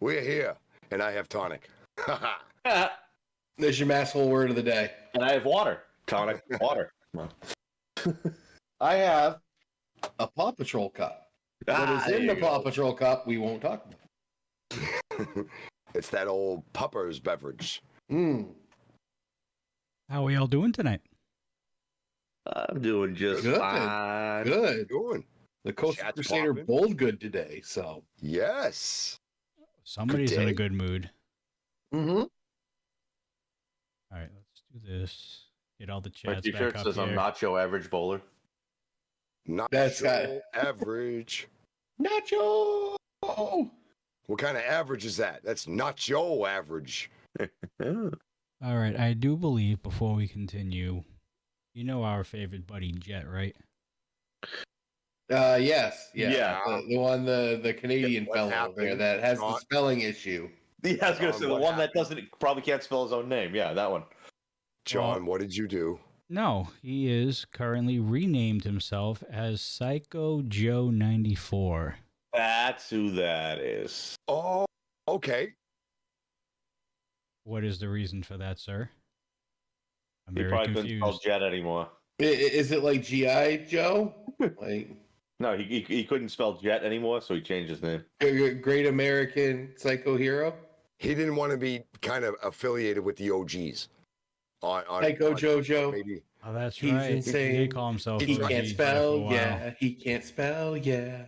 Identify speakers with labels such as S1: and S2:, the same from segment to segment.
S1: We're here, and I have tonic.
S2: There's your masshole word of the day.
S3: And I have water. Tonic water.
S2: I have a Paw Patrol cup. What is in the Paw Patrol cup, we won't talk about.
S1: It's that old pupper's beverage.
S2: Mm.
S4: How are we all doing tonight?
S3: I'm doing just fine.
S2: Good.
S1: Doing.
S2: The Coastal
S1: Chat's
S2: Crusader
S1: popping.
S2: bowled good today, so.
S1: Yes.
S4: Somebody's
S1: Good
S4: in a
S1: day.
S4: good mood.
S2: Mm-hmm.
S4: All right, let's do this. Get all the
S3: My
S4: chats
S3: t-shirt
S4: back up
S3: says I'm
S4: here.
S3: Nacho Average Bowler.
S1: Not
S2: That's
S1: so average.
S2: Nacho!
S1: What kind of average is that? That's not your average.
S4: All right, I do believe before we continue, you know our favorite buddy Jet, right?
S2: Yes.
S3: Yeah.
S2: The one, the Canadian
S1: What
S2: fellow
S1: happened?
S2: there that has the
S1: Not-
S2: spelling issue.
S3: Yeah, I was going to say the
S1: What
S3: one that
S1: happened?
S3: probably can't spell his own name. Yeah, that one.
S1: John, what did you do?
S4: No, he is currently renamed himself as Psycho Joe 94.
S3: That's who that is.
S1: Oh, okay.
S4: What is the reason for that, sir? I'm
S3: He
S4: very
S3: probably couldn't spell
S4: confused.
S3: Jet anymore.
S2: Is it like G.I. Joe? Like
S3: No, he couldn't spell Jet anymore, so he changed his name.
S2: Great American Psycho Hero?
S1: He didn't want to be kind of affiliated with the OGs.
S2: Psycho Jojo.
S1: Maybe.
S4: Oh, that's
S2: He's
S4: right. He
S2: insane.
S4: did call himself
S2: He
S4: OG
S2: can't
S4: for a
S2: spell,
S4: while.
S2: yeah. He can't spell, yeah.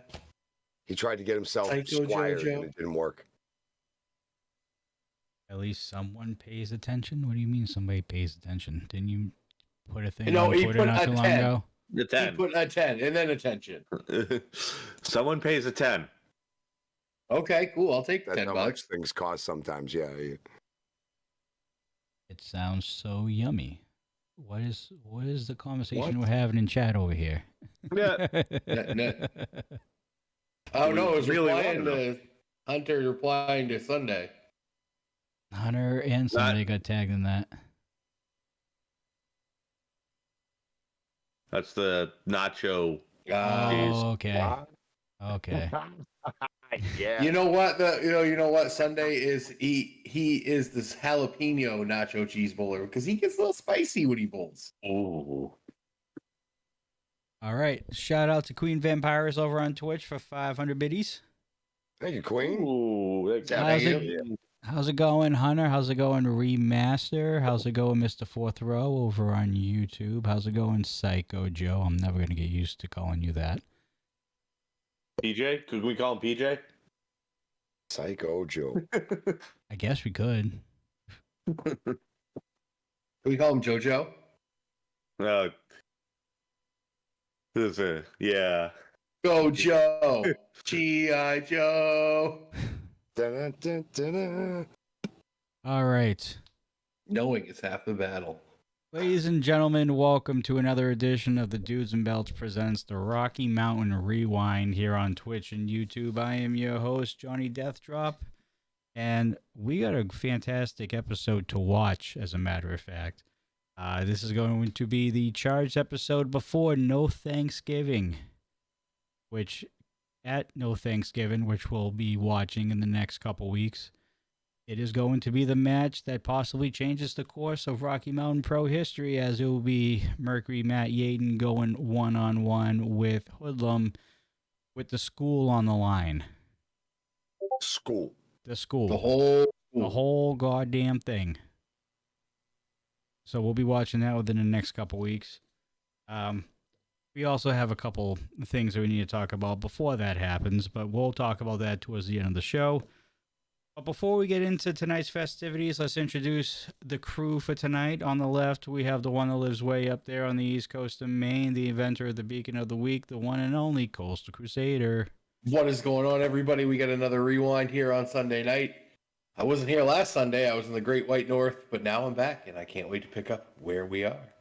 S1: He tried to get himself
S2: Psycho
S1: squired,
S2: Jojo.
S1: and it didn't work.
S4: At least someone pays attention? What do you mean somebody pays attention? Didn't you put a thing
S2: No,
S4: on
S2: he
S4: Twitter
S2: put
S4: not
S2: a
S4: too long
S2: 10.
S4: ago?
S3: The
S2: He
S3: 10.
S2: put a 10 and then attention.
S3: Someone pays a 10.
S2: Okay, cool. I'll take
S1: That's
S2: $10.
S1: how much things cost sometimes. Yeah.
S4: It sounds so yummy. What is the conversation
S1: What?
S4: we're having in chat over here?
S3: Yeah.
S2: Oh, no, it was
S3: Really
S2: replying
S3: wanna
S2: to Hunter replying to Sunday.
S4: Hunter and somebody got tagged in that.
S3: That's the nacho.
S4: Oh, okay.
S1: What?
S4: Okay.
S1: Yeah.
S2: You know what? You know what? Sunday is he is this jalapeno nacho cheese bowler because he gets a little spicy when he bowls.
S3: Ooh.
S4: All right. Shout out to Queen Vampires over on Twitch for 500 biddies.
S1: Thank you, Queen.
S3: Ooh.
S4: How's it going, Hunter? How's it going, Remaster? How's it going, Mr. Fourth Row over on YouTube? How's it going, Psycho Joe? I'm never going to get used to calling you that.
S3: PJ? Could we call him PJ?
S1: Psycho Joe.
S4: I guess we could.
S2: Can we call him JoJo?
S3: Yeah.
S2: Go Joe, G.I. Joe.
S1: Da-da-da-da-da.
S4: All right.
S2: Knowing is half the battle.
S4: Ladies and gentlemen, welcome to another edition of the Dudes and Belts presents the Rocky Mountain Rewind here on Twitch and YouTube. I am your host, Johnny Deathdrop, and we got a fantastic episode to watch, as a matter of fact. This is going to be the Charged episode before No Thanksgiving, which we'll be watching in the next couple weeks. It is going to be the match that possibly changes the course of Rocky Mountain Pro history, as it will be Mercury Matt Yaden going one-on-one with Hoodlum with the school on the line.
S1: School.
S4: The school.
S2: The
S4: whole goddamn thing. So we'll be watching that within the next couple weeks. We also have a couple things that we need to talk about before that happens, but we'll talk about that towards the end of the show. But before we get into tonight's festivities, let's introduce the crew for tonight. On the left, we have the one that lives way up there on the east coast of Maine, the inventor of the Beacon of the Week, the one and only Coastal Crusader.
S2: What is going on, everybody? We got another rewind here on Sunday night. I wasn't here last Sunday. I was in the Great White North, but now I'm back, and I can't wait to pick up where we are.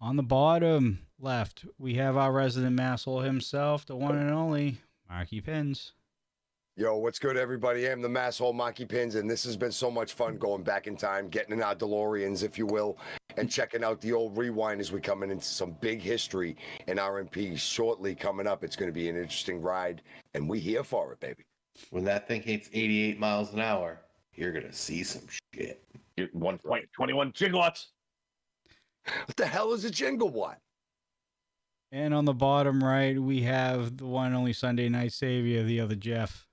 S4: On the bottom left, we have our resident masshole himself, the one and only Marky Pins.
S1: Yo, what's good, everybody? I'm the masshole Maki Pins, and this has been so much fun going back in time, getting in our DeLoreans, if you will, and checking out the old rewind as we coming into some big history in RMP shortly coming up. It's going to be an interesting ride, and we here for it, baby.
S2: When that thing hits 88 miles an hour, you're going to see some shit.
S3: 1.21 gigawatts.
S1: What the hell is a jingle watt?
S4: And on the bottom right, we have the one and only Sunday Night Savior, the other Jeff.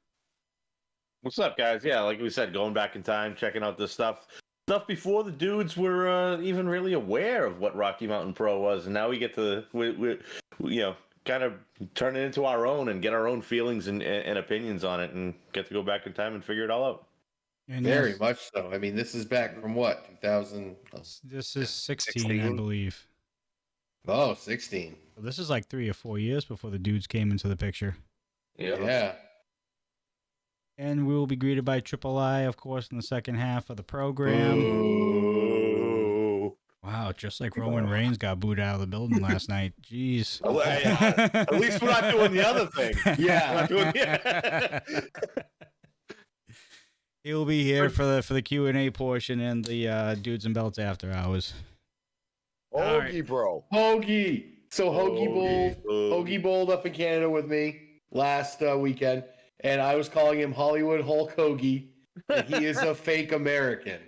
S3: What's up, guys? Yeah, like we said, going back in time, checking out this stuff before the dudes were even really aware of what Rocky Mountain Pro was, and now we get to, we kind of turn it into our own and get our own feelings and opinions on it, and get to go back in time and figure it all out.
S4: And
S2: Very much so. I mean, this is back from what, 2000?
S4: This is 16, I believe.
S2: Oh, 16.
S4: So this is like 3 or 4 years before the dudes came into the picture.
S2: Yeah.
S4: And we will be greeted by Triple I, of course, in the second half of the program.
S3: Ooh.
S4: Wow, just like Roman Reigns got booed out of the building last night. Jeez.
S3: At least we're not doing the other thing.
S2: Yeah.
S4: He'll be here for the Q&A portion and the Dudes and Belts after hours.
S1: Hoagie, bro.
S2: Hoagie. So Hoagie bowled up in Canada with me last weekend, and I was calling him Hollywood Hulk Hoagie. And he is a fake American.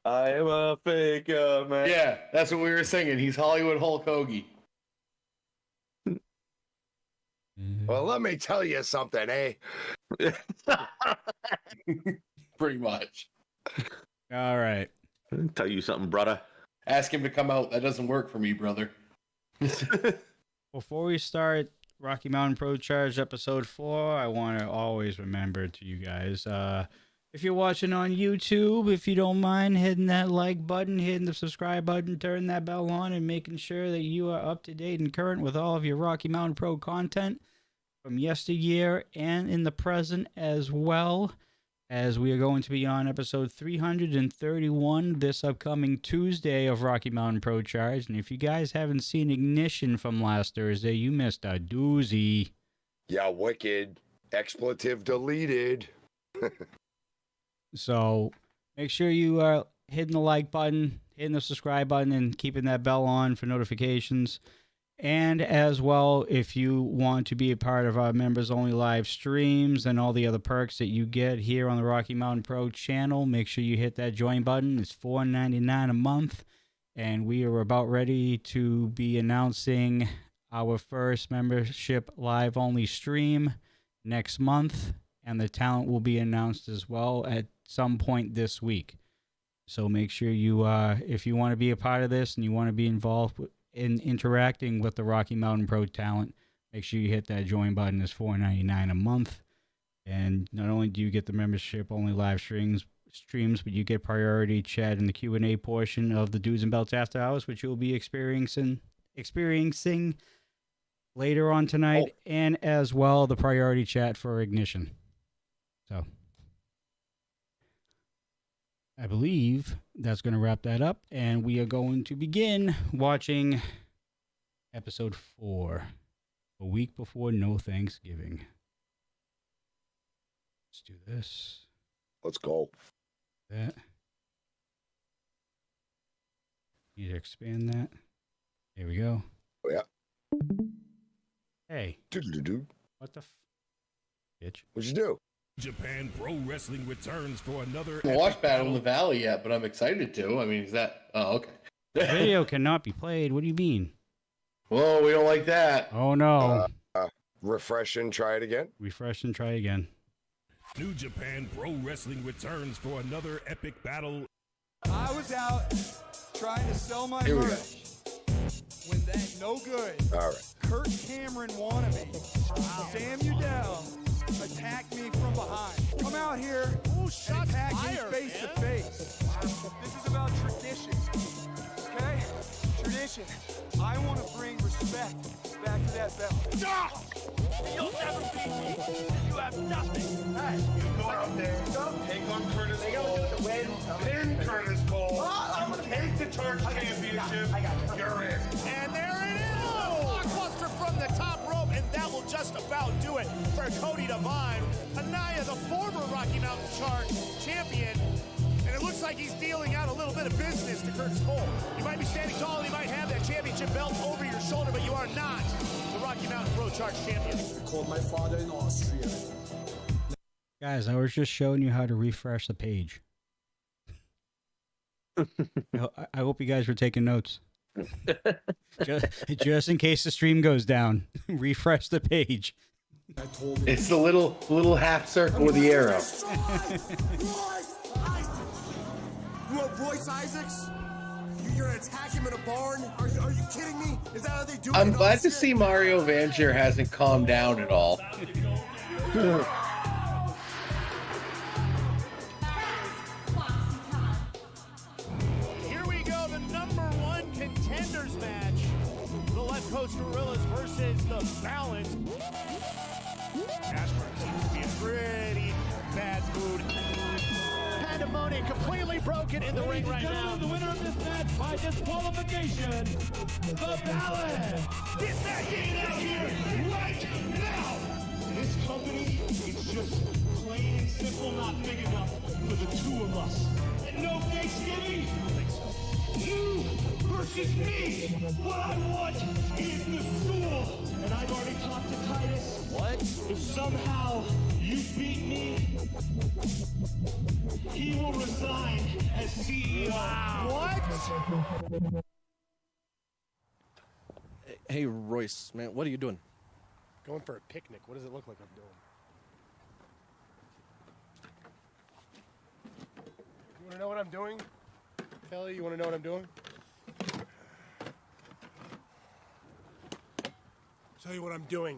S3: I am a fake man.
S2: Yeah, that's what we were singing. He's Hollywood Hulk Hoagie.
S1: Well, let me tell you something, eh?
S2: Pretty much.
S4: All right.
S3: Tell you something, brother.
S2: Ask him to come out. That doesn't work for me, brother.
S4: Before we start Rocky Mountain Pro Charged episode 4, I want to always remember to you guys, if you're watching on YouTube, if you don't mind hitting that like button, hitting the subscribe button, turning that bell on, and making sure that you are up to date and current with all of your Rocky Mountain Pro content from yesteryear and in the present as well, as we are going to be on episode 331 this upcoming Tuesday of Rocky Mountain Pro Charged. And if you guys haven't seen Ignition from last Thursday, you missed a doozy.
S1: Yeah, wicked. Expletive deleted.
S4: So make sure you are hitting the like button, hitting the subscribe button, and keeping that bell on for notifications. And as well, if you want to be a part of our members-only live streams and all the other perks that you get here on the Rocky Mountain Pro channel, make sure you hit that join button. It's $4.99 a month. And we are about ready to be announcing our first membership live-only stream next month. And the talent will be announced as well at some point this week. So make sure you, if you want to be a part of this and you want to be involved in interacting with the Rocky Mountain Pro talent, make sure you hit that join button. It's $4.99 a month. And not only do you get the membership only live streams, but you get priority chat in the Q&A portion of the Dudes and Belts After Hours, which you'll be experiencing later on tonight, and as well the priority chat for Ignition. So I believe that's going to wrap that up, and we are going to begin watching episode 4, a week before No Thanksgiving. Let's do this.
S1: Let's go.
S4: That. Need to expand that. There we go.
S1: Oh, yeah.
S4: Hey.
S1: Doodle-doo-doo.
S4: What the bitch?
S1: What'd you do?
S5: Japan Pro Wrestling returns for another.
S2: I haven't watched Battle in the Valley yet, but I'm excited to. I mean, is that... Oh, okay.
S4: The video cannot be played. What do you mean?
S2: Whoa, we don't like that.
S4: Oh, no.
S1: Refresh and try it again.
S4: Refresh and try again.
S5: New Japan Pro Wrestling returns for another epic battle.
S6: I was out trying to sell my
S2: Here we
S6: merch when that no good
S1: All right.
S6: Kurt Cameron wannabe Sam Udell attacked me from behind. Come out here and attack me face to face. This is about tradition, okay? Tradition. I want to bring respect back to that belt.
S7: You'll never beat me. You have nothing. Hey, you go out there. Take on Curtis Cole. Pin Curtis Cole. Take the Charged Championship. You're in.
S8: And there it is. Blockbuster from the top rope, and that will just about do it for Cody Devine. Anaya, the former Rocky Mountain Charged champion. And it looks like he's dealing out a little bit of business to Curtis Cole. You might be standing tall, you might have that championship belt over your shoulder, but you are not the Rocky Mountain Pro Charged champion.
S6: I called my father in Austria.
S4: Guys, I was just showing you how to refresh the page. I hope you guys were taking notes. just in case the stream goes down, refresh the page.
S2: It's the little half circle with the arrow.
S9: You have Royce Isaacs? You're gonna attack him in a barn? Are you kidding me? Is that how they do it?
S2: I'm glad to see Mario Vangier hasn't calmed down at all.
S8: Here we go, the #1 contenders match. The Left Coast Gorillas versus the Balance. Ashburn seems to be in a pretty bad mood. Pandemonium completely broken in the ring right now.
S7: The winner of this match by disqualification, the Balance.
S8: Get that game out here right now.
S7: This company is just plain and simple not big enough for the two of us. And no Thanksgiving? You versus me. What I want is the school. And I've already talked to Titus.
S8: What?
S7: If somehow you beat me, he will resign as CEO.
S8: What?
S10: Hey, Royce, man, what are you doing?
S11: Going for a picnic. What does it look like I'm doing? You want to know what I'm doing? Kelly, you want to know what I'm doing? Tell you what I'm doing.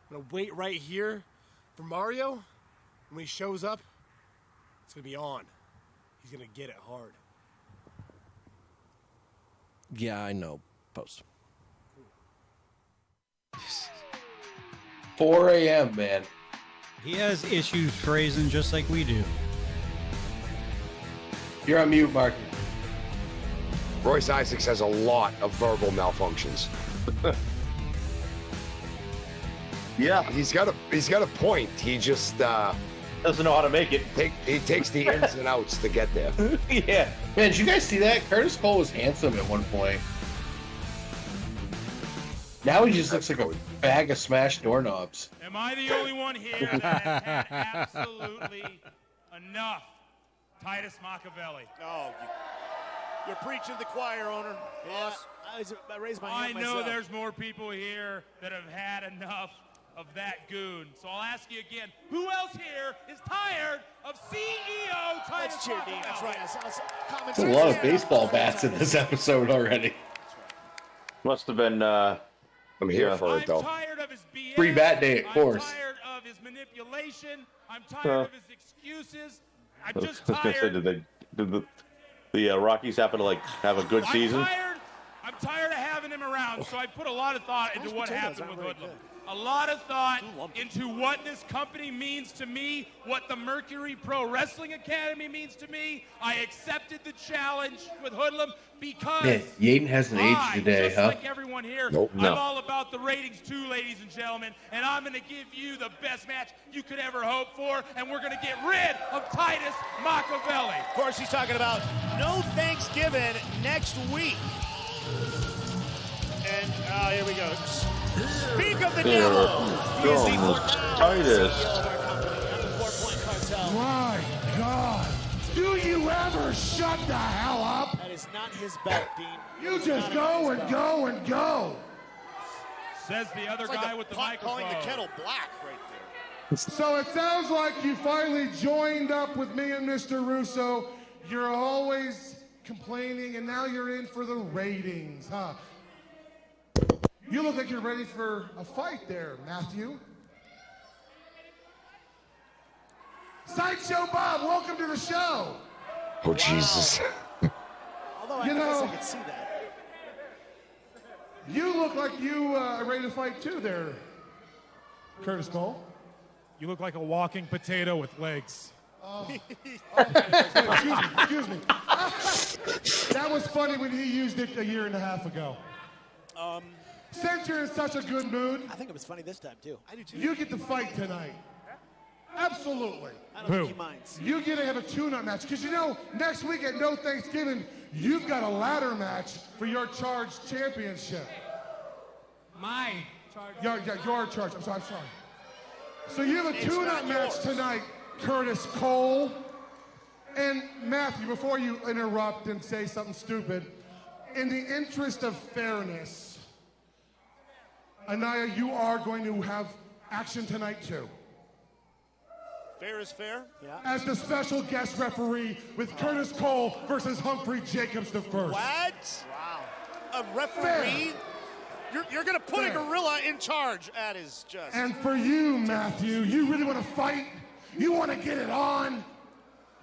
S11: I'm going to wait right here for Mario. When he shows up, it's going to be on. He's going to get it hard.
S10: Yeah, I know. Post.
S2: 4 a.m., man.
S4: He has issues phrasing just like we do.
S2: You're on mute, Mark.
S1: Royce Isaacs has a lot of verbal malfunctions.
S3: Yeah,
S1: He's got a point. He just
S3: doesn't know how to make it.
S1: he takes the ins and outs to get there.
S3: Yeah.
S2: Man, did you guys see that? Curtis Cole was handsome at one point. Now he just looks like a bag of smashed doorknobs.
S12: Am I the only one here that has had absolutely enough Titus Machiavelli?
S8: No, you're preaching to the choir, owner.
S11: Yeah, I raised my hand
S12: I know
S11: myself.
S12: there's more people here that have had enough of that goon. So I'll ask you again, who else here is tired of CEO Titus
S11: Let's cheer, Dean.
S12: Machiavelli?
S11: That's right.
S2: There's a lot of baseball bats in this episode already.
S3: Must have been.
S1: I'm here for
S12: I'm
S1: it though.
S12: tired of his BS.
S2: Free bat day, of course.
S12: I'm tired of his manipulation. I'm tired of his excuses. I'm just
S3: I was gonna say,
S12: tired.
S3: did the Rockies happen to have a good season?
S12: I'm tired of having him around, so I put a lot of thought into what happened with Hoodlum. A lot of thought into what this company means to me, what the Mercury Pro Wrestling Academy means to me. I accepted the challenge with Hoodlum because
S2: Man, Yaden hasn't aged today,
S12: just
S2: huh?
S12: like everyone here,
S1: Nope.
S12: I'm all about the ratings too, ladies and gentlemen, and I'm going to give you the best match you could ever hope for, and we're going to get rid of Titus Machiavelli.
S8: Of course, he's talking about no Thanksgiving next week. And here we go. Speak of the devil. He is the
S3: Titus.
S7: My God. Do you ever shut the hell up?
S11: That is not his belt, Dean.
S7: You just go and go and go.
S12: Says the other
S8: It's like
S12: guy
S8: a
S12: with the
S8: pot
S12: microphone.
S8: calling the kettle black right there.
S7: So it sounds like you finally joined up with me and Mr. Russo. You're always complaining, and now you're in for the ratings, huh? You look like you're ready for a fight there, Matthew. Sideshow Bob, welcome to the show.
S1: Oh Jesus!
S11: Although I
S7: You
S11: guess
S7: know-
S11: I could see that.
S7: You look like you are ready to fight too there, Curtis Cole.
S12: You look like a walking potato with legs.
S7: Excuse me. That was funny when he used it a year and a half ago. Since you're in such a good mood,
S11: I think it was funny this time, too. I do, too.
S7: you get to fight tonight. Absolutely.
S11: I don't think he minds.
S7: You get to have a tune-up match. Because you know, next week at No Thanksgiving, you've got a ladder match for your Charged championship.
S12: My
S7: Your Charged. I'm sorry.
S13: So you have a tune-up match tonight, Curtis Cole. And Matthew, before you interrupt and say something stupid, in the interest of fairness, Anaya, you are going to have action tonight too.
S8: Fair is fair. Yeah.
S13: As the special guest referee with Curtis Cole versus Humphrey Jacobs the first.
S8: What? Wow. A referee? You're going to put a gorilla in charge. That is just...
S13: And for you, Matthew, you really want to fight? You want to get it on?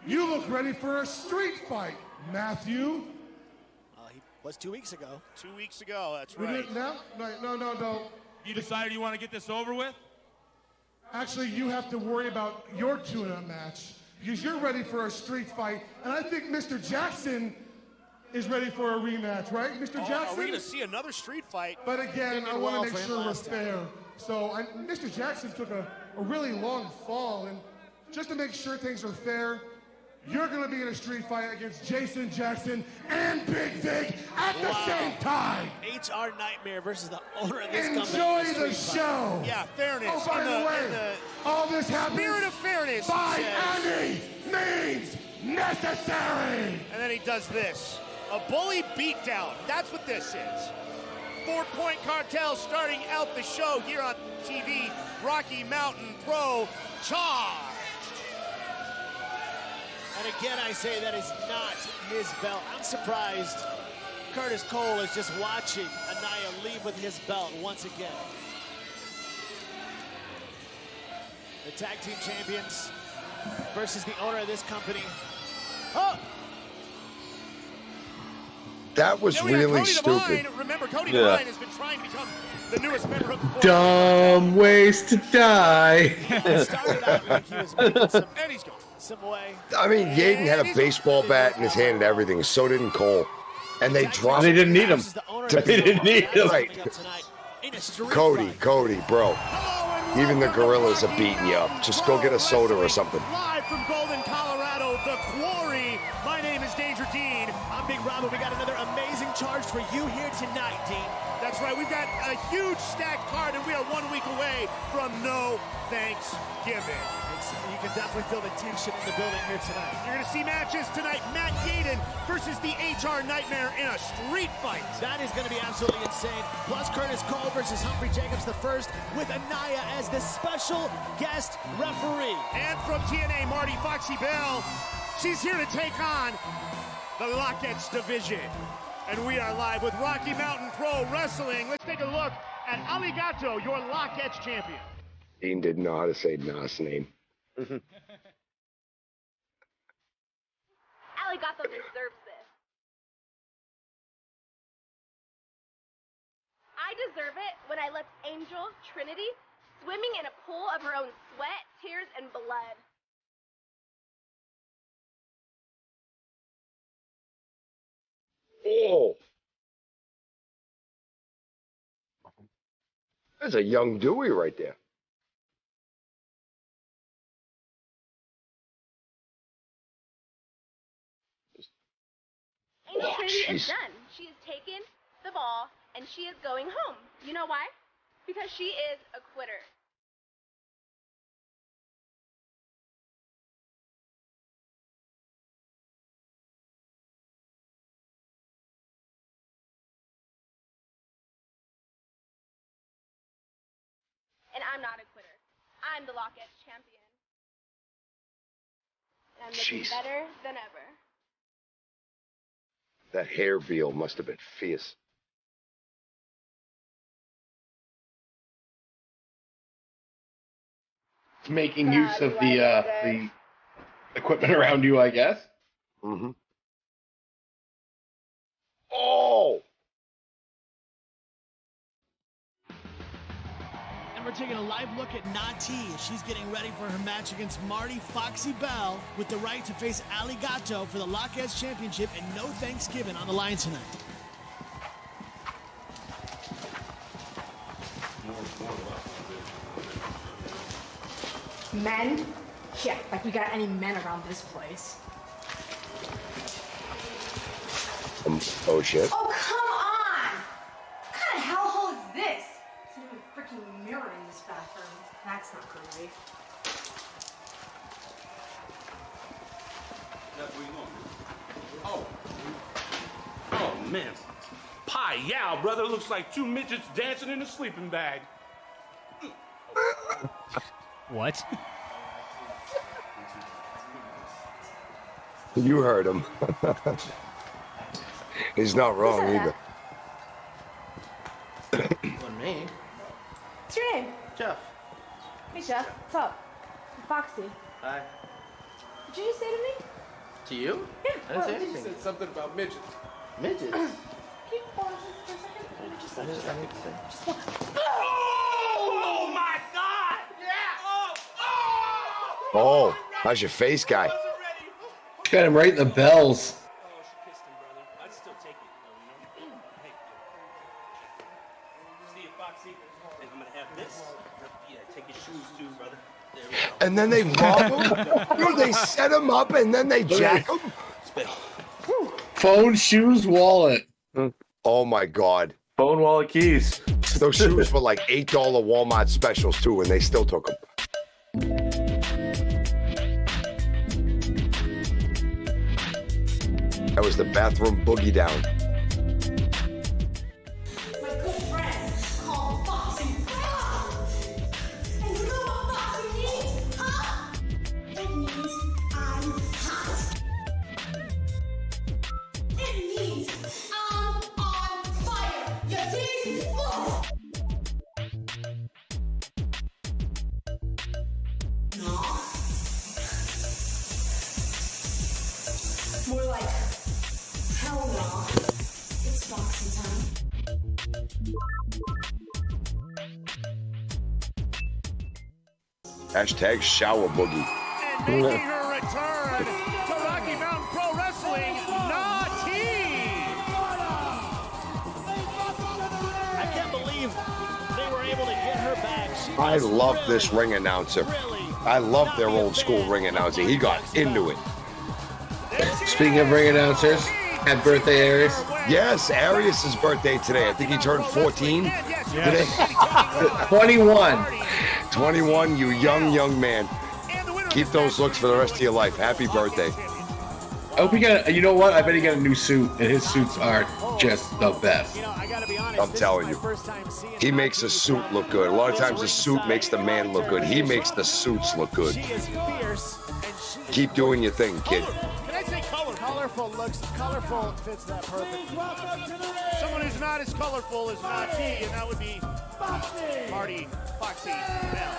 S13: You look ready for a street fight, Matthew.
S8: He was 2 weeks ago. 2 weeks ago, that's right.
S13: No.
S12: You decided you want to get this over with?
S13: Actually, you have to worry about your tune-up match because you're ready for a street fight, and I think Mr. Jackson is ready for a rematch, right, Mr. Jackson?
S8: Are we going to see another street fight?
S13: But again, I want to make sure we're fair. So Mr. Jackson took a really long fall, and just to make sure things are fair, you're going to be in a street fight against Jason Jackson and Big Vig at the same time.
S8: HR Nightmare versus the owner of this company.
S13: Enjoy the show.
S8: Yeah, fairness.
S13: Oh, by the way, all this happens
S8: spirit of fairness
S13: by any means necessary.
S8: And then he does this. A bully beatdown. That's what this is. 4 Point Cartel starting out the show here on TV. Rocky Mountain Pro Charged.
S14: And again, I say that is not his belt. I'm surprised Curtis Cole is just watching Anaya leave with his belt once again. The tag team champions versus the owner of this company. Oh!
S1: That was really stupid.
S8: Devine. Remember, Cody Devine has been trying to become the newest member of the
S2: Dumb ways to die.
S8: And he's gone.
S1: I mean, Yaden had a baseball bat in his hand and everything. So didn't Cole. And they dropped.
S2: They didn't need him. They didn't need him.
S1: Right. Cody, bro. Even the gorillas are beating you up. Just go get a soda or something.
S8: Live from Golden, Colorado, the Quarry. My name is Danger Dean.
S14: I'm Big Rob, and we got another amazing charge for you here tonight, Dean.
S8: That's right. We've got a huge stacked card, and we are 1 week away from no Thanksgiving.
S14: You can definitely feel the tension in the building here tonight.
S8: You're going to see matches tonight. Matt Yaden versus the HR Nightmare in a street fight.
S14: That is going to be absolutely insane. Plus Curtis Cole versus Humphrey Jacobs the first with Anaya as the special guest referee.
S8: And from TNA, Marty Foxy Bell. She's here to take on the Lockets division. And we are live with Rocky Mountain Pro Wrestling. Let's take a look at Aligato, your Lockets champion.
S1: Dean didn't know how to say Nas' name.
S15: Aligato deserves this. I deserve it when I left Angel Trinity swimming in a pool of her own sweat, tears, and blood.
S1: Oh. There's a young Dewey right there.
S15: Angel Trinity is done. She has taken the ball, and she is going home. You know why? Because she is a quitter. And I'm not a quitter. I'm the Lockets champion. And I'm looking better than ever.
S1: That hair veil must have been fierce.
S2: Making use of the equipment around you, I guess.
S1: Mm-hmm. Oh!
S14: And we're taking a live look at Nati. She's getting ready for her match against Marty Foxy Bell with the right to face Aligato for the Lockets Championship and no Thanksgiving on the line tonight.
S16: Men? Yeah, like we got any men around this place.
S1: Oh shit.
S16: Oh, come on! What kind of hellhole is this? There's no freaking mirror in this bathroom. That's not great.
S12: man. Pie, yeah, brother. Looks like two midgets dancing in a sleeping bag.
S4: What?
S1: You heard him. He's not wrong either.
S10: On me.
S16: What's your name?
S10: Jeff.
S16: Hey, Jeff. What's up? I'm Foxy.
S10: Hi.
S16: What did you just say to me?
S10: To you?
S16: Yeah.
S10: I didn't say anything.
S13: said something about midgets.
S10: Midgets?
S16: Can you pause this for a second? Just like,
S10: I need to say.
S16: just look.
S12: Oh my God! Yeah!
S1: Oh, how's your face, guy?
S2: Got him right in the bells.
S12: I'd still take it, though, you know? Hey. See you, Foxy. And I'm gonna have this. Yeah, take your shoes too, brother. There we go.
S1: And then they rob him? Dude, they set him up and then they jack him?
S2: Phone, shoes, wallet.
S1: Oh my God.
S3: Phone, wallet, keys.
S1: Those shoes were like $8 Walmart specials too, and they still took them. That was the bathroom boogie down.
S16: My good friend called Foxy. And you know what Foxy means, huh? It means I'm hot. It means I'm on fire. You dig? No. More like, hell no. It's Foxy time.
S1: Hashtag shower boogie.
S8: And making her return to Rocky Mountain Pro Wrestling, Nati.
S14: I can't believe they were able to get her back. She
S1: I
S14: was
S1: love
S14: really,
S1: this ring announcer.
S14: really
S1: I love their old school ring announcer. He got into it.
S2: Speaking of ring announcers, happy birthday, Aries.
S1: Yes, Arius' birthday today. I think he turned 14 today.
S2: 21.
S1: 21, you young man. Keep those looks for the rest of your life. Happy birthday.
S2: I hope he got. You know what? I bet he got a new suit, and his suits are just the best.
S1: I'm telling you. He makes a suit look good. A lot of times the suit makes the man look good. He makes the suits look good.
S14: She is fierce, and she
S1: Keep doing your thing, kid.
S8: Can I say colorful looks, colorful fits that perfect. Someone who's not as colorful as Nati, and that would be Marty Foxy Bell.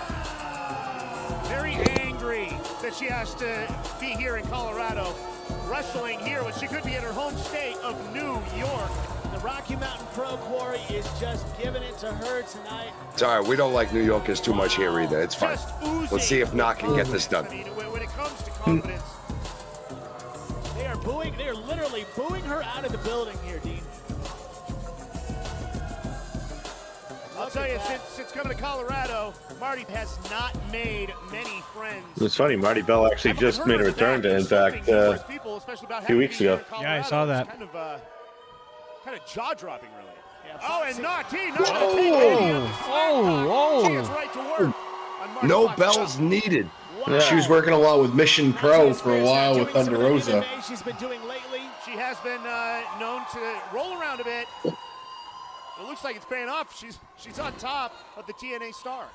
S8: Very angry that she has to be here in Colorado, wrestling here when she could be in her home state of New York.
S14: the Rocky Mountain Pro Quarry is just giving it to her tonight.
S1: It's all right. We don't like New Yorkers too much here either. It's fine. Let's see if Knock can get this done.
S8: When it comes to confidence,
S14: They are booing. They are literally booing her out of the building here, Dean.
S8: I'll tell you, since coming to Colorado, Marty has not made many friends.
S3: It's funny, Marty Bell actually just made a return to Impact a few weeks ago.
S4: Yeah, I saw that.
S8: Kind of jaw-dropping, really.
S14: Yeah,
S8: oh, and Nati, she is right to work.
S1: No bells needed.
S2: She was working a lot with Mission Pro for a while with Thunder Rosa.
S14: She's been doing lately.
S8: She has been known to roll around a bit. It looks like it's paying off. She's on top of the TNA star.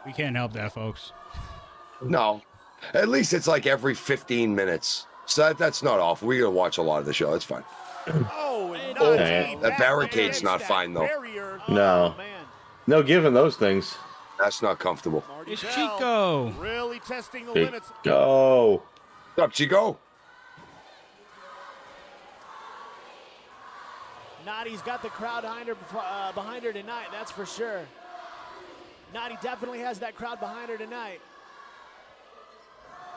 S4: We can't help that, folks.
S1: No. At least it's like every 15 minutes. So that's not off. We're going to watch a lot of the show. That's fine.
S8: Oh,
S1: that barricade's not fine, though.
S3: No. No giving those things.
S1: That's not comfortable.
S4: It's Chico.
S8: Really testing the
S3: Big
S8: limits.
S3: go.
S1: What's up, Chico?
S14: Nadi's got the crowd behind her tonight, that's for sure. Nadi definitely has that crowd behind her tonight.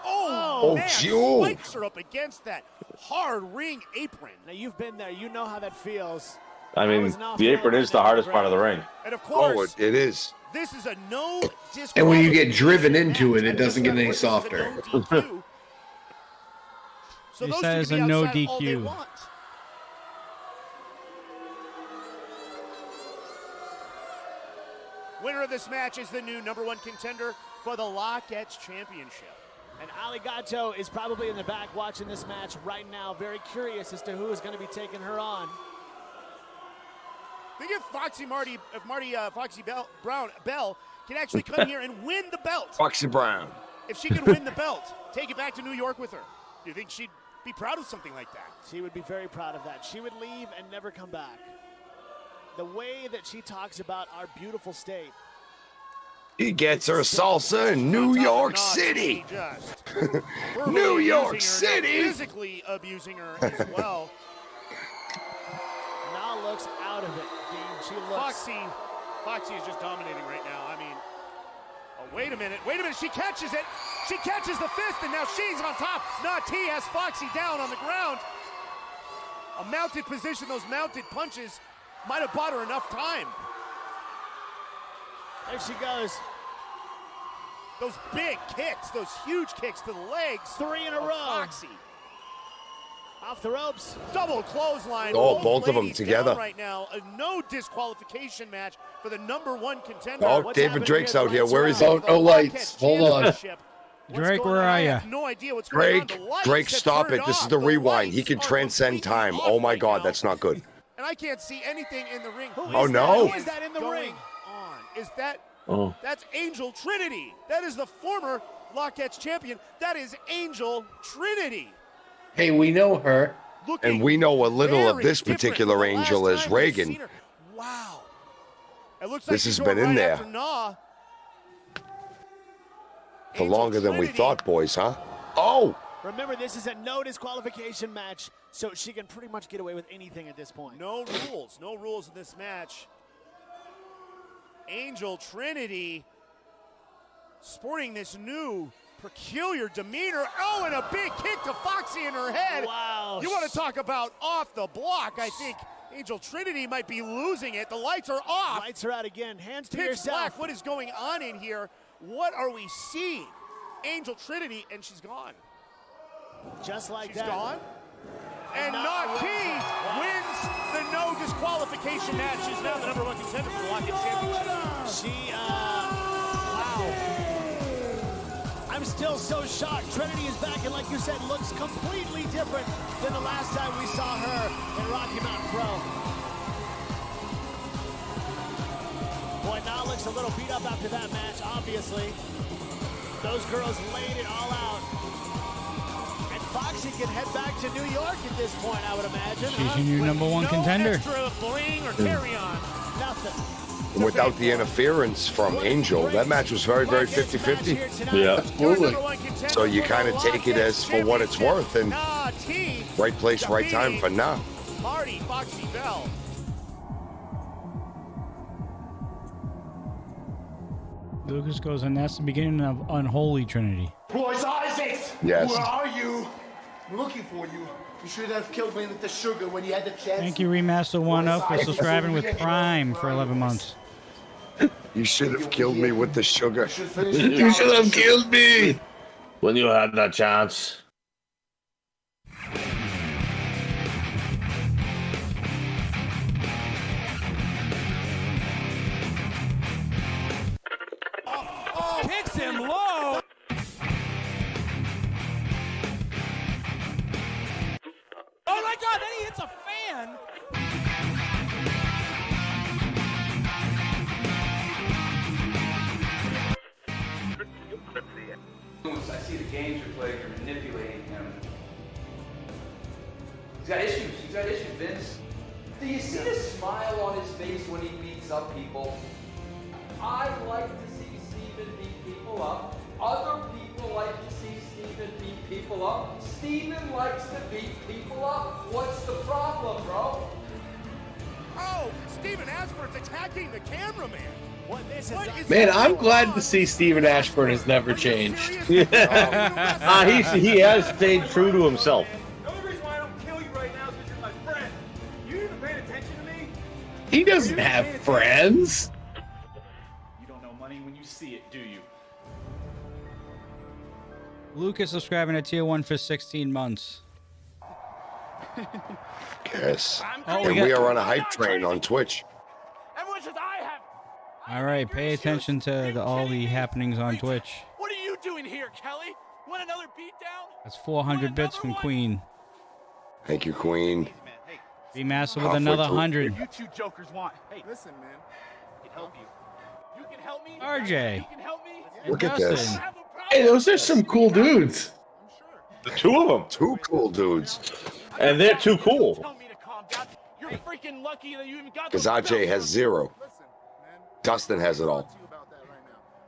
S8: Oh, man,
S1: Jewel.
S8: spikes her up against that hard ring apron.
S14: Now, you've been there. You know how that feels.
S3: I mean, the apron is the hardest part of the ring.
S8: And of course,
S1: it is.
S8: This is a no disqualification.
S2: And when you get driven into it, it doesn't get any softer.
S8: So
S4: He
S8: those
S4: says
S8: two can
S4: a
S8: be
S4: no
S8: outside all they
S4: DQ.
S8: want. Winner of this match is the new #1 contender for the Lockettes Championship.
S14: And Aligato is probably in the back watching this match right now, very curious as to who is going to be taking her on.
S8: Think if Foxy Bell can actually come here and win the belt.
S1: Foxy Brown.
S8: If she can win the belt, take it back to New York with her. Do you think she'd be proud of something like that?
S14: She would be very proud of that. She would leave and never come back. The way that she talks about our beautiful state.
S1: He gets her salsa in New York City. New York City.
S8: Physically abusing her as well.
S14: Now looks out of it, Dean. She looks.
S8: Foxy is just dominating right now. I mean, oh, wait a minute. She catches it. She catches the fist, and now she's on top. Nati has Foxy down on the ground. A mounted position, those mounted punches might have bought her enough time.
S14: There she goes.
S8: Those big kicks, those huge kicks to the legs.
S14: 3 in a row.
S8: Foxy.
S14: Off the ropes.
S8: Double clothesline.
S1: Oh, both of them
S8: ladies
S1: together.
S8: down right now. A no disqualification match for the #1 contender.
S1: Oh,
S8: What's
S1: David
S8: happening
S1: Drake's
S8: here?
S1: out
S8: The
S1: here.
S8: lights
S1: Where
S8: are
S1: is
S8: out.
S1: he?
S2: Oh,
S8: The
S2: no lights.
S8: Lockettes
S2: Hold on.
S8: Championship. What's
S4: Drake,
S8: going
S4: where
S8: on?
S4: are
S8: I
S4: ya?
S8: have no idea what's going on.
S1: Drake,
S8: The lights
S1: Drake,
S8: have
S1: stop
S8: turned
S1: it. This
S8: off.
S1: is the rewind. He
S8: lights
S1: can
S8: are
S1: transcend
S8: completely
S1: time.
S8: off
S1: Oh my
S8: right
S1: God,
S8: now.
S1: that's not good.
S8: And I can't see anything in the ring.
S1: Oh no!
S14: Who is that in the ring?
S8: Is that?
S3: Oh.
S8: That's Angel Trinity. That is the former Lockettes champion. That is Angel Trinity.
S2: Hey, we know her.
S1: And we know a little of
S8: Very
S1: this
S8: different
S1: particular
S8: from the last
S1: angel as
S8: time we've
S1: Reagan.
S8: seen her. Wow. It looks
S1: This
S8: like she's
S1: has been
S8: going
S1: in
S8: right
S1: there
S8: after Nah.
S1: For longer than we
S8: Trinity.
S1: thought, boys, huh? Oh!
S14: Remember, this is a no disqualification match, so she can pretty much get away with anything at this point.
S8: No rules in this match. Angel Trinity sporting this new peculiar demeanor. Oh, and a big kick to Foxy in her head.
S14: Wow.
S8: You want to talk about off the block. I think Angel Trinity might be losing it. The lights are off.
S14: Lights are out again. Hands to
S8: Pitch
S14: yourself.
S8: black. What is going on in here? What are we seeing? Angel Trinity, and she's gone.
S14: Just like
S8: She's
S14: that.
S8: gone. And Nati wins the no disqualification match. She's now the #1 contender for the Lockettes Championship.
S14: Wow. I'm still so shocked. Trinity is back and, like you said, looks completely different than the last time we saw her in Rocky Mountain Pro. Boy, now looks a little beat up after that match, obviously. Those girls laid it all out. And Foxy can head back to New York at this point, I would imagine.
S4: She's your new #1 contender.
S8: Extra bling or carry on.
S14: Nothing.
S1: Without the interference from Angel, that match was very, very 50-50.
S3: Yeah.
S2: Absolutely.
S1: So you kind of take it as for what it's worth, and right place, right time for now.
S8: Marty Foxy Bell.
S4: Lucas goes, and that's the beginning of Unholy Trinity.
S9: Royce Isaacs!
S1: Yes.
S9: Where are you? I'm looking for you. You should have killed me with the sugar when you had the chance.
S4: Thank you, Remaster One Up, for subscribing with Prime for 11 months.
S1: You should have killed me with the sugar.
S2: You should have killed me.
S3: When you had that chance.
S12: Kicks him low. Oh my God, then he hits a fan.
S17: I see the games you're playing, you're manipulating him. He's got issues. He's got issues, Vince. Do you see the smile on his face when he beats up people? I like to see Steven beat people up. Other people like to see Steven beat people up. Steven likes to beat people up. What's the problem, bro?
S8: Oh, Steven Ashburn's attacking the cameraman. What this is?
S2: Man, I'm glad to see Steven Ashburn has never changed.
S3: He has stayed true to himself.
S7: The only reason why I don't kill you right now is because you're my friend. You even paying attention to me?
S2: He doesn't have friends.
S18: You don't know money when you see it, do you?
S4: Lucas subscribing to Tier 1 for 16 months.
S1: Yes.
S4: Oh,
S1: And we are on a hype train on Twitch.
S8: Everyone says I have.
S4: All right, pay attention to all the happenings on Twitch.
S8: What are you doing here, Kelly? Want another beatdown?
S4: That's 400 bits from Queen.
S1: Thank you, Queen.
S4: B Master with
S1: Halfway
S4: another
S1: through.
S4: 100.
S18: You two jokers want. Hey, listen, man. I can help you.
S8: You can help me.
S4: RJ.
S8: You can help me.
S1: Look at this.
S2: Hey, those are some cool dudes.
S3: The two of them.
S1: Two cool dudes.
S3: And they're too cool.
S8: Tell me to calm down. You're freaking lucky that you even got
S1: Because
S8: those
S1: RJ
S8: belts.
S1: has 0. Dustin has it all.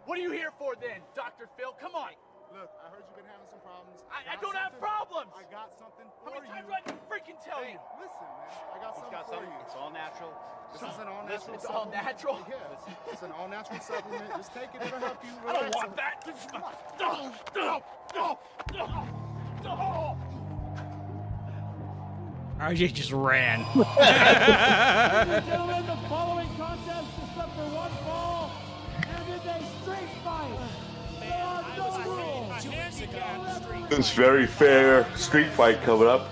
S8: What are you here for then, Dr. Phil? Come on.
S13: Look, I heard you've been having some problems.
S8: I don't have problems.
S13: I got something
S8: How
S13: for
S8: many times
S13: you.
S8: do I have to freaking tell you?
S13: Listen, man, I got something for you.
S18: It's all natural.
S13: This is an all-natural
S8: It's all
S13: supplement.
S8: natural?
S13: Yeah, it's an all-natural supplement. Just take it. It'll help you
S8: I don't
S13: relax.
S8: want that. This is my... No.
S4: RJ just ran.
S14: Ladies and gentlemen, the following contest is set for one fall and is a straight fight. There are no rules.
S3: This very fair street fight coming up.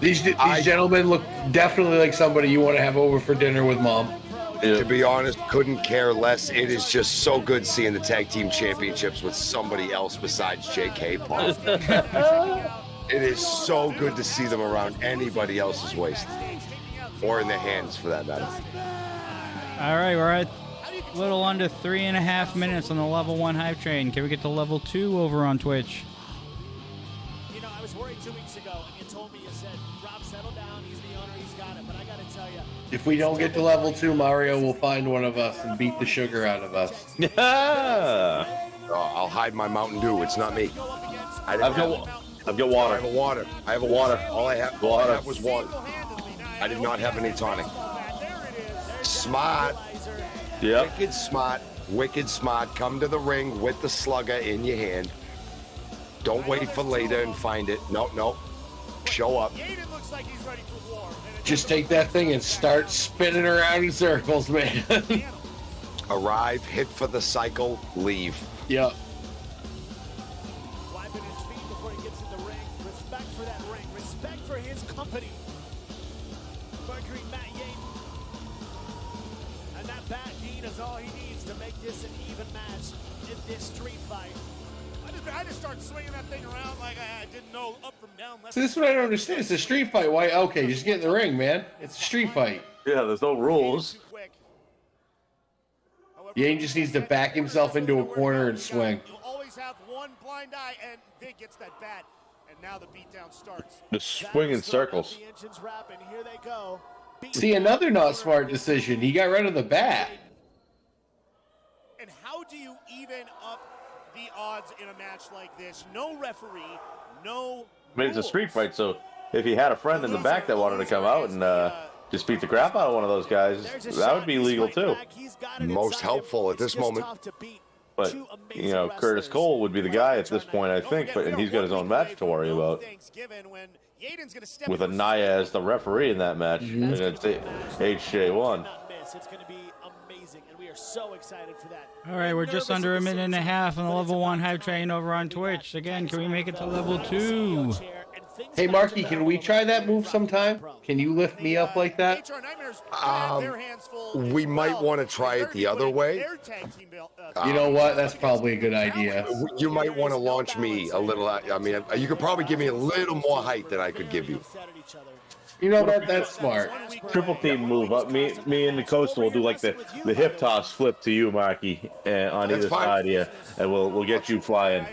S2: These gentlemen look definitely like somebody you want to have over for dinner with mom.
S1: To be honest, couldn't care less. It is just so good seeing the tag team championships with somebody else besides JK Paul. It is so good to see them around anybody else's waist. Or in their hands, for that matter.
S4: All right, we're at a little under 3.5 minutes on the level 1 hype train. Can we get to level 2 over on Twitch?
S14: You know, I was worried 2 weeks ago, and you told me, you said, Rob, settle down. He's the owner. He's got it. But I got to tell you.
S2: If we don't get to level 2, Mario will find one of us and beat the sugar out of us.
S3: Yeah.
S1: I'll hide my Mountain Dew. It's not me.
S3: I've got water.
S1: I have a water. I have a water. All I have was water. I did not have any tonic. Smart.
S3: Yeah.
S1: Wicked smart. Wicked smart. Come to the ring with the slugger in your hand. Don't wait for later and find it. No. Show up.
S2: Just take that thing and start spinning around in circles, man.
S1: Arrive, hit for the cycle, leave.
S2: Yep.
S14: Wiping his feet before he gets in the ring. Respect for that ring. Respect for his company. Mercury Matt Yates. And that bat Dean is all he needs to make this an even match in this street fight.
S8: I just started swinging that thing around like I didn't know up from down. Left.
S2: So this is what I don't understand. It's a street fight. Why? Okay, just get in the ring, man. It's a street fight.
S3: Yeah, there's no rules.
S2: Yane just needs to back himself into a corner and swing.
S8: You'll always have one blind eye, and Vic gets that bat, and now the beatdown starts.
S3: Just swing in circles.
S14: The engines wrapping. Here they go.
S2: See, another not smart decision. He got rid of the bat.
S8: And how do you even up the odds in a match like this? No referee, no.
S3: I mean, it's a street fight, so if he had a friend in the back that wanted to come out and just beat the crap out of one of those guys, that would be legal too.
S1: Most helpful at this moment.
S3: But, you know, Curtis Cole would be the guy at this point, I think, and he's got his own match to worry about. With Anaya as the referee in that match against HJ1.
S14: It's going to be amazing, and we are so excited for that.
S4: All right, we're just under a minute and a half on the level 1 hype train over on Twitch. Again, can we make it to level 2?
S2: Hey, Marky, can we try that move sometime? Can you lift me up like that?
S1: We might want to try it the other way.
S2: You know what? That's probably a good idea.
S1: You might want to launch me a little. I mean, you could probably give me a little more height than I could give you.
S2: You know what? That's smart.
S3: Triple team move up. Me and the Coastal will do like the hip toss flip to you, Marky, on either side here, and we'll get you flying.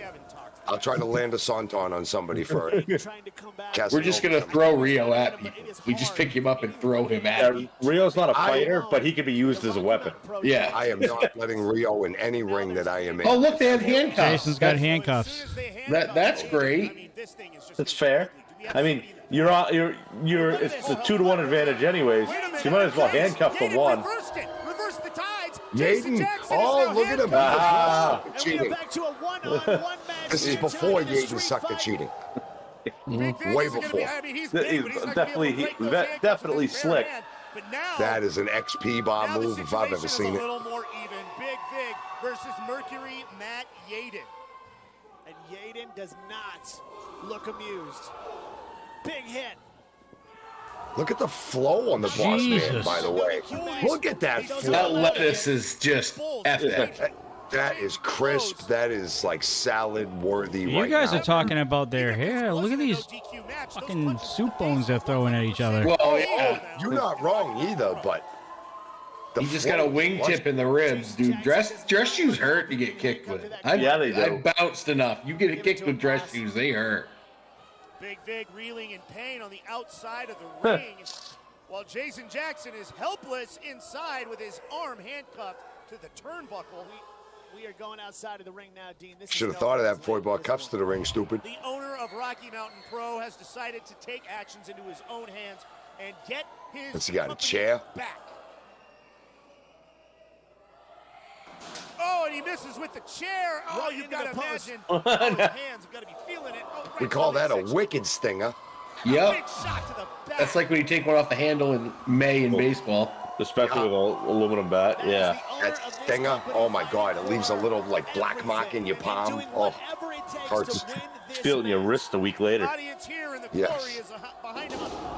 S1: I'll try to land a Santon on somebody for it.
S2: We're just going to throw Rio at people. We just pick him up and throw him at you.
S3: Rio's not a fighter, but he can be used as a weapon.
S2: Yeah.
S1: I am not letting Rio in any ring that I am in.
S2: Oh, look, they have handcuffs.
S4: Jason's got handcuffs.
S2: That's great.
S3: That's fair. I mean, It's a 2-to-1 advantage, anyways. So you might as well handcuff the one.
S8: Reverse the tides.
S1: Yaden. Oh, look at him. Cheating. This is before Yaden sucked the cheating. Way before.
S3: Definitely slick.
S1: That is an XP bomb move if I've ever seen it.
S8: A little more even. Big Vig versus Mercury Matt Yaden.
S14: And Yaden does not look amused. Big hit.
S1: Look at the flow on the boss man, by the way. Look at that flow.
S2: That lettuce is just epic.
S1: That is crisp. That is like salad worthy.
S4: You guys are talking about their hair. Look at these fucking soup bones they're throwing at each other.
S2: Well, yeah.
S1: You're not wrong either, but
S2: you just got a wingtip in the ribs, dude. Dress shoes hurt to get kicked with.
S3: Yeah, they do.
S2: I've bounced enough. You get kicked with dress shoes, they hurt.
S8: Big Vig reeling in pain on the outside of the ring, while Jason Jackson is helpless inside with his arm handcuffed to the turnbuckle.
S14: We are going outside of the ring now, Dean.
S1: Should have thought of that before he brought cuffs to the ring, stupid.
S8: The owner of Rocky Mountain Pro has decided to take actions into his own hands and get his
S1: Has he got a chair?
S8: back. Oh, and he misses with the chair. Oh, you've got to imagine. Oh, his hands have got to be feeling it. Oh,
S1: We call that a wicked stinger.
S2: Yep. That's like when you take one off the handle in May in baseball.
S3: Especially with an aluminum bat, yeah.
S1: That stinger, oh my God, it leaves a little like black mark in your palm. Oh, hurts.
S3: Feeling your wrist a week later.
S1: Yes.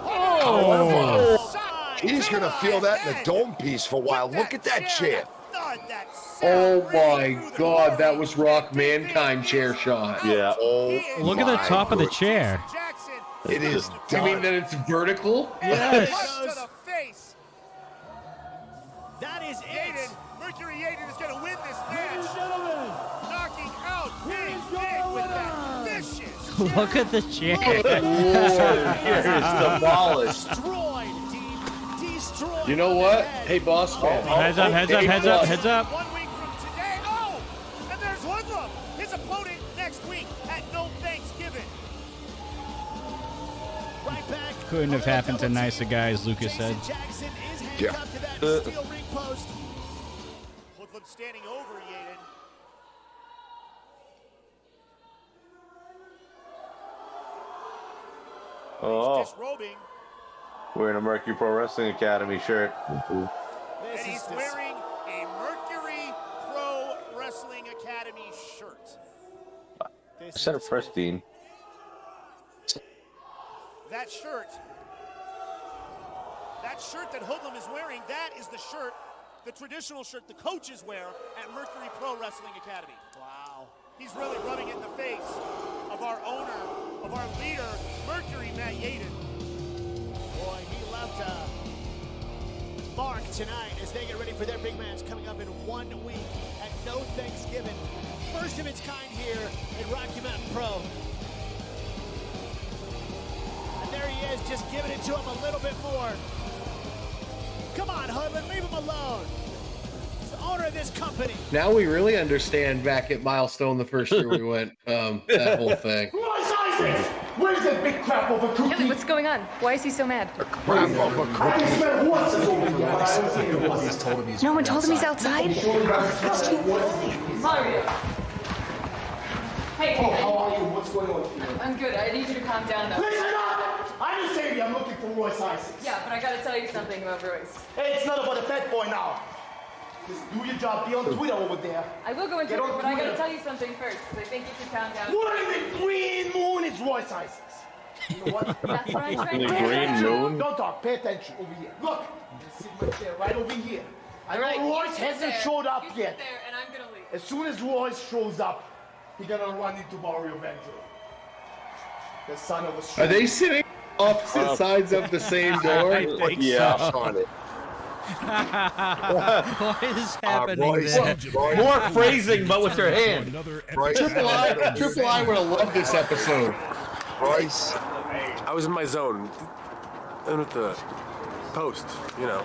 S1: Oh, he's gonna feel that in the dome piece for a while. Look at that chair.
S2: Oh my God, that was Rock Mankind chair shot.
S3: Yeah.
S1: Oh,
S4: look at the top of the chair.
S1: It is
S2: You
S1: done.
S2: mean that it's vertical?
S4: Yes.
S8: That is it. Mercury Yaden is going to win this match. Knocking out Big Vig with that vicious.
S4: Look at the chair.
S3: Demolished.
S14: Destroyed, Dean. Destroyed.
S2: You know what? Hey, boss man.
S4: Heads up, heads up, heads up, heads up.
S8: 1 week from today. Oh, and there's Hoodlum, his opponent next week at No Thanksgiving.
S14: Right back.
S4: Couldn't have happened to nicer guys, Lucas said.
S14: Jackson is
S1: Yeah.
S14: handcuffed to that steel ring post.
S8: Hoodlum standing over Yaden.
S3: Oh,
S8: Disrobing.
S3: wearing a Mercury Pro Wrestling Academy shirt.
S8: And he's wearing a Mercury Pro Wrestling Academy shirt.
S3: Instead of first, Dean.
S8: That shirt that Hoodlum is wearing, that is the shirt, the traditional shirt the coaches wear at Mercury Pro Wrestling Academy. Wow. He's really rubbing it in the face of our owner, of our leader, Mercury Matt Yaden.
S14: Boy, he left a mark tonight as they get ready for their big match coming up in 1 week at No Thanksgiving. First of its kind here at Rocky Mountain Pro. And there he is, just giving it to him a little bit more. Come on, Hoodlum, leave him alone. He's the owner of this company.
S2: Now we really understand back at Milestone the first year we went, that whole thing.
S9: Where's that big crap over cookie?
S19: Kelly, what's going on? Why is he so mad?
S1: Crap of a cookie.
S19: No one told him he's outside? Mario. Hey,
S9: how are you? What's going on here?
S19: I'm good. I need you to calm down, though.
S9: Listen up! I'm just saying I'm looking for Royce Isaacs.
S19: Yeah, but I gotta tell you something about Royce.
S9: Hey, it's not about a fat boy now. Just do your job. Be on Twitter over there.
S19: I will go into
S9: Get
S19: it,
S9: on
S19: but I gotta
S9: Twitter.
S19: tell you something first, because I think you should calm down.
S9: What in the green moon is Royce Isaacs? You know what?
S19: That's what I'm trying to
S3: The
S19: do.
S3: green moon?
S9: Don't talk. Pay attention. Over here. Look. I'm just sitting my chair right over here. I know
S19: Right, you
S9: Royce
S19: sit
S9: hasn't
S19: there.
S9: showed up
S19: You sit
S9: yet.
S19: there, and I'm gonna leave.
S9: As soon as Royce shows up, he's gonna run into Mario Ventura. The son of a
S2: Are they sitting opposite sides of the same door?
S4: I think
S3: Yeah.
S4: so.
S1: On it.
S4: What is happening
S1: Royce,
S4: there?
S1: Royce.
S3: More phrasing, but with their hand.
S5: Another epic
S1: Royce.
S2: Triple I would have loved this episode.
S1: Royce.
S20: I was in my zone. And with the post, you know.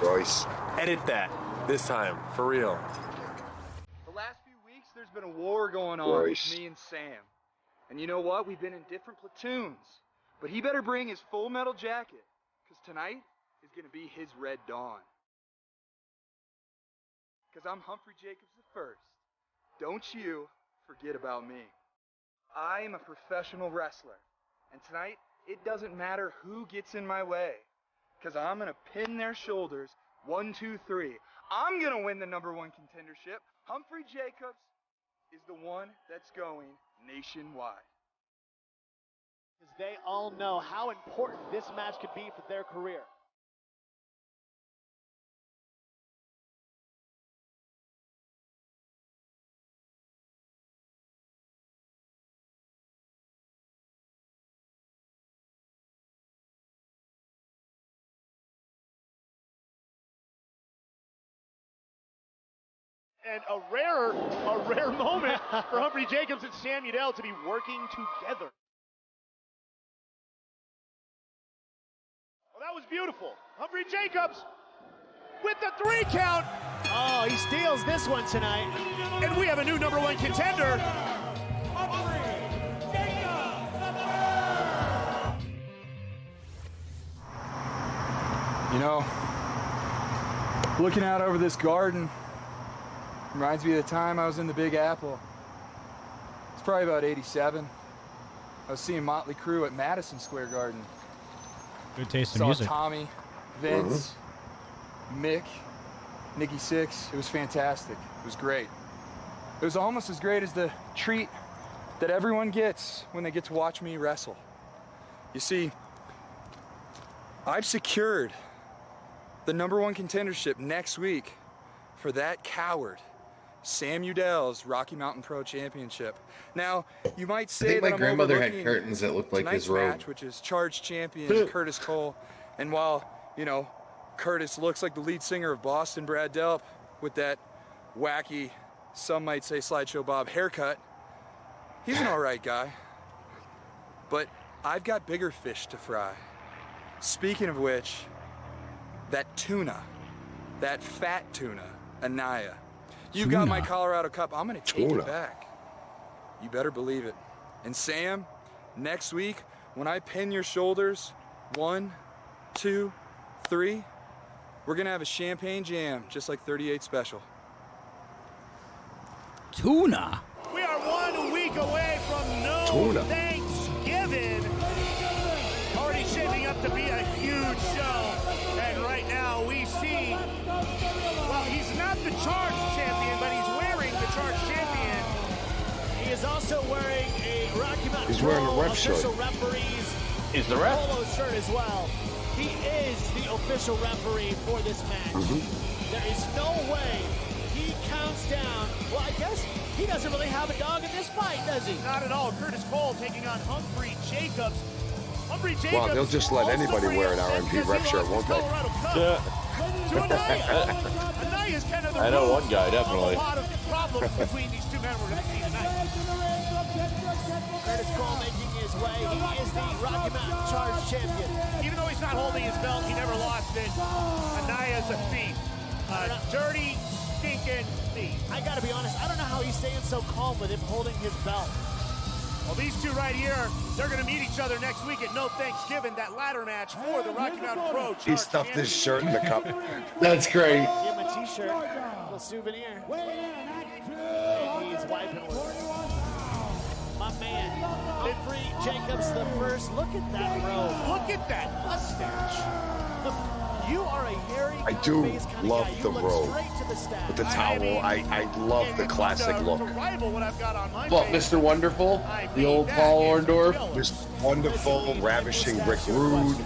S1: Royce.
S20: Edit that this time, for real.
S21: The last few weeks, there's been a war going on
S1: Royce.
S21: with me and Sam. And you know what? We've been in different platoons. But he better bring his full metal jacket, because tonight is going to be his red dawn. Because I'm Humphrey Jacobs the First. Don't you forget about me. I am a professional wrestler. And tonight, it doesn't matter who gets in my way. Because I'm going to pin their shoulders 1, 2, 3. I'm going to win the #1 contendership. Humphrey Jacobs is the one that's going nationwide.
S14: Because they all know how important this match could be for their career.
S8: And a rare moment for Humphrey Jacobs and Sam Udell to be working together. Well, that was beautiful. Humphrey Jacobs with the 3 count.
S14: Oh, he steals this one tonight.
S8: And we have a new #1 contender.
S6: You know, looking out over this garden reminds me of the time I was in the Big Apple. It's probably about 87. I was seeing Motley Crue at Madison Square Garden.
S4: Good taste in
S6: Saw
S4: music.
S6: Tommy, Vince, Mick, Nikki Sixx. It was fantastic. It was great. It was almost as great as the treat that everyone gets when they get to watch me wrestle. You see, I've secured the #1 contendership next week for that coward, Sam Udell's Rocky Mountain Pro Championship. Now, you might say
S2: I think
S6: that
S2: my
S6: I'm
S2: grandmother had
S6: overlooking
S2: curtains that looked like
S6: tonight's
S2: his robe.
S6: match, which is Charged champion Curtis Cole. And while, you know, Curtis looks like the lead singer of Boston, Brad Delp, with that wacky, some might say Slideshow Bob haircut, he's an all right guy. But I've got bigger fish to fry. Speaking of which, that tuna, that fat tuna, Anaya. You got my Colorado Cup. I'm going to take it back. You better believe it. And Sam, next week, when I pin your shoulders, 1, 2, 3, we're going to have a champagne jam, just like 38 Special.
S4: Tuna?
S8: We are 1 week away from Thanksgiving. Already shaping up to be a huge show. And right now we see, well, he's not the Charged champion, but he's wearing the Charged champion.
S14: He is also wearing a Rocky Mountain
S1: He's wearing a
S14: Pro
S1: ref shirt.
S14: official referee's
S3: He's the ref.
S14: polo shirt as well. He is the official referee for this match. There is no way he counts down. Well, I guess he doesn't really have a dog in this fight, does he?
S8: Not at all. Curtis Cole taking on Humphrey Jacobs. Humphrey Jacobs.
S1: Wow, they'll just let anybody wear an RMP ref shirt, won't they?
S8: To Anaya. Anaya's kind of the
S3: I know
S8: root
S3: one guy, definitely.
S8: of a lot of problems between these two men we're going to see tonight.
S14: Curtis Cole making his way. He is the Rocky Mountain Charged champion.
S8: Even though he's not holding his belt, he never lost it. Anaya's a thief. A dirty, stinking thief.
S14: I gotta be honest, I don't know how he's staying so calm with him holding his belt.
S8: Well, these two right here, they're going to meet each other next week at No Thanksgiving, that ladder match for the Rocky Mountain Pro Charged.
S1: He stuffed his shirt in the cup.
S2: That's great.
S14: Give him a t-shirt, a little souvenir. And he's wiping with it. My man, Humphrey Jacobs the First. Look at that robe.
S8: Look at that mustache.
S14: You are a hairy
S1: I do
S14: face kind
S1: love
S14: of guy.
S1: the
S14: You look
S1: robe.
S14: straight to the staff.
S1: With the towel, I love the classic look.
S8: Rival what I've got on my
S2: What,
S8: face.
S2: Mr. Wonderful? The old Paul Orndorff?
S1: This wonderful, ravishing Rick Rude,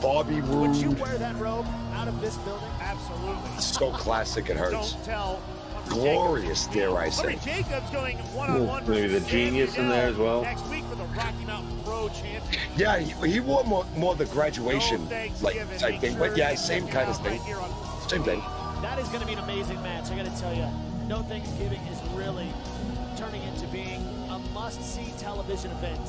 S1: Bobby
S14: Would you
S1: Roode.
S14: wear that robe out of this building?
S8: Absolutely.
S1: So classic it hurts.
S8: Don't tell.
S1: Glorious, dare I say.
S8: Humphrey Jacobs going one-on-one.
S3: Maybe the
S8: versus
S3: genius
S8: Sam
S3: in there
S8: Udell
S3: as well.
S8: Next week for the Rocky Mountain Pro Champion.
S1: Yeah, he wore more the graduation like type thing, but yeah, same kind of thing. Same thing.
S14: That is going to be an amazing match. I got to tell you, No Thanksgiving is really turning into being a must-see television event.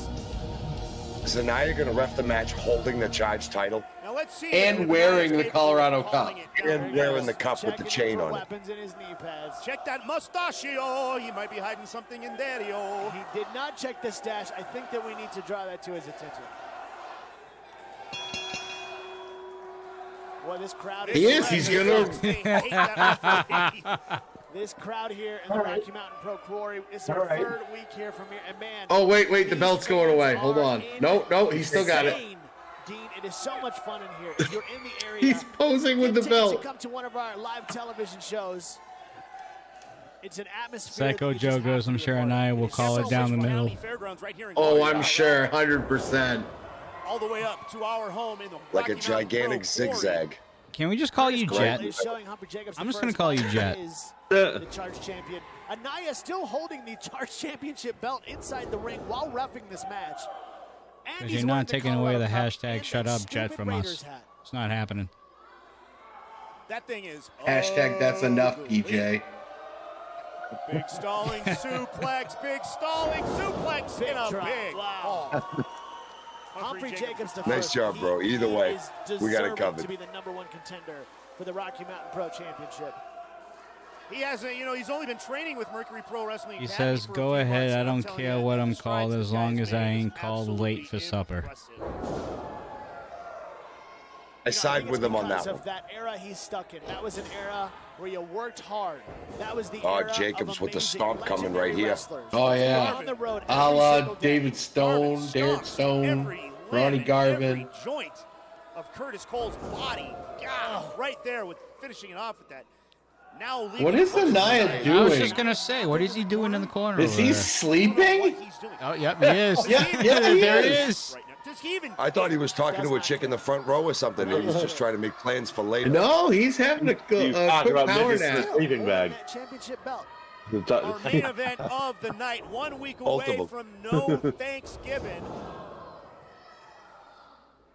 S1: Is Anaya going to ref the match holding the Charged title?
S8: Now let's see.
S2: And wearing the Colorado Cup.
S1: And wearing the cup with the chain on it.
S14: Weapons in his knee pads.
S8: Check that mustachio. He might be hiding something in there, yo.
S14: He did not check the stash. I think that we need to draw that to his attention. Boy, this crowd is...
S2: He is. He's going
S14: to... This crowd here in the Rocky Mountain Pro Quarry is our third week here from here. And man...
S2: Oh, wait. The belt's going away. Hold on. No, he's still got it.
S14: Dean, it is so much fun in here. If you're in the area...
S2: He's posing with the belt.
S14: Come to one of our live television shows. It's an atmosphere.
S4: Psycho Joe goes, I'm sure Anaya will call it down the middle.
S2: Oh, I'm sure. 100%.
S8: All the way up to our home in the
S1: like a gigantic zigzag.
S4: Can we just call you Jet? I'm just going to call you Jet.
S14: The Charged champion. Anaya still holding the Charged championship belt inside the ring while reffing this match.
S4: Because you're not taking away the hashtag shut up Jet from us. It's not happening.
S8: That thing is...
S2: Hashtag that's enough, PJ.
S8: Big stalling suplex. Big stalling suplex in a big ball.
S14: Humphrey Jacobs the
S1: nice
S14: first.
S1: job, bro. Either way, we got it covered.
S14: To be the #1 contender for the Rocky Mountain Pro Championship.
S8: He hasn't, he's only been training with Mercury Pro Wrestling.
S4: He says, go ahead, I don't care what I'm called as long as I ain't called late for supper.
S1: I side with him on that one.
S14: That era he's stuck in. That was an era where you worked hard. That was the era
S1: Jacobs with the stomp coming right here.
S2: Oh, yeah. A la David Stone, Derek Stone, Ronnie Garvin.
S8: Every joint of Curtis Cole's body. Right there with finishing it off with that. Now
S2: what is Anaya doing?
S4: I was just going to say, what is he doing in the corner?
S2: Is he sleeping?
S4: Oh, yep, he is.
S2: yeah,
S4: there it is.
S1: I thought he was talking to a chick in the front row or something. He was just trying to make plans for later.
S2: No, he's having a quick power nap.
S3: Sleeping bag.
S14: Championship belt.
S8: Our main event of the night, 1 week away from no Thanksgiving.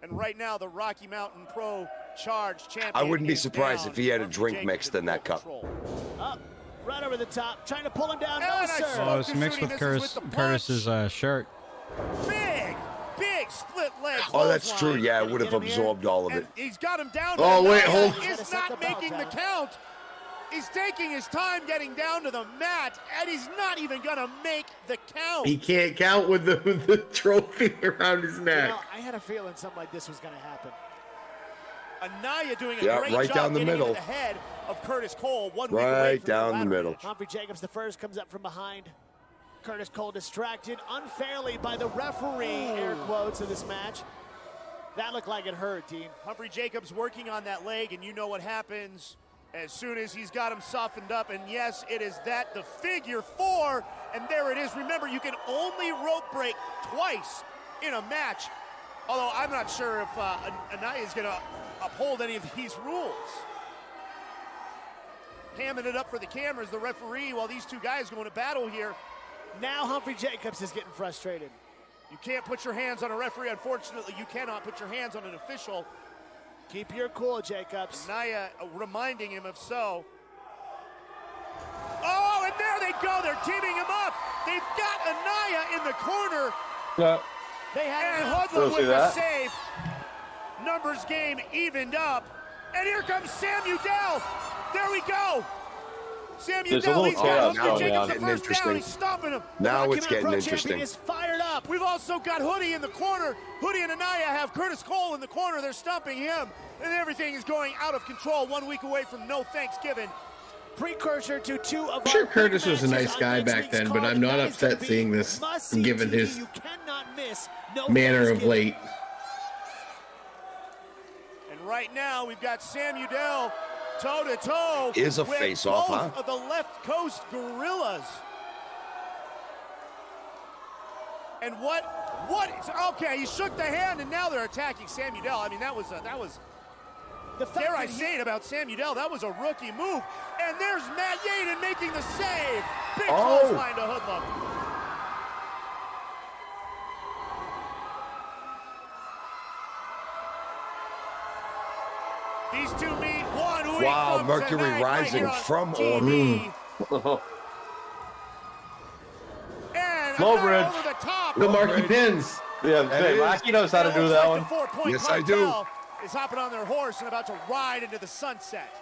S8: And right now, the Rocky Mountain Pro Charged champion.
S1: I wouldn't be surprised if he had a drink mixed in that cup.
S14: Up, right over the top, trying to pull him down. No, sir.
S4: Oh, it's mixed with Curtis's shirt.
S8: Big split leg.
S1: Oh, that's true. Yeah, I would have absorbed all of it.
S8: He's got him down.
S2: Oh, wait, hold.
S8: He's not making the count. He's taking his time getting down to the mat, and he's not even going to make the count.
S2: He can't count with the trophy around his neck.
S14: I had a feeling something like this was going to happen.
S8: Anaya doing a great
S1: right
S8: job
S1: down the middle.
S8: The head of Curtis Cole. 1 week
S1: right
S8: away from
S1: down the middle.
S14: Humphrey Jacobs the first comes up from behind. Curtis Cole distracted unfairly by the referee, air quotes, of this match. That looked like it hurt, Dean.
S8: Humphrey Jacobs working on that leg, and you know what happens as soon as he's got him softened up. And yes, it is that, the figure 4, and there it is. Remember, you can only rope break twice in a match. Although I'm not sure if Anaya is going to uphold any of these rules. Hamming it up for the cameras, the referee, while these two guys going to battle here.
S14: Now Humphrey Jacobs is getting frustrated.
S8: You can't put your hands on a referee. Unfortunately, you cannot put your hands on an official.
S14: Keep your cool, Jacobs.
S8: Naya reminding him of so. Oh, and there they go. They're teaming him up. They've got Anaya in the corner.
S3: Yeah.
S14: They had
S8: and Hoodlum with the save. Numbers game evened up. And here comes Sam Udell. There we go. Sam Udell, he's got Humphrey Jacobs the first down. He's stopping him.
S1: Now it's getting interesting.
S14: Champion is fired up.
S8: We've also got Hoodie in the corner. Hoodie and Anaya have Curtis Cole in the corner. They're stumping him. And everything is going out of control 1 week away from no Thanksgiving.
S14: Precursor to two of
S2: I'm sure Curtis was a nice guy back then, but I'm not upset seeing this given his manner of late.
S8: And right now we've got Sam Udell toe-to-toe
S1: is a
S8: with
S1: face-off, huh?
S8: both of the left coast gorillas. And okay, he shook the hand, and now they're attacking Sam Udell. I mean, that was dare I say it about Sam Udell, that was a rookie move. And there's Matt Yaden making the save. Big clothesline to Hoodlum. These two meet 1 week
S1: Wow, Mercury
S8: tonight,
S1: Rising
S8: right
S1: from
S8: TV. And
S3: Low bridge.
S8: over the top.
S2: The Marky Pins.
S3: Yeah, Rocky knows how to do that one.
S1: Yes, I do.
S8: is hopping on their horse and about to ride into the sunset.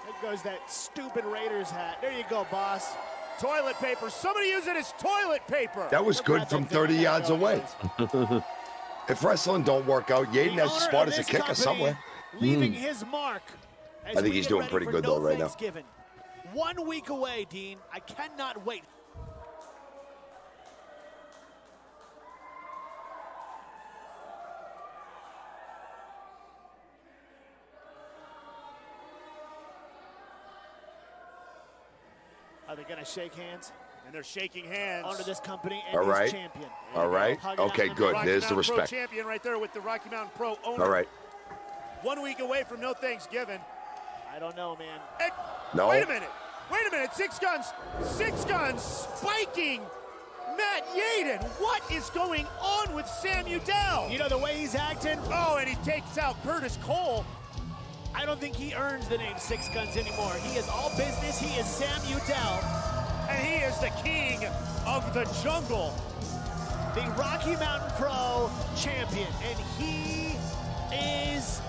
S8: There goes that stupid Raiders hat. There you go, boss. Toilet paper. Somebody use it as toilet paper.
S1: That was good from 30 yards away. If wrestling don't work out, Yaden has a spot as a kicker somewhere.
S8: Leaving his mark.
S1: I think he's doing pretty good though right now.
S8: 1 week away, Dean. I cannot wait. Are they going to shake hands? And they're shaking hands. Under this company and
S1: All right.
S8: his champion.
S1: All right. Okay, good. There's the respect.
S8: Pro champion right there with the Rocky Mountain Pro owner.
S1: All right.
S8: 1 week away from no Thanksgiving. I don't know, man. And
S1: No.
S8: Wait a minute. Six guns spiking Matt Yaden. What is going on with Sam Udell? You know the way he's acting? Oh, and he takes out Curtis Cole. I don't think he earns the name Six Guns anymore. He is all business. He is Sam Udell. And he is the king of the jungle. The Rocky Mountain Pro champion. And he is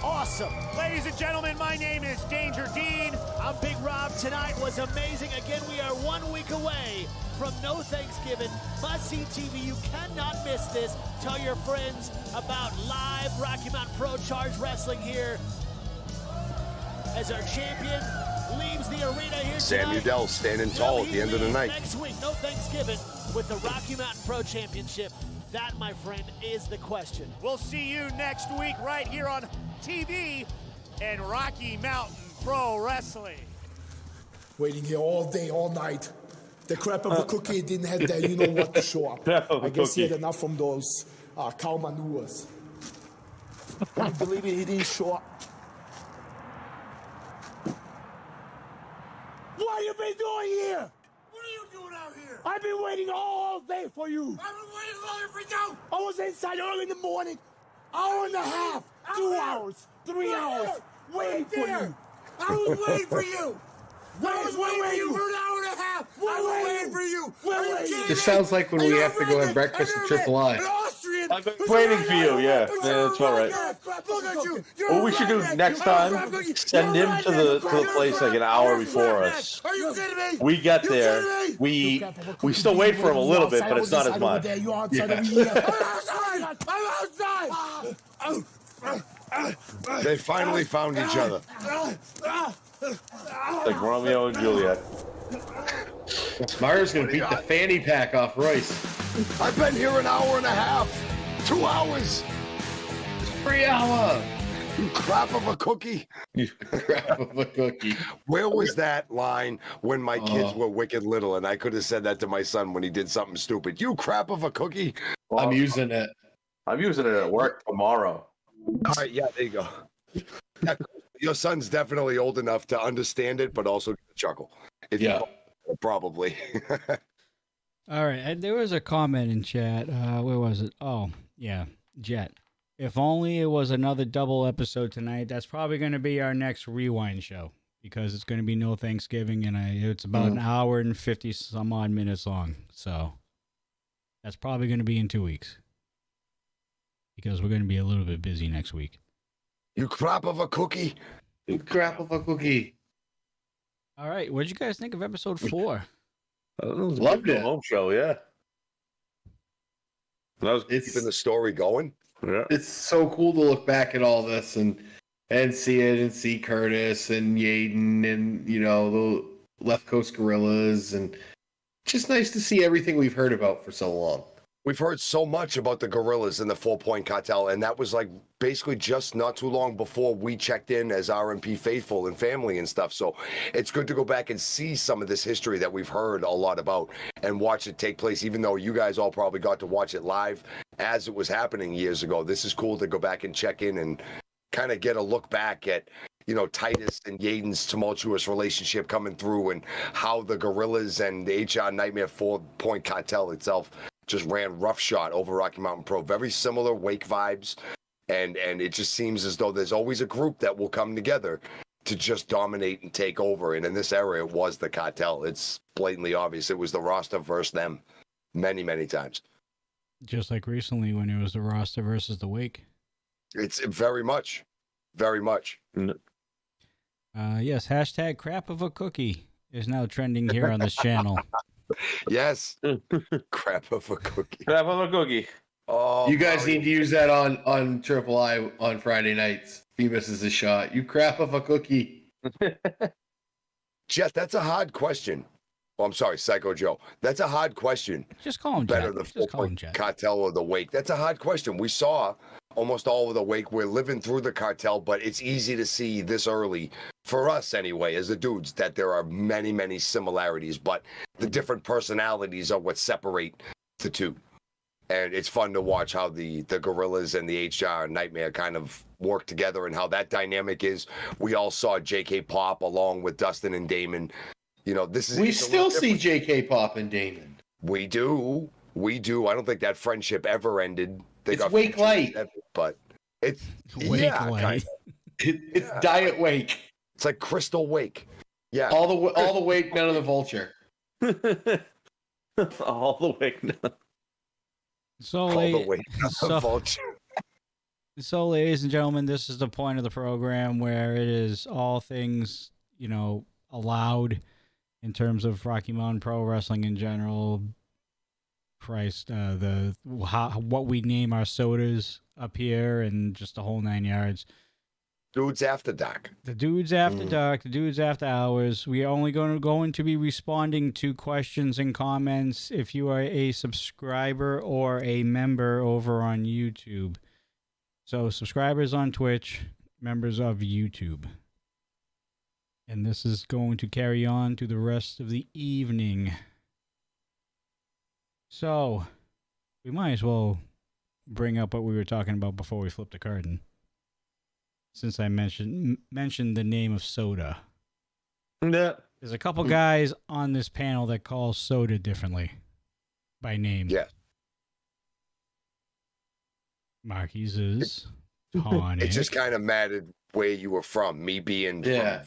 S8: awesome. Ladies and gentlemen, my name is Danger Dean. I'm Big Rob. Tonight was amazing. Again, we are 1 week away from no Thanksgiving. Must-see TV. You cannot miss this. Tell your friends about live Rocky Mountain Pro Charged Wrestling here as our champion leaves the arena here
S1: Sam
S8: tonight.
S1: Udell standing tall at the end of the night.
S8: Next week, no Thanksgiving with the Rocky Mountain Pro Championship. That, my friend, is the question. We'll see you next week right here on TV and Rocky Mountain Pro Wrestling.
S11: Waiting here all day, all night. The crap of a cookie didn't have that, you know what, to show up. I guess he had enough from those cow manures. Can you believe it? He didn't show up. What have you been doing here?
S7: What are you doing out here?
S11: I've been waiting all day for you.
S7: I've been waiting longer for you.
S11: I was inside early in the morning. Hour and a half, 2 hours, 3 hours, waiting for you.
S7: I was waiting for you. I was waiting for you for an hour and a half. I was waiting for you. Are you kidding me?
S2: This sounds like when we have to go have breakfast at Triple I.
S3: I've been waiting for you, yeah. That's all right.
S7: Look at you.
S3: What we should do next time, send him to the place like an hour before us.
S7: Are you kidding me?
S3: We get there. We still wait for him a little bit, but it's not as much.
S7: I'm outside.
S1: They finally found each other.
S3: Like Romeo and Juliet.
S2: Myra's gonna beat the fanny pack off Royce.
S1: I've been here an hour and a half. 2 hours.
S2: 3 hours.
S1: You crap of a cookie.
S2: Crap of a cookie.
S1: Where was that line when my kids were wicked little and I could have said that to my son when he did something stupid? You crap of a cookie.
S3: Well,
S2: I'm using it.
S3: I'm using it at work tomorrow.
S1: All right, yeah, there you go. Yeah, your son's definitely old enough to understand it, but also chuckle. If you probably.
S4: All right, and there was a comment in chat. Where was it? Oh, yeah, Jet. If only it was another double episode tonight. That's probably going to be our next rewind show because it's going to be no Thanksgiving, and it's about an hour and 50 some odd minutes long. So that's probably going to be in 2 weeks because we're going to be a little bit busy next week.
S1: You crap of a cookie.
S2: You crap of a cookie.
S4: All right, what did you guys think of episode 4?
S1: Loved it.
S3: Home show, yeah.
S1: That was keeping the story going.
S3: Yeah.
S2: It's so cool to look back at all this and see it and see Curtis and Yaden and, you know, the Left Coast Gorillas, and just nice to see everything we've heard about for so long.
S1: We've heard so much about the Gorillas and the 4-Point Cartel, and that was like basically just not too long before we checked in as RMP faithful and family and stuff. So it's good to go back and see some of this history that we've heard a lot about and watch it take place, even though you guys all probably got to watch it live as it was happening years ago. This is cool to go back and check in and kind of get a look back at, you know, Titus and Yaden's tumultuous relationship coming through and how the Gorillas and the HR Nightmare 4-Point Cartel itself just ran roughshod over Rocky Mountain Pro. Very similar Wake vibes, and it just seems as though there's always a group that will come together to just dominate and take over. And in this era, it was the cartel. It's blatantly obvious. It was the roster versus them many, many times.
S4: Just like recently when it was the roster versus the Wake.
S1: It's very much. Very much.
S4: Yes, hashtag crap of a cookie is now trending here on this channel.
S1: Yes. Crap of a cookie.
S3: Crap of a cookie.
S1: Oh,
S2: You guys need to use that on Triple I on Friday nights. If he misses a shot, you crap of a cookie.
S1: Jet, that's a hard question. Oh, I'm sorry, Psycho Joe. That's a hard question.
S4: Just call him
S1: Better
S4: Jet.
S1: the
S4: Just call him
S1: 4-point
S4: Jet.
S1: cartel or the wake. That's a hard question. We saw almost all of the wake. We're living through the cartel, but it's easy to see this early, for us anyway, as the dudes, that there are many, many similarities, but the different personalities are what separate the two. And it's fun to watch how the Gorillas and the HR Nightmare kind of work together and how that dynamic is. We all saw JK Pop along with Dustin and Damon. You know, this is.
S2: We still see JK Pop and Damon.
S1: We do. We do. I don't think that friendship ever ended. They
S2: It's Wake Light.
S1: But it's
S4: Wake Light.
S2: It's Diet Wake.
S1: It's like Crystal Wake. Yeah.
S2: All the wake, none of the vulture.
S3: All the wake.
S4: So,
S1: All the way down the vulture.
S4: So, ladies and gentlemen, this is the point of the program where it is all things, you know, allowed in terms of Rocky Mountain Pro Wrestling in general. Christ, what we name our sodas up here and just the whole 9 yards.
S1: Dudes After Dark.
S4: The Dudes After Dark, the Dudes After Hours. We are only going to be responding to questions and comments if you are a subscriber or a member over on YouTube. So subscribers on Twitch, members of YouTube. And this is going to carry on to the rest of the evening. So we might as well bring up what we were talking about before we flip the curtain. Since I mentioned the name of soda.
S3: Yeah.
S4: There's a couple guys on this panel that call soda differently by name.
S1: Yeah.
S4: Marky's is tonic.
S1: It just kind of mattered where you were from. Me being
S2: Yeah.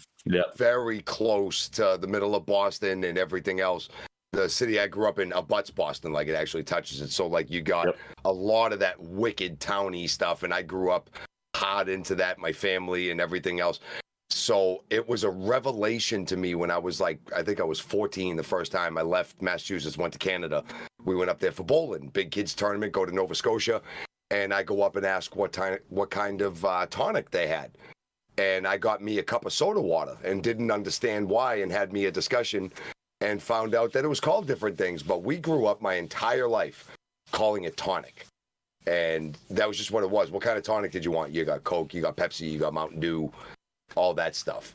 S1: very close to the middle of Boston and everything else. The city I grew up in abuts Boston, like it actually touches it. So like you got a lot of that wicked towny stuff, and I grew up hard into that, my family and everything else. So it was a revelation to me when I was like, I think I was 14 the first time I left Massachusetts, went to Canada. We went up there for bowling, big kids tournament, go to Nova Scotia, and I go up and ask what kind of tonic they had. And I got me a cup of soda water and didn't understand why, and had me a discussion and found out that it was called different things. But we grew up my entire life calling it tonic. And that was just what it was. What kind of tonic did you want? You got Coke, you got Pepsi, you got Mountain Dew, all that stuff.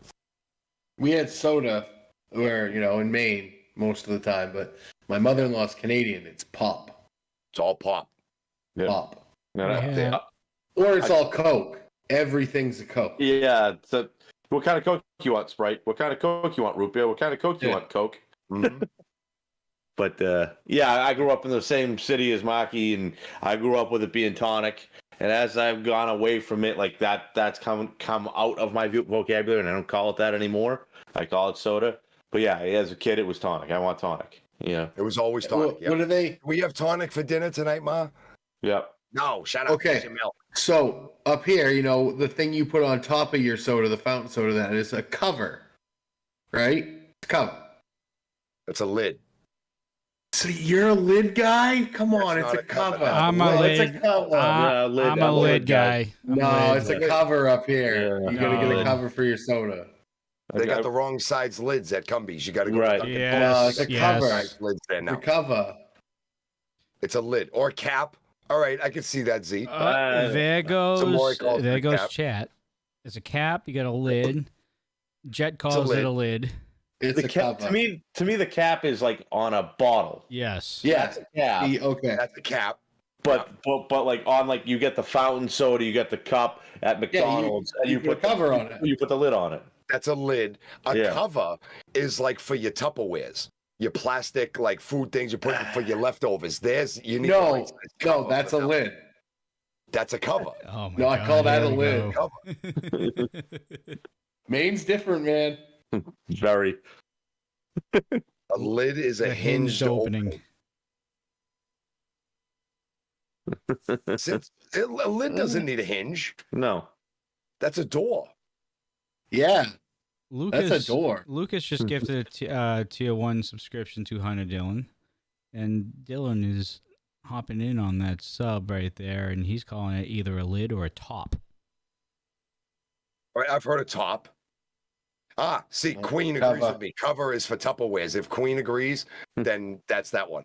S2: We had soda, where, you know, in Maine most of the time, but my mother-in-law's Canadian. It's pop.
S1: It's all pop.
S2: Pop.
S3: Yeah.
S2: Or it's all Coke. Everything's a Coke.
S3: Yeah. So, what kind of Coke you want, Sprite? What kind of Coke you want, root beer? What kind of Coke you want, Coke?
S1: Mm-hmm.
S3: But yeah, I grew up in the same city as Maki, and I grew up with it being tonic. And as I've gone away from it, like that's come out of my vocabulary, and I don't call it that anymore. I call it soda. But yeah, as a kid, it was tonic. I want tonic. Yeah,
S1: it was always tonic.
S2: What are they?
S1: We have tonic for dinner tonight, Ma?
S3: Yep.
S1: No, shut up.
S2: Okay.
S1: Get your milk.
S2: So up here, you know, the thing you put on top of your soda, the fountain soda, that is a cover, right? It's a cover.
S1: It's a lid.
S2: So you're a lid guy? Come on, it's a cover.
S4: I'm a lid.
S2: It's a cover.
S4: I'm a lid guy.
S2: No, it's a cover up here. You gotta get a cover for your soda.
S1: They got the wrong size lids at Cumbies. You got to go
S3: right.
S2: It's a cover.
S1: Lids there now.
S2: The cover.
S1: It's a lid or cap. All right, I can see that, Z.
S4: There goes
S1: cap.
S4: chat. It's a cap. You got a lid. Jet calls it a lid.
S2: It's
S3: the
S2: a
S3: cap.
S2: cover.
S3: To me, the cap is like on a bottle.
S4: Yes.
S2: Yeah.
S3: That's a cap.
S2: Okay.
S1: That's a cap.
S3: But like on like you get the fountain soda, you get the cup at McDonald's, and you put
S2: a cover on it.
S3: You put the lid on it.
S1: That's a lid. A cover is like for your Tupperwares, your plastic like food things you put for your leftovers. You need
S2: no, that's a lid.
S1: That's a cover.
S4: Oh my
S2: God, I call that a lid.
S1: Cover.
S2: Maine's different, man.
S3: Very.
S1: A lid is a hinged opening. A lid doesn't need a hinge.
S3: No.
S1: That's a door.
S2: Yeah.
S4: Lucas,
S2: That's a door.
S4: Lucas just gifted a tier 1 subscription to Hunter Dillon. And Dylan is hopping in on that sub right there, and he's calling it either a lid or a top.
S1: All right, I've heard of top. See, Queen agrees with me. Cover is for Tupperwares. If Queen agrees, then that's that one.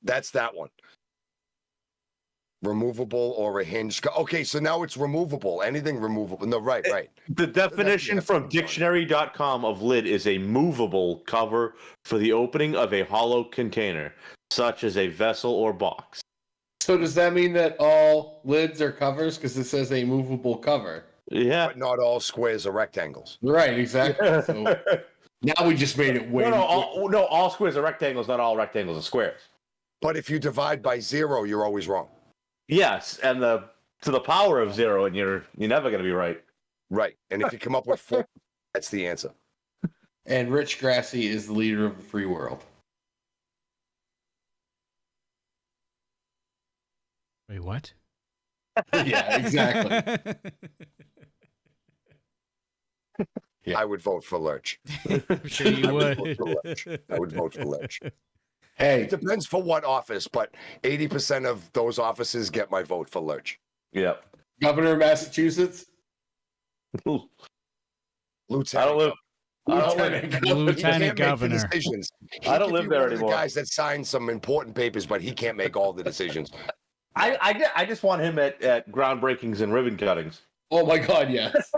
S1: That's that one. Removable or a hinge. Okay, so now it's removable. Anything removable. No, right.
S3: The definition from dictionary.com of lid is a movable cover for the opening of a hollow container, such as a vessel or box.
S2: So does that mean that all lids are covers? Because it says a movable cover.
S3: Yeah.
S1: But not all squares are rectangles.
S2: Right, exactly. So now we just made it way.
S3: All squares are rectangles, not all rectangles are squares.
S1: But if you divide by 0, you're always wrong.
S3: Yes, and to the power of 0, and you're never going to be right.
S1: Right, and if you come up with 4, that's the answer.
S2: And Rich Grassy is the leader of the free world.
S4: Wait, what?
S2: Yeah, exactly.
S1: Yeah. I would vote for Lurch.
S4: I'm sure you would.
S1: I would vote for Lurch.
S2: Hey,
S1: it depends for what office, but 80% of those offices get my vote for Lurch.
S3: Yep.
S2: Governor of Massachusetts?
S1: Lieutenant.
S4: Lieutenant governor.
S3: I don't live there anymore.
S1: The guys that signed some important papers, but he can't make all the decisions.
S3: I just want him at groundbreakings and ribbon cuttings.
S2: Oh my God, yes.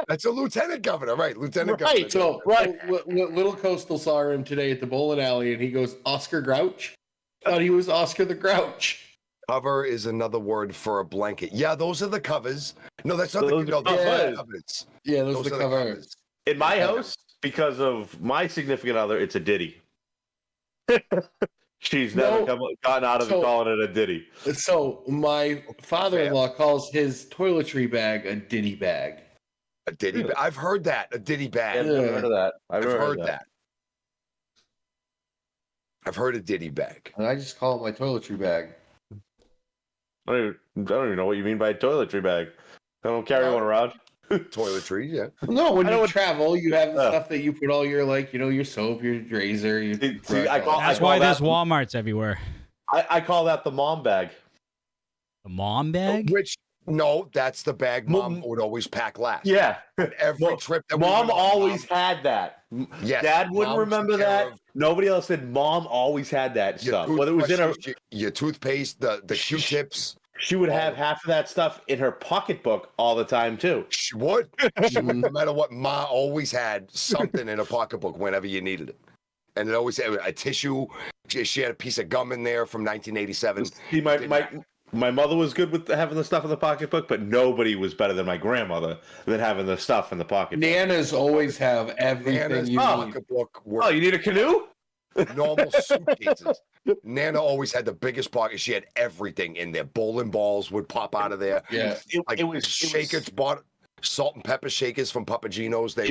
S1: That's a lieutenant governor, right? Lieutenant
S2: governor.
S1: governor.
S2: So, Little Coastal saw him today at the bowling alley, and he goes, Oscar Grouch? Thought he was Oscar the Grouch.
S1: Cover is another word for a blanket. Yeah, those are the covers. No, that's not
S3: Those
S1: those
S3: are
S1: are the covers.
S2: Yeah, those are the covers.
S3: In my house, because of my significant other, it's a ditty. She's never gotten out of calling it a ditty.
S2: So my father-in-law calls his toiletry bag a ditty bag.
S1: A ditty bag? I've heard that. A ditty bag.
S3: I've never heard of that.
S1: I've heard that. I've heard a ditty bag.
S2: And I just call it my toiletry bag.
S3: I don't even know what you mean by a toiletry bag. I don't carry one around.
S1: Toiletry, yeah.
S2: No, when you travel, you have the stuff that you put all your, your soap, your razor.
S4: That's why there's Walmarts everywhere.
S3: I call that the mom bag.
S4: The mom bag?
S1: No, that's the bag mom would always pack last.
S3: Yeah.
S1: On every trip that
S3: mom always had that.
S1: Yes.
S3: Dad wouldn't remember that. Nobody else did. Mom always had that stuff. Whether it was in
S1: your toothpaste, the Q-tips.
S3: She would have half of that stuff in her pocketbook all the time, too.
S1: She would. No matter what, Ma always had something in her pocketbook whenever you needed it. And it always had a tissue. She had a piece of gum in there from 1987.
S3: See, my mother was good with having the stuff in the pocketbook, but nobody was better than my grandmother than having the stuff in the pocketbook.
S2: Nanas always have everything you need.
S1: Pocketbook
S3: Oh, you need a canoe?
S1: Normal suitcases. Nana always had the biggest pocket. She had everything in there. Bowling balls would pop out of there.
S2: Yeah,
S1: it was shakers. Bought salt and pepper shakers from Papagino's.
S2: The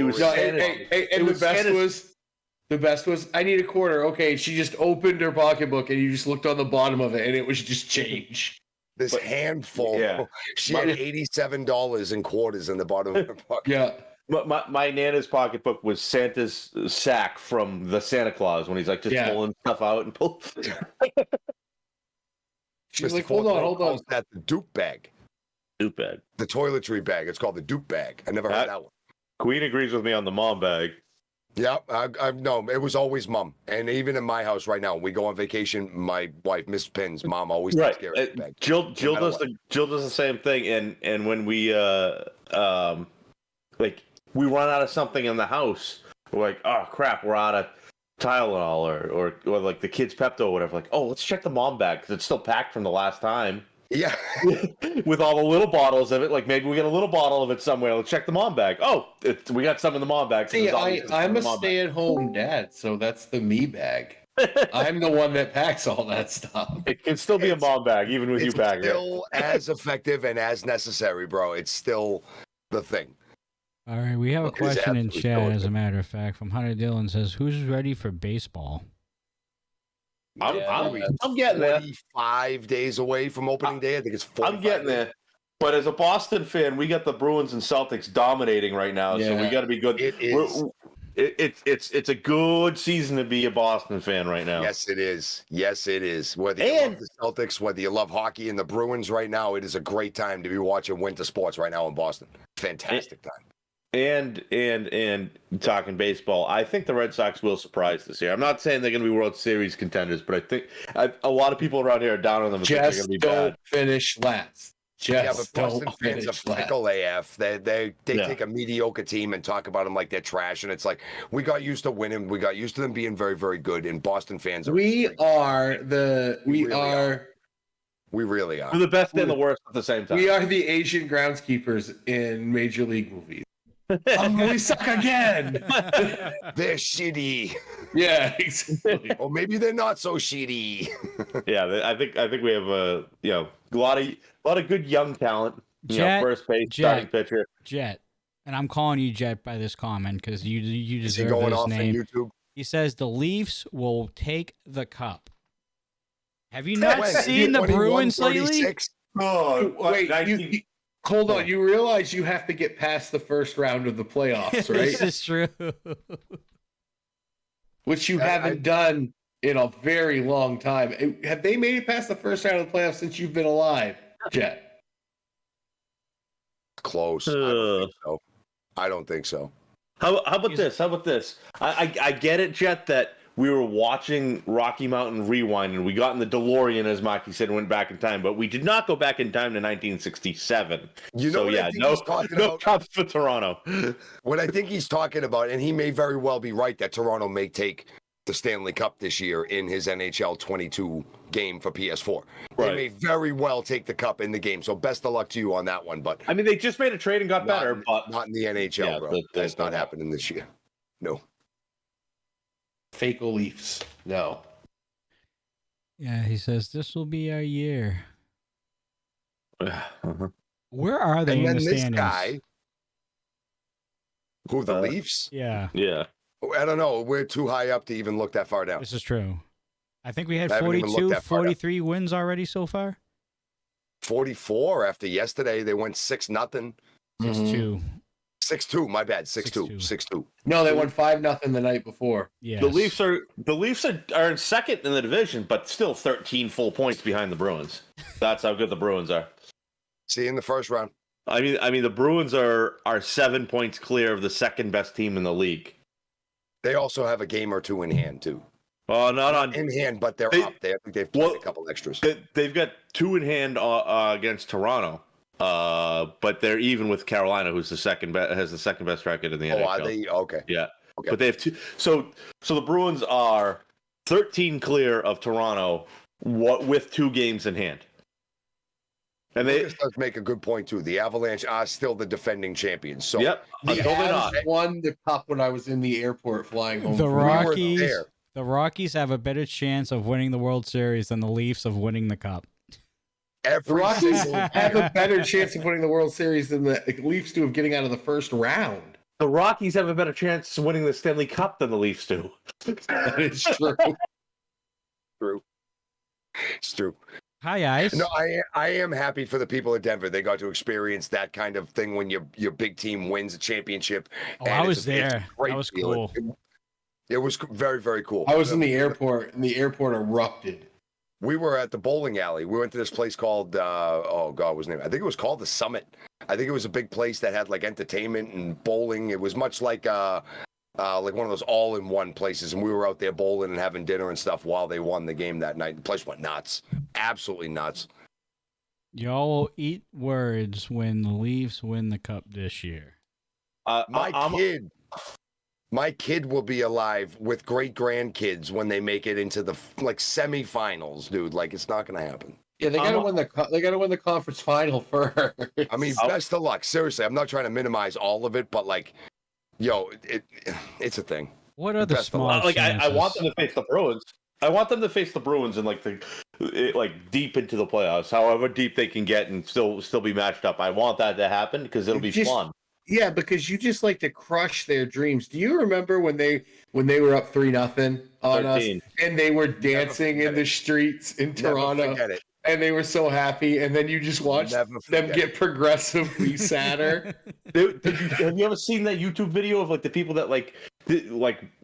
S2: best was I need a quarter. Okay, she just opened her pocketbook and you just looked on the bottom of it and it was just change.
S1: This handful. Yeah. She had $87 in quarters in the bottom of her pocket.
S2: Yeah.
S3: My Nana's pocketbook was Santa's sack from the Santa Claus when he's like just pulling stuff out and pull.
S2: She's like, hold on.
S1: That the Duke bag.
S3: Duke bag.
S1: The toiletry bag. It's called the Duke bag. I never heard that one.
S3: Queen agrees with me on the mom bag.
S1: Yeah, no, it was always mom. And even in my house right now, when we go on vacation, my wife, Miss Pins, mom always takes care of the bag.
S3: Jill does the same thing, and when we we run out of something in the house, we're like, oh crap, we're out of Tylenol or like the kids' Pepto or whatever. Like, oh, let's check the mom bag because it's still packed from the last time.
S1: Yeah.
S3: With all the little bottles of it, like maybe we get a little bottle of it somewhere. Let's check the mom bag. Oh, we got some in the mom bag.
S2: See, I'm a stay-at-home dad, so that's the me bag. I'm the one that packs all that stuff.
S3: It can still be a mom bag, even with you packing it.
S1: It's still as effective and as necessary, bro. It's still the thing.
S4: All right, we have a question in chat, as a matter of fact, from Hunter Dillon. Says, who's ready for baseball?
S3: I'm getting there.
S1: 45 days away from opening day. I think it's 45
S3: I'm getting there. But as a Boston fan, we got the Bruins and Celtics dominating right now, so we got to be good.
S1: It is.
S3: It's a good season to be a Boston fan right now.
S1: Yes, it is. Yes, it is. Whether you love the Celtics, whether you love hockey and the Bruins right now, it is a great time to be watching winter sports right now in Boston. Fantastic time.
S3: And talking baseball, I think the Red Sox will surprise this year. I'm not saying they're going to be World Series contenders, but I think a lot of people around here are down on them.
S2: Just don't finish last.
S1: Yeah, but Boston fans are fickle AF. They take a mediocre team and talk about them like they're trash, and it's like we got used to winning. We got used to them being very, very good. And Boston fans are.
S2: We really are.
S3: We're the best and the worst at the same time.
S2: We are the Asian groundskeepers in Major League movies. We suck again.
S1: They're shitty.
S2: Yeah, exactly.
S1: Or maybe they're not so shitty.
S3: Yeah, I think we have a lot of good young talent. First base, starting pitcher.
S4: Jet, and I'm calling you Jet by this comment because you deserve
S1: Is he going
S4: this
S1: off
S4: name.
S1: on YouTube?
S4: He says the Leafs will take the cup. Have you not seen the Bruins lately?
S3: Oh,
S2: wait, hold on. You realize you have to get past the first round of the playoffs, right?
S4: This is true.
S2: Which you haven't done in a very long time. Have they made it past the first round of the playoffs since you've been alive, Jet?
S1: Close. I don't think so.
S3: How about this? I get it, Jet, that we were watching Rocky Mountain Rewind and we got in the DeLorean, as Maki said, and went back in time, but we did not go back in time to 1967. No cups for Toronto.
S1: What I think he's talking about, and he may very well be right, that Toronto may take the Stanley Cup this year in his NHL 22 game for PS4. They may very well take the cup in the game, so best of luck to you on that one. But
S3: I mean, they just made a trade and got better, but
S1: not in the NHL, bro. That's not happening this year. No.
S2: Fake Leafs. No.
S4: Yeah, he says this will be our year. Where are they
S1: and
S4: in
S1: then
S4: the
S1: this
S4: standings?
S1: guy, who the Leafs?
S4: Yeah.
S1: I don't know. We're too high up to even look that far down.
S4: This is true. I think we had
S1: I haven't even looked
S4: 42,
S1: that far
S4: 43 wins already so far.
S1: 44 after yesterday. They went 6-0.
S4: 6-2.
S1: 6-2. My bad. 6-2. 6-2.
S2: No, they won 5-0 the night before.
S4: Yeah.
S3: The Leafs are in second in the division, but still 13 full points behind the Bruins. That's how good the Bruins are.
S1: See you in the first round.
S3: I mean, the Bruins are 7 points clear of the second best team in the league.
S1: They also have a game or two in hand too.
S3: Well, not on
S1: in hand, but they're up. I think they've played a couple extras.
S3: They've got 2 in hand against Toronto, but they're even with Carolina, who's has the second best record in the NHL.
S1: Are they? Okay.
S3: Yeah,
S1: okay.
S3: But they have 2. So the Bruins are 13 clear of Toronto, with 2 games in hand. And
S1: this does make a good point too. The Avalanche are still the defending champions. So
S3: the
S2: Avs won the cup when I was in the airport flying home.
S4: The Rockies have a better chance of winning the World Series than the Leafs of winning the cup.
S2: The Rockies have a better chance of winning the World Series than the Leafs do of getting out of the first round.
S3: The Rockies have a better chance of winning the Stanley Cup than the Leafs do.
S2: That is true.
S1: It's true.
S4: Hi, Ice.
S1: No, I am happy for the people of Denver. They got to experience that kind of thing when your big team wins a championship.
S4: Oh, I was there. That was cool.
S1: It was very, very cool.
S2: I was in the airport, and the airport erupted.
S1: We were at the bowling alley. We went to this place called, what was the name? I think it was called the Summit. I think it was a big place that had like entertainment and bowling. It was much like one of those all-in-one places, and we were out there bowling and having dinner and stuff while they won the game that night. The place went nuts, absolutely nuts.
S4: Y'all will eat words when the Leafs win the cup this year.
S1: My kid will be alive with great grandkids when they make it into the semifinals, dude. Like, it's not going to happen.
S2: Yeah, they gotta win the conference final first.
S1: I mean, best of luck. Seriously, I'm not trying to minimize all of it, but it's a thing.
S4: What are the small chances?
S3: I want them to face the Bruins. I want them to face the Bruins in deep into the playoffs, however deep they can get and still be matched up. I want that to happen because it'll be fun.
S2: Yeah, because you just like to crush their dreams. Do you remember when they were up 3-0 on
S3: 13.
S2: us and they were dancing in the streets in Toronto?
S1: Never forget it.
S2: And they were so happy, and then you just watched them get progressively sadder.
S3: Have you ever seen that YouTube video of like the people that like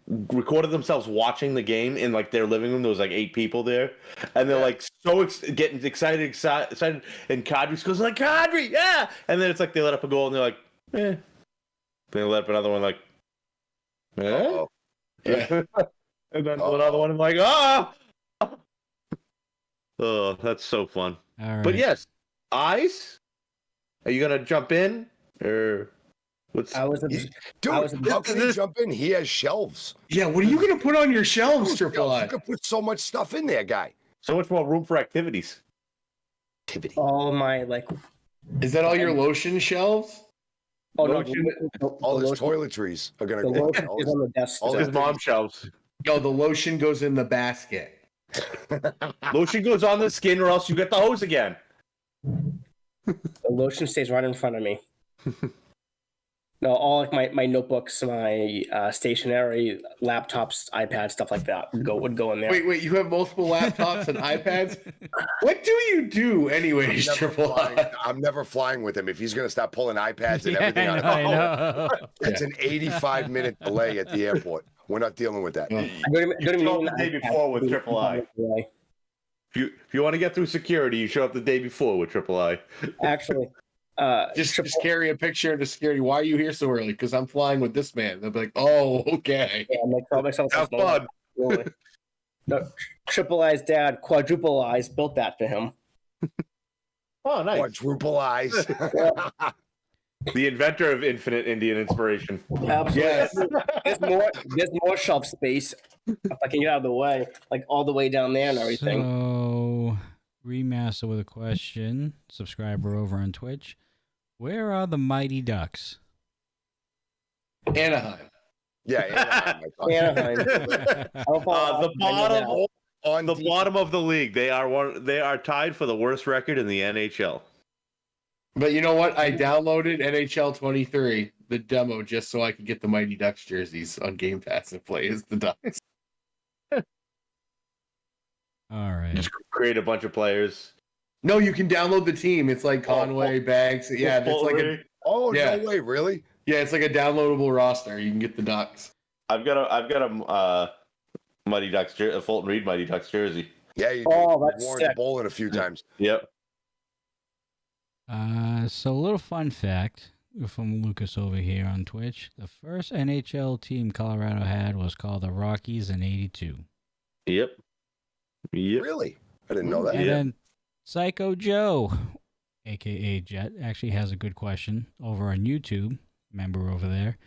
S3: recorded themselves watching the game in like their living room? There was like 8 people there, and they're like getting excited, and Kadri goes like, "Kadri, yeah!" And then it's like they let up a goal, and they're like, "Eh." They let up another one, like, "Eh."
S2: Yeah.
S3: And then another one, I'm like, "Ah." Oh, that's so fun.
S4: All right.
S3: But yes, eyes. Are you gonna jump in or what's?
S1: Dude, how can he jump in? He has shelves.
S2: Yeah, what are you gonna put on your shelves, Triple I?
S1: You could put so much stuff in there, guy.
S3: So much more room for activities.
S15: All my like.
S2: Is that all your lotion shelves?
S15: Oh
S2: Lotion?
S15: no!
S1: All his toiletries are gonna
S15: The
S1: go.
S15: lotion is on the desk.
S3: All his mom shelves.
S2: Yo, the lotion goes in the basket.
S3: Lotion goes on the skin, or else you get the hose again.
S15: The lotion stays right in front of me. No, all like my notebooks, my stationery, laptops, iPads, stuff like that would go in there.
S2: Wait, you have multiple laptops and iPads? What do you do anyways, Triple I?
S1: I'm never flying with him. If he's gonna stop pulling iPads and everything out
S4: I know.
S1: it's an 85-minute delay at the airport. We're not dealing with that.
S3: You show up the day before with Triple I. If you want to get through security, you show up the day before with Triple I.
S15: Actually,
S2: just carry a picture into security. Why are you here so early? Because I'm flying with this man. They'll be like, "Oh, okay."
S15: Yeah,
S2: have fun.
S15: No, Triple I's dad, Quadruple I's, built that for him.
S3: Oh, nice.
S1: Quadruple eyes.
S3: The inventor of infinite Indian inspiration.
S15: Absolutely.
S3: Yes.
S15: There's more shelf space. If I can get out of the way, like all the way down there and everything.
S4: So, Remaster with a question. Subscriber over on Twitch. Where are the Mighty Ducks?
S2: Anaheim.
S1: Yeah,
S15: Anaheim.
S3: The bottom of the league. They are tied for the worst record in the NHL.
S2: But you know what? I downloaded NHL 23, the demo, just so I could get the Mighty Ducks jerseys on Game Pass and play as the Ducks.
S4: All right.
S3: Just create a bunch of players.
S2: No, you can download the team. It's like Conway, Banks. Yeah, it's like a.
S1: Oh, no way, really?
S2: Yeah, it's like a downloadable roster. You can get the Ducks.
S3: I've got a Mighty Ducks, a Fulton Reed Mighty Ducks jersey.
S1: Yeah, you
S15: that's
S1: worn
S15: sick.
S1: the bowling a few times.
S3: Yep.
S4: So a little fun fact from Lucas over here on Twitch. The first NHL team Colorado had was called the Rockies in '82.
S3: Yep.
S1: Really? I didn't know that.
S4: And then Psycho Joe, a.k.a. Jet, actually has a good question over on YouTube. Member over there.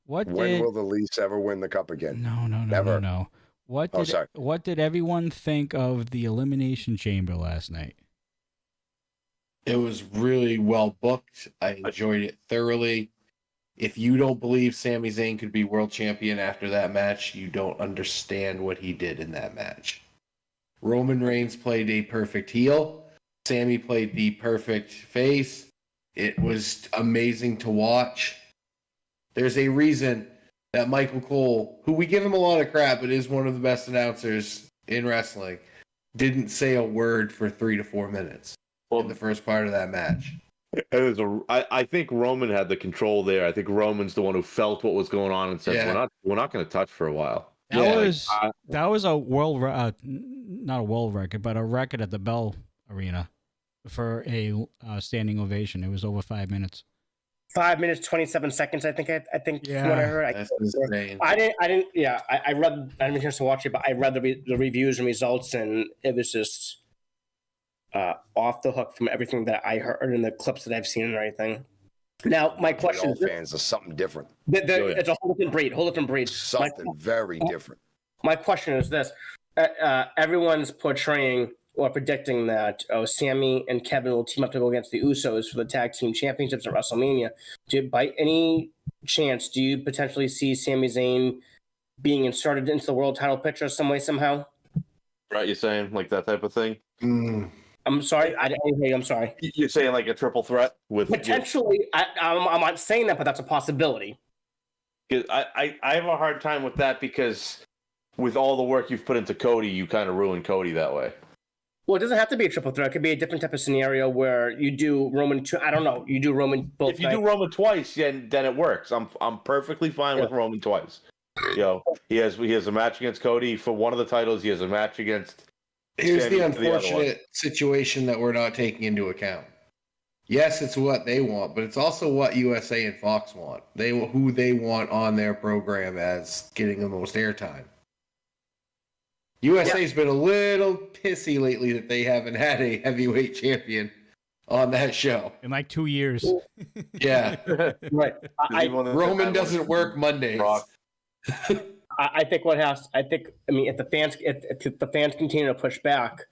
S4: When
S1: will the Leafs ever win the cup again?
S4: No. What did everyone think of the Elimination Chamber last night?
S2: It was really well booked. I enjoyed it thoroughly. If you don't believe Sami Zayn could be world champion after that match, you don't understand what he did in that match. Roman Reigns played a perfect heel. Sami played the perfect face. It was amazing to watch. There's a reason that Michael Cole, who we give him a lot of crap, but is one of the best announcers in wrestling, didn't say a word for 3 to 4 minutes in the first part of that match.
S3: I think Roman had the control there. I think Roman's the one who felt what was going on and said, "We're not going to touch for a while."
S4: That was a world, not a world record, but a record at the Bell Arena for a standing ovation. It was over 5 minutes.
S15: 5 minutes, 27 seconds. I think.
S4: Yeah.
S15: From what I heard.
S2: That's insane.
S15: I didn't. Yeah, I read. I didn't have a chance to watch it, but I read the reviews and results, and it was just off the hook from everything that I heard and the clips that I've seen and everything. Now, my question is:
S1: fans are something different.
S15: It's a whole different breed.
S1: Something very different.
S15: My question is this: everyone's portraying or predicting that Sami and Kevin will team up to go against the Usos for the tag team championships at WrestleMania. By any chance, do you potentially see Sami Zayn being inserted into the world title picture some way, somehow?
S3: Right, you're saying like that type of thing?
S15: I'm sorry. I didn't hear you. I'm sorry.
S3: You're saying like a triple threat with
S15: Potentially, I'm not saying that, but that's a possibility.
S3: I have a hard time with that because with all the work you've put into Cody, you kind of ruined Cody that way.
S15: Well, it doesn't have to be a triple threat. It could be a different type of scenario where you do Roman. I don't know. You do Roman both.
S3: If you do Roman twice, then it works. I'm perfectly fine with Roman twice. He has a match against Cody for one of the titles. He has a match against.
S2: Here's
S3: Sammy
S2: the
S3: for the other
S2: unfortunate situation that we're not taking into account. Yes, it's what they want, but it's also what USA and Fox want. Who they want on their program as getting the most airtime. USA's been a little pissy lately that they haven't had a heavyweight champion on that show.
S4: In like 2 years.
S2: Yeah.
S15: Right.
S2: Roman doesn't work Mondays.
S15: I think if the fans continue to push back,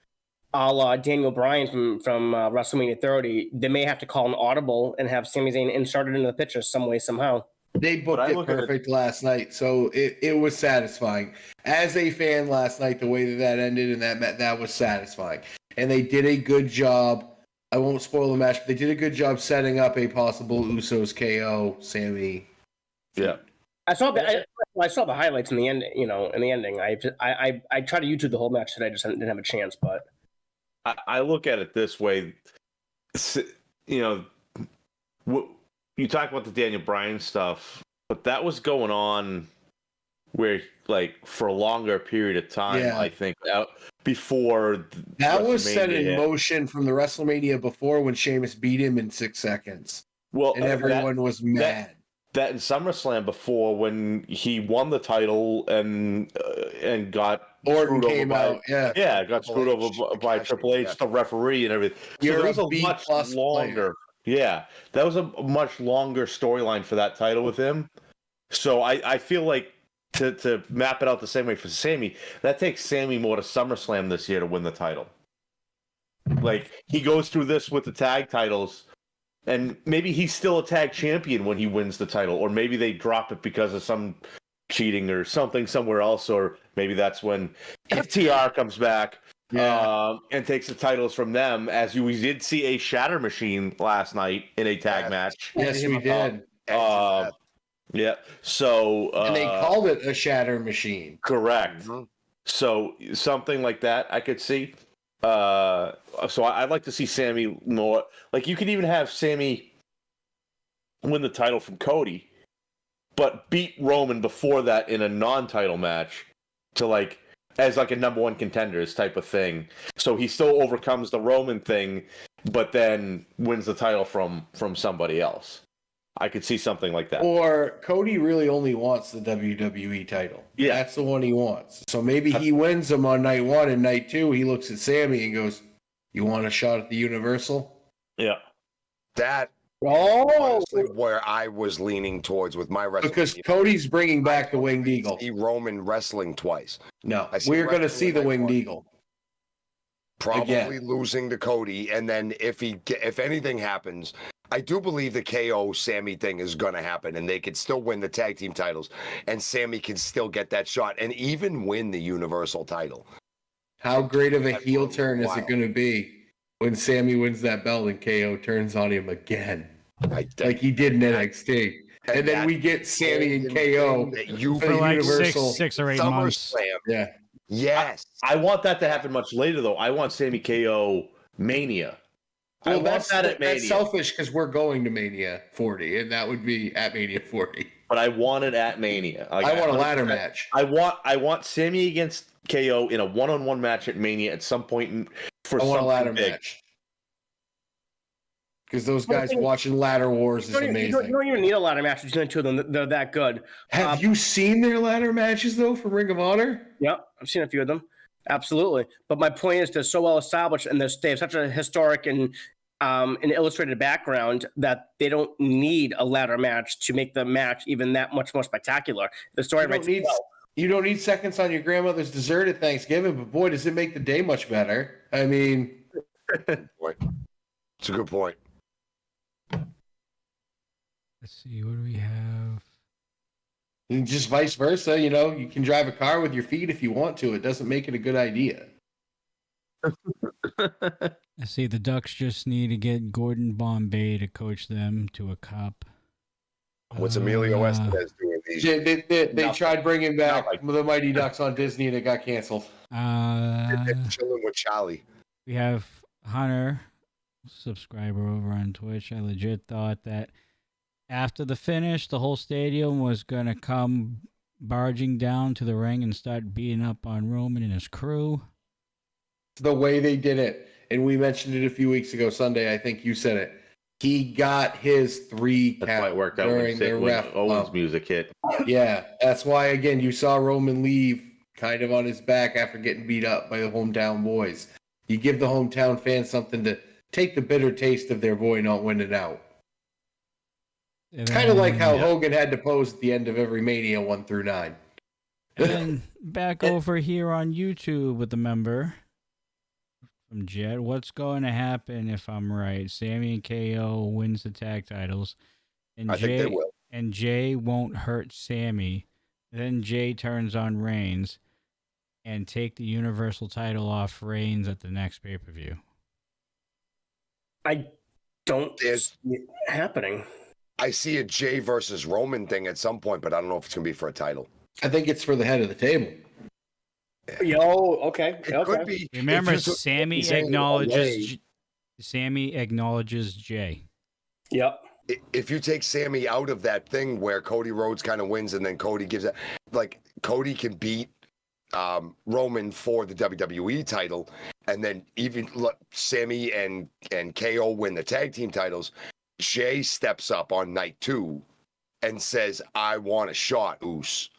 S15: a la Daniel Bryan from WrestleMania 30, they may have to call an audible and have Sami Zayn inserted into the picture some way, somehow.
S2: They booked it perfect last night, so it was satisfying. As a fan last night, the way that ended and that was satisfying. And they did a good job. I won't spoil the match, but they did a good job setting up a possible Usos KO Sami.
S3: Yeah.
S15: I saw the highlights in the end. In the ending, I tried to YouTube the whole match today. I just didn't have a chance. But
S3: I look at it this way. You talk about the Daniel Bryan stuff, but that was going on where, like, for a longer period of time.
S2: Yeah.
S3: I think before
S2: that was set in
S3: hit.
S2: motion from the WrestleMania before when Sheamus beat him in 6 seconds.
S3: Well,
S2: and everyone was mad.
S3: That in SummerSlam before when he won the title and got
S2: Orton
S3: screwed
S2: came
S3: over
S2: out, yeah.
S3: got screwed over by Triple H, the referee, and everything. So
S2: You're
S3: that was
S2: a
S3: a
S2: B+
S3: much
S2: player.
S3: longer. Yeah, that was a much longer storyline for that title with him. So I feel like to map it out the same way for Sami, that takes Sami more to SummerSlam this year to win the title. Like, he goes through this with the tag titles, and maybe he's still a tag champion when he wins the title, or maybe they drop it because of some cheating or something somewhere else, or maybe that's when FTR comes back. And takes the titles from them, as we did see a Shatter Machine last night in a tag match.
S2: Yes, we did.
S3: Yeah. So
S2: and they called it a Shatter Machine.
S3: Correct. Mm-hmm. So something like that I could see. So I'd like to see Sami more. Like, you could even have Sami win the title from Cody, but beat Roman before that in a non-title match to as a number one contenders type of thing. So he still overcomes the Roman thing, but then wins the title from somebody else. I could see something like that.
S2: Or Cody really only wants the WWE title.
S3: Yeah.
S2: That's the one he wants. So maybe he wins them on night 1, and night 2 he looks at Sami and goes, "You want a shot at the Universal?"
S3: Yeah.
S1: That honestly where I was leaning towards with my wrestling.
S2: Because Cody's bringing back the Winged Eagle.
S1: See Roman wrestling twice.
S2: No, we're going to see the Winged Eagle.
S1: Probably losing to Cody, and then if anything happens, I do believe the KO Sami thing is going to happen, and they could still win the tag team titles, and Sami can still get that shot and even win the Universal title.
S2: How great of a heel turn is it going to be when Sami wins that belt and KO turns on him again, like he did in NXT? And then we get Sami and KO
S4: for like Universal 6 or 8 months.
S2: Yeah.
S1: Yes.
S3: I want that to happen much later, though. I want Sami KO Mania.
S2: Well, that's selfish because we're going to Mania 40, and that would be at Mania 40.
S3: But I want it at Mania.
S2: I want a ladder match.
S3: I want Sami against KO in a one-on-one match at Mania at some point for something big. I want a ladder match.
S2: Because those guys watching Ladder Wars is amazing.
S15: You don't even need a ladder match between the two of them. They're that good.
S2: Have you seen their ladder matches, though, from Ring of Honor?
S15: Yeah, I've seen a few of them. Absolutely. But my point is they're so well established, and they have such a historic and an illustrated background that they don't need a ladder match to make the match even that much more spectacular. The story
S2: you don't need seconds on your grandmother's dessert at Thanksgiving, but boy, does it make the day much better. I mean,
S1: it's a good point.
S4: Let's see, what do we have?
S2: And just vice versa, you can drive a car with your feet if you want to. It doesn't make it a good idea.
S4: I see the Ducks just need to get Gordon Bombay to coach them to a cup.
S1: What's Emilio Estevez doing these?
S2: They tried bringing back the Mighty Ducks on Disney and it got canceled.
S1: They're chilling with Charlie.
S4: We have Hunter, subscriber over on Twitch. I legit thought that after the finish, the whole stadium was going to come barging down to the ring and start beating up on Roman and his crew.
S2: The way they did it, and we mentioned it a few weeks ago, Sunday, I think you said it. He got his 3
S3: That's why
S2: count
S3: it worked out
S2: during the
S3: when
S2: ref
S3: Owens' music hit.
S2: Yeah, that's why, again, you saw Roman leave kind of on his back after getting beat up by the hometown boys. You give the hometown fans something to take the bitter taste of their boy not winning out. Kind of like how Hogan had to pose at the end of every Mania 1 through 9.
S4: And then back over here on YouTube with the member from Jet. What's going to happen if I'm right? Sammy and KO wins the tag titles, and
S1: I think they will.
S4: And Jay won't hurt Sammy. Then Jay turns on Reigns and take the Universal title off Reigns at the next pay-per-view.
S15: I don't see it happening.
S1: I see a Jay versus Roman thing at some point, but I don't know if it's going to be for a title.
S2: I think it's for the head of the table.
S15: Yo, okay.
S1: It could be.
S4: Remember, Sammy acknowledges Jay.
S15: Yep.
S1: If you take Sammy out of that thing where Cody Rhodes kind of wins and then Cody gives it, like Cody can beat Roman for the WWE title, and then even Sammy and KO win the tag team titles. Jay steps up on night 2 and says, "I want a shot, Oos.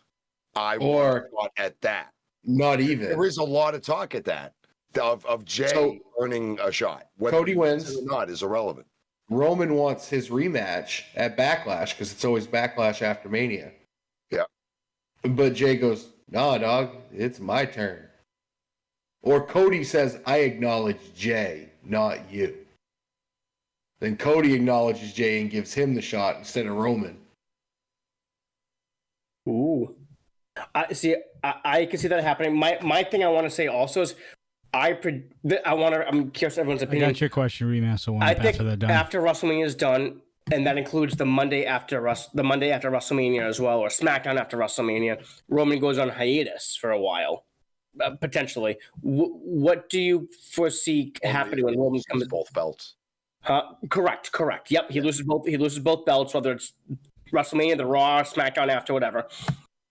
S1: I want a shot at that."
S2: Not even.
S1: There is a lot of talk at that of Jay earning a shot. Whether
S2: Cody wins
S1: or not is irrelevant.
S2: Roman wants his rematch at Backlash because it's always Backlash after Mania.
S1: Yeah.
S2: But Jay goes, "Nah, dog, it's my turn." Or Cody says, "I acknowledge Jay, not you." Then Cody acknowledges Jay and gives him the shot instead of Roman.
S15: Ooh. I see. I can see that happening. My thing I want to say also is, I'm curious everyone's
S4: I
S15: opinion.
S4: got your question, Remaster One.
S15: I think
S4: after they're done.
S15: after WrestleMania is done, and that includes the Monday after WrestleMania as well, or SmackDown after WrestleMania, Roman goes on hiatus for a while, potentially. What do you foresee happening when Roman comes?
S1: Both belts.
S15: Correct. Yep, he loses both belts, whether it's WrestleMania, the Raw, SmackDown after, whatever.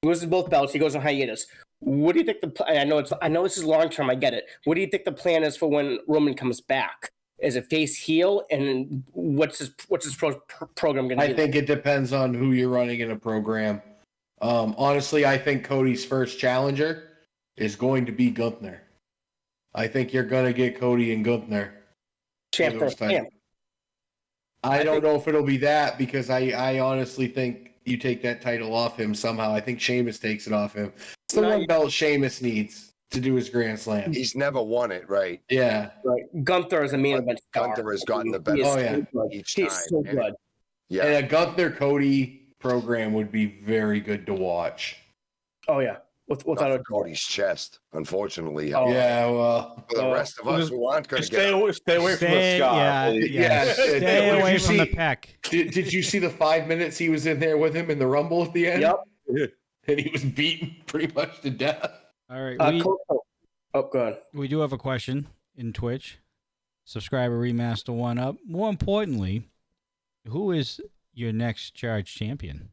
S15: He loses both belts. He goes on hiatus. What do you think I know this is long term. I get it. What do you think the plan is for when Roman comes back? Is it face heel, and what's his program going to be?
S2: I think it depends on who you're running in a program. Honestly, I think Cody's first challenger is going to be Gunther. I think you're going to get Cody and Gunther.
S15: Champ first champ.
S2: I don't know if it'll be that, because I honestly think you take that title off him somehow. I think Sheamus takes it off him. It's the one belt Sheamus needs to do his Grand Slam.
S1: He's never won it, right?
S2: Yeah.
S15: Right. Gunther is a main event star.
S1: Gunther has gotten the better each time.
S15: He's so good.
S1: Yeah.
S2: And a Gunther Cody program would be very good to watch.
S15: Oh yeah. Without a
S1: Cody's chest, unfortunately.
S2: Yeah, well,
S1: for the rest of us who aren't going to
S3: stay away from the scar.
S4: Yeah. Stay away from the peck.
S2: Did you see the 5 minutes he was in there with him in the Rumble at the end?
S15: Yep.
S2: And he was beaten pretty much to death.
S4: All right.
S15: Go ahead.
S4: We do have a question in Twitch. Subscriber Remaster One Up. More importantly, who is your next Charge champion?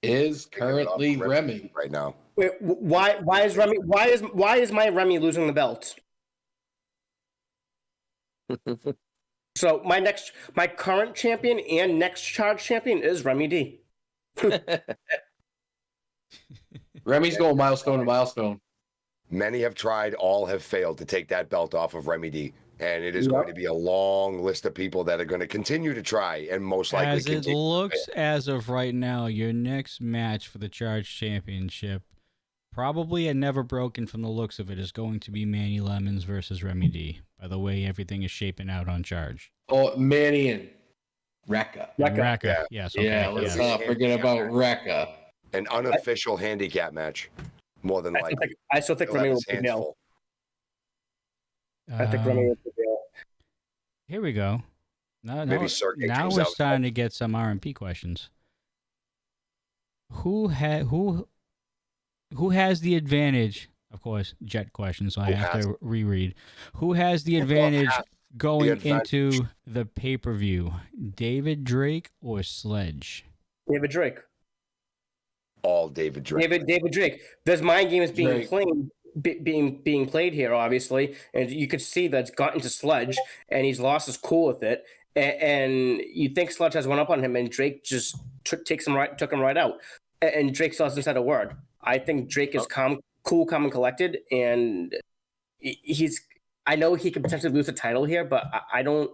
S2: Is currently Remy
S1: right now.
S15: Wait, why is Remy? Why is my Remy losing the belt? So my current champion and next Charge champion is Remy D.
S2: Remy's going milestone to milestone.
S1: Many have tried, all have failed to take that belt off of Remy D. And it is going to be a long list of people that are going to continue to try and most likely
S4: As it
S1: continue.
S4: looks as of right now, your next match for the Charge Championship, probably a never broken from the looks of it, is going to be Manny Lemons versus Remy D. By the way, everything is shaping out on Charge.
S2: Oh, Manny and Rekka.
S4: Rekka. Yes. Okay.
S2: Yeah, let's not forget about Rekka.
S1: An unofficial handicap match, more than likely.
S15: I still think Remy will prevail. I think let me
S4: Here we go.
S1: Maybe Sergey
S4: now
S1: comes
S4: we're
S1: out.
S4: starting to get some RMP questions. Who has the advantage? Of course, Jet question, so I have to reread. Who has the advantage going into the pay-per-view? David Drake or Sledge?
S15: David Drake.
S1: All David Drake.
S15: David Drake. There's mind games being
S2: Drake.
S15: played, being played here, obviously, and you could see that it's gotten to Sledge, and he's lost his cool with it. And you think Sledge has one up on him, and Drake just took him right out. And Drake still hasn't said a word. I think Drake is cool, calm, and collected, and he's. I know he could potentially lose the title here, but I don't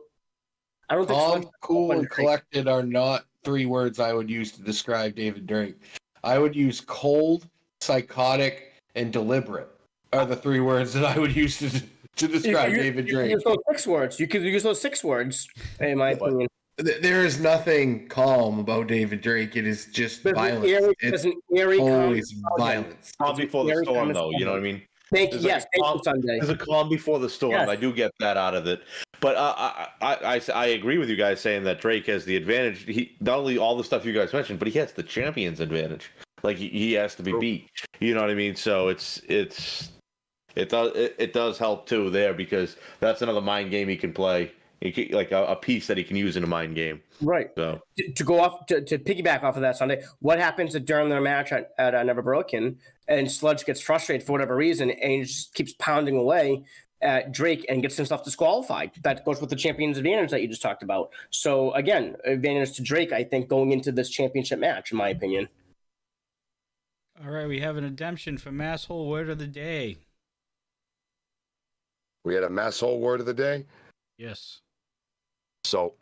S15: think
S2: Calm, cool, and collected are not 3 words I would use to describe David Drake. I would use cold, psychotic, and deliberate are the 3 words that I would use to describe David Drake.
S15: You could use those 6 words. You could use those 6 words, in my opinion.
S2: There is nothing calm about David Drake. It is just violence.
S15: There's
S2: It's
S15: an eerie
S2: always violence.
S3: Calm before the storm, though. You know what I mean?
S15: Thank you. Yes, thank you, Sunday.
S3: There's a calm before the storm.
S15: Yes.
S3: I do get that out of it. But I agree with you guys saying that Drake has the advantage. He not only all the stuff you guys mentioned, but he has the champion's advantage. Like he has to be beat. You know what I mean? So it does help too there, because that's another mind game he can play. Like a piece that he can use in a mind game.
S15: Right.
S3: So
S15: to go off to piggyback off of that, Sunday, what happens during their match at Never Broken, and Sludge gets frustrated for whatever reason, and he just keeps pounding away at Drake and gets himself disqualified. That goes with the champion's advantage that you just talked about. So again, advantage to Drake, I think, going into this championship match, in my opinion.
S4: All right, we have an redemption for Masshole Word of the Day.
S1: We had a Masshole Word of the Day?
S4: Yes.
S1: So,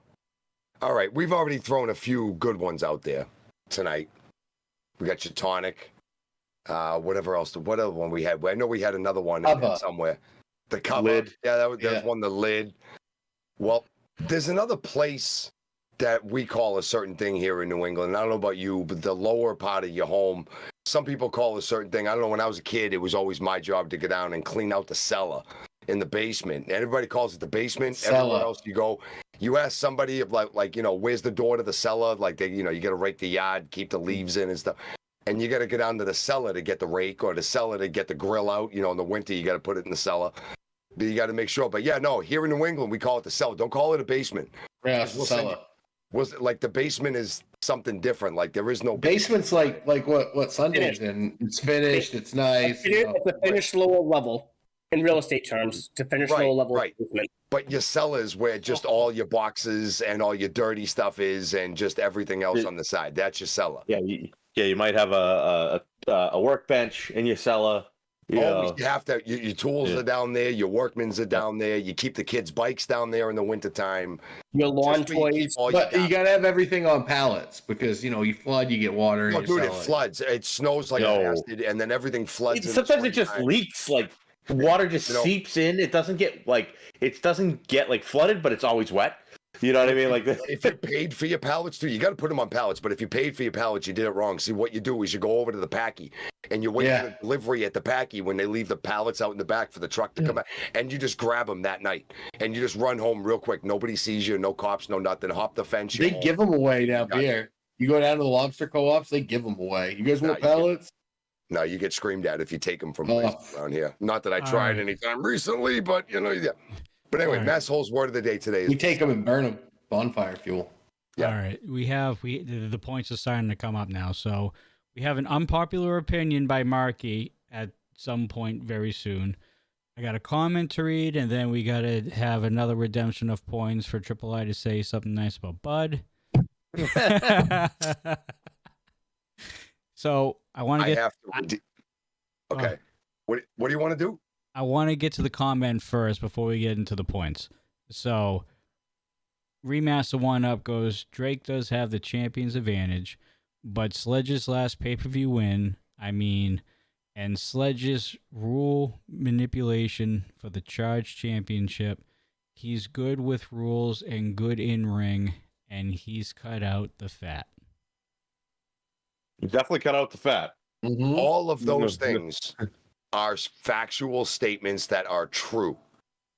S1: all right, we've already thrown a few good ones out there tonight. We got your tonic. Whatever else? What other one we had? I know we had another one in somewhere. The cover.
S3: Lid.
S1: Yeah, that was one. The lid. Well, there's another place that we call a certain thing here in New England. I don't know about you, but the lower part of your home, some people call a certain thing. I don't know. When I was a kid, it was always my job to go down and clean out the cellar in the basement. Everybody calls it the basement.
S2: Cellar.
S1: Everywhere else you go, you ask somebody of like, where's the door to the cellar? Like you got to rake the yard, keep the leaves in and stuff. And you got to go down to the cellar to get the rake, or the cellar to get the grill out. In the winter, you got to put it in the cellar. But you got to make sure. But yeah, no, here in New England, we call it the cellar. Don't call it a basement.
S2: Yeah, it's the cellar.
S1: Was it like the basement is something different? Like there is no
S2: basement's like what Sunday's in. It's finished. It's nice.
S15: It's a finished lower level in real estate terms. To finish lower level.
S1: Right. But your cellar is where just all your boxes and all your dirty stuff is, and just everything else on the side. That's your cellar.
S3: Yeah, you might have a workbench in your cellar.
S1: You have to. Your tools are down there. Your workmen's are down there. You keep the kids' bikes down there in the wintertime.
S15: Your lawn toys.
S2: But you got to have everything on pallets, because you flood, you get water.
S1: No, dude, it floods. It snows like a bastard, and then everything floods.
S3: Sometimes it just leaks. Like water just seeps in. It doesn't get flooded, but it's always wet. You know what I mean? Like
S1: if you paid for your pallets too, you got to put them on pallets. But if you paid for your pallets, you did it wrong. See, what you do is you go over to the packy and you wait for the delivery at the packy when they leave the pallets out in the back for the truck to come out, and you just grab them that night and you just run home real quick. Nobody sees you, no cops, no nothing. Hop the fence.
S2: They give them away down here. You go down to the lobster co-ops, they give them away. You guys want pallets?
S1: No, you get screamed at if you take them from around here. Not that I tried anytime recently, but yeah. But anyway, Masshole's Word of the Day today is...
S2: We take them and burn them. Bonfire fuel.
S4: Yeah. All right. The points are starting to come up now. So we have an unpopular opinion by Marky at some point very soon. I got a comment to read, and then we got to have another redemption of points for Triple I to say something nice about Bud. So I want to get...
S1: Okay. What do you want to do?
S4: I want to get to the comment first before we get into the points. So... Remaster 1-Up goes, Drake does have the champion's advantage, but Sledge's last pay-per-view win, and Sledge's rule manipulation for the Charged Championship, he's good with rules and good in ring, and he's cut out the fat.
S3: You definitely cut out the fat.
S2: Mm-hmm.
S1: All of those things are factual statements that are true.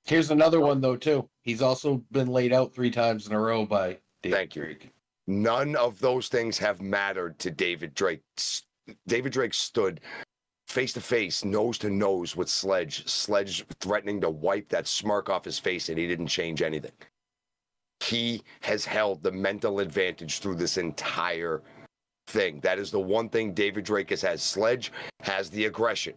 S2: Here's another one though too. He's also been laid out 3 times in a row by David Drake.
S1: None of those things have mattered to David Drake. David Drake stood face to face, nose to nose with Sledge. Sledge threatening to wipe that smirk off his face, and he didn't change anything. He has held the mental advantage through this entire thing. That is the one thing David Drake has. Sledge has the aggression.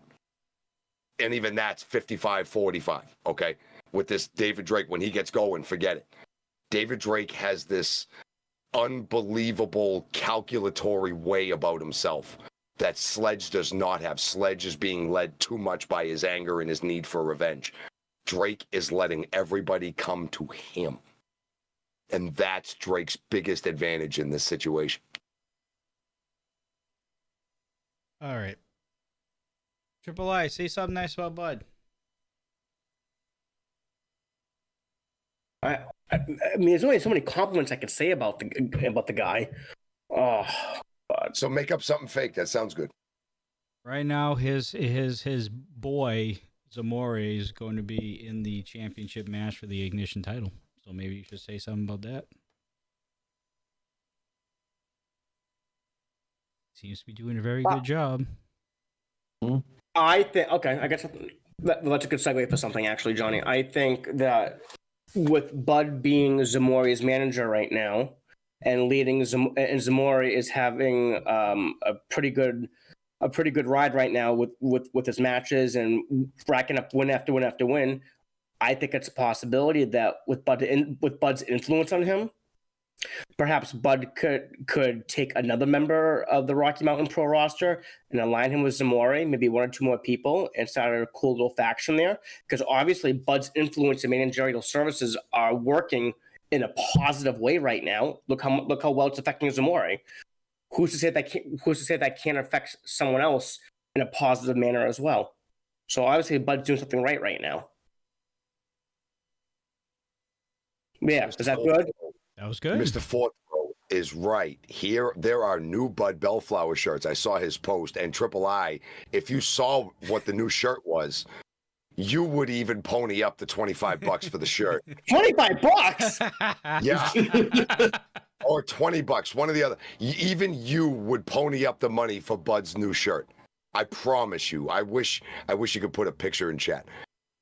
S1: And even that's 55-45, okay? With this David Drake, when he gets going, forget it. David Drake has this unbelievable calculatory way about himself that Sledge does not have. Sledge is being led too much by his anger and his need for revenge. Drake is letting everybody come to him. And that's Drake's biggest advantage in this situation.
S4: All right. Triple I, say something nice about Bud.
S15: I mean, there's only so many compliments I could say about the guy. Oh, God.
S1: So make up something fake. That sounds good.
S4: Right now, his boy Zamore is going to be in the championship match for the Ignition title. So maybe you should say something about that. Seems to be doing a very good job.
S15: I think, okay, I guess that's a good segue for something, actually, Johnny. I think that with Bud being Zamore's manager right now and leading and Zamore is having a pretty good ride right now with his matches and racking up win after win after win. I think it's a possibility that with Bud's influence on him, perhaps Bud could take another member of the Rocky Mountain Pro roster and align him with Zamore, maybe 1 or 2 more people, and start a cool little faction there. Because obviously Bud's influence and managerial services are working in a positive way right now. Look how well it's affecting Zamore. Who's to say that can't affect someone else in a positive manner as well? So obviously Bud's doing something right now. Yeah, is that good?
S4: That was good.
S1: Mr. Fourth Row is right. Here, there are new Bud Bellflower shirts. I saw his post, and Triple I, if you saw what the new shirt was, you would even pony up the $25 for the shirt.
S15: $25?
S1: Yeah. Or $20, one or the other. Even you would pony up the money for Bud's new shirt. I promise you. I wish you could put a picture in chat.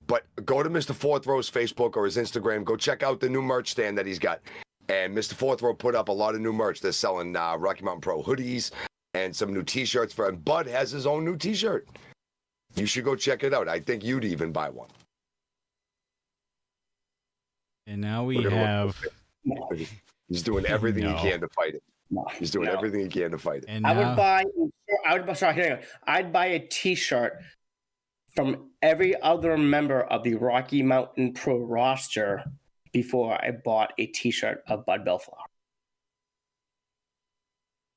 S1: But go to Mr. Fourth Row's Facebook or his Instagram. Go check out the new merch stand that he's got. And Mr. Fourth Row put up a lot of new merch. They're selling Rocky Mountain Pro hoodies and some new T-shirts for him. Bud has his own new T-shirt. You should go check it out. I think you'd even buy one.
S4: And now we have...
S1: He's doing everything he can to fight it. He's doing everything he can to fight it.
S4: And
S15: I'd buy a T-shirt from every other member of the Rocky Mountain Pro roster before I bought a T-shirt of Bud Bellflower.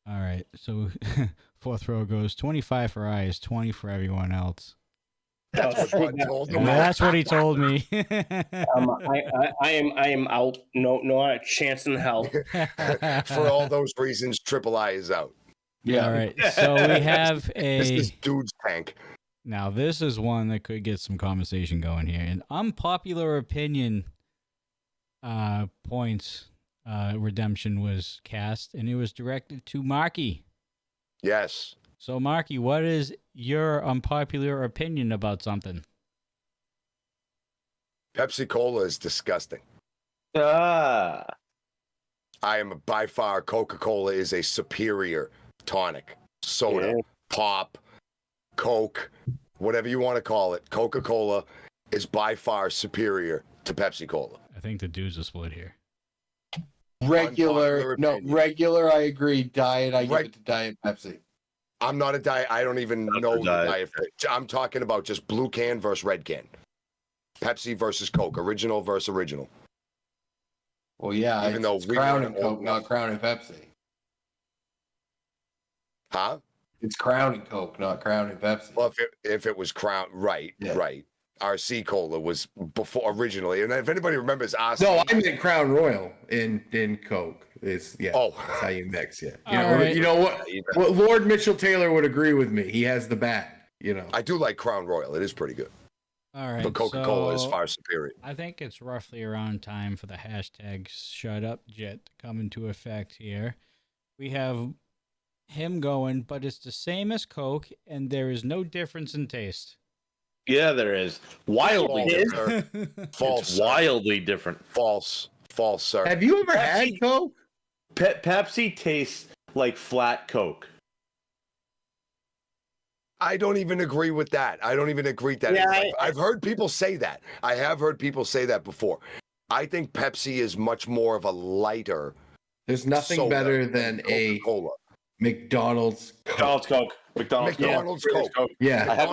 S4: All right, so Fourth Row goes 25 for I is 20 for everyone else.
S1: That's what Bud told him.
S4: That's what he told me.
S15: I am out. No, not a chance in hell.
S1: For all those reasons, Triple I is out.
S4: Yeah. All right. So we have
S1: This is dude's tank.
S4: Now this is one that could get some conversation going here. An unpopular opinion points redemption was cast, and it was directed to Marky.
S1: Yes.
S4: So Marky, what is your unpopular opinion about something?
S1: Pepsi Cola is disgusting.
S3: Ah.
S1: I am by far, Coca-Cola is a superior tonic, soda, pop, Coke, whatever you want to call it. Coca-Cola is by far superior to Pepsi Cola.
S4: I think the dudes are split here.
S2: Regular, I agree. Diet, I give it to Diet Pepsi.
S1: I'm not a diet. I don't even know the diet. I'm talking about just blue can versus red can. Pepsi versus Coke. Original versus original.
S2: Well, yeah,
S1: even though
S2: it's Crown and Coke, not Crown and Pepsi.
S1: Huh?
S2: It's Crown and Coke, not Crown and Pepsi.
S1: Well, if it was Crown, right. RC Cola was before originally, and if anybody remembers RC,
S2: no, I meant Crown Royal in Coke. It's that's how you mix. Yeah, you know what? What Lord Mitchell Taylor would agree with me. He has the bag. You know,
S1: I do like Crown Royal. It is pretty good.
S4: All right.
S1: But Coca-Cola is
S4: so
S1: far superior.
S4: I think it's roughly around time for the hashtag Shut Up Jet to come into effect here. We have him going, but it's the same as Coke, and there is no difference in taste.
S3: Yeah, there is. Wildly
S1: False,
S3: different.
S1: False.
S3: It's wildly different.
S1: False, sir.
S2: Have you ever had Coke?
S3: Pepsi tastes like flat Coke.
S1: I don't even agree with that. I don't even agree that.
S15: Yeah,
S1: I've heard people say that. I have heard people say that before. I think Pepsi is much more of a lighter.
S2: There's nothing
S1: soda
S2: better than a
S1: Coca-Cola.
S2: McDonald's Coke.
S3: McDonald's Coke.
S2: Yeah.
S3: I had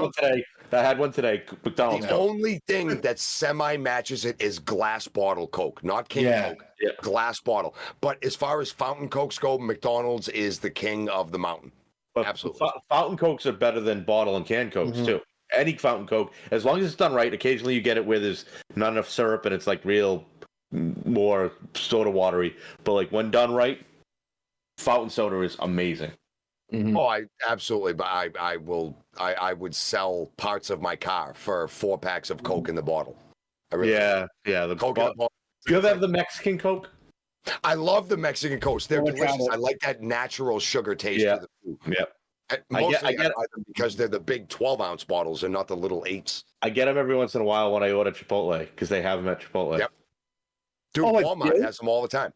S3: one today. McDonald's
S1: The
S3: Coke.
S1: only thing that semi-matches it is glass bottle Coke, not King Coke.
S3: Yeah.
S1: Glass bottle. But as far as fountain Cokes go, McDonald's is the king of the mountain.
S3: But
S1: Absolutely.
S3: Fountain Cokes are better than bottle and canned Cokes too. Any fountain Coke, as long as it's done right. Occasionally you get it where there's not enough syrup and it's like real more soda watery. But like when done right, fountain soda is amazing.
S1: Oh, I absolutely. But I would sell parts of my car for 4 packs of Coke in the bottle. I really
S3: Yeah. The
S1: Coke in the bottle.
S3: Do you ever have the Mexican Coke?
S1: I love the Mexican Cokes. They're delicious. I like that natural sugar taste of the food.
S3: Yeah.
S1: Mostly I buy them because they're the big 12-ounce bottles and not the little 8s.
S3: I get them every once in a while when I order Chipotle because they have them at Chipotle.
S1: Yep. Dude, Walmart has them all the time.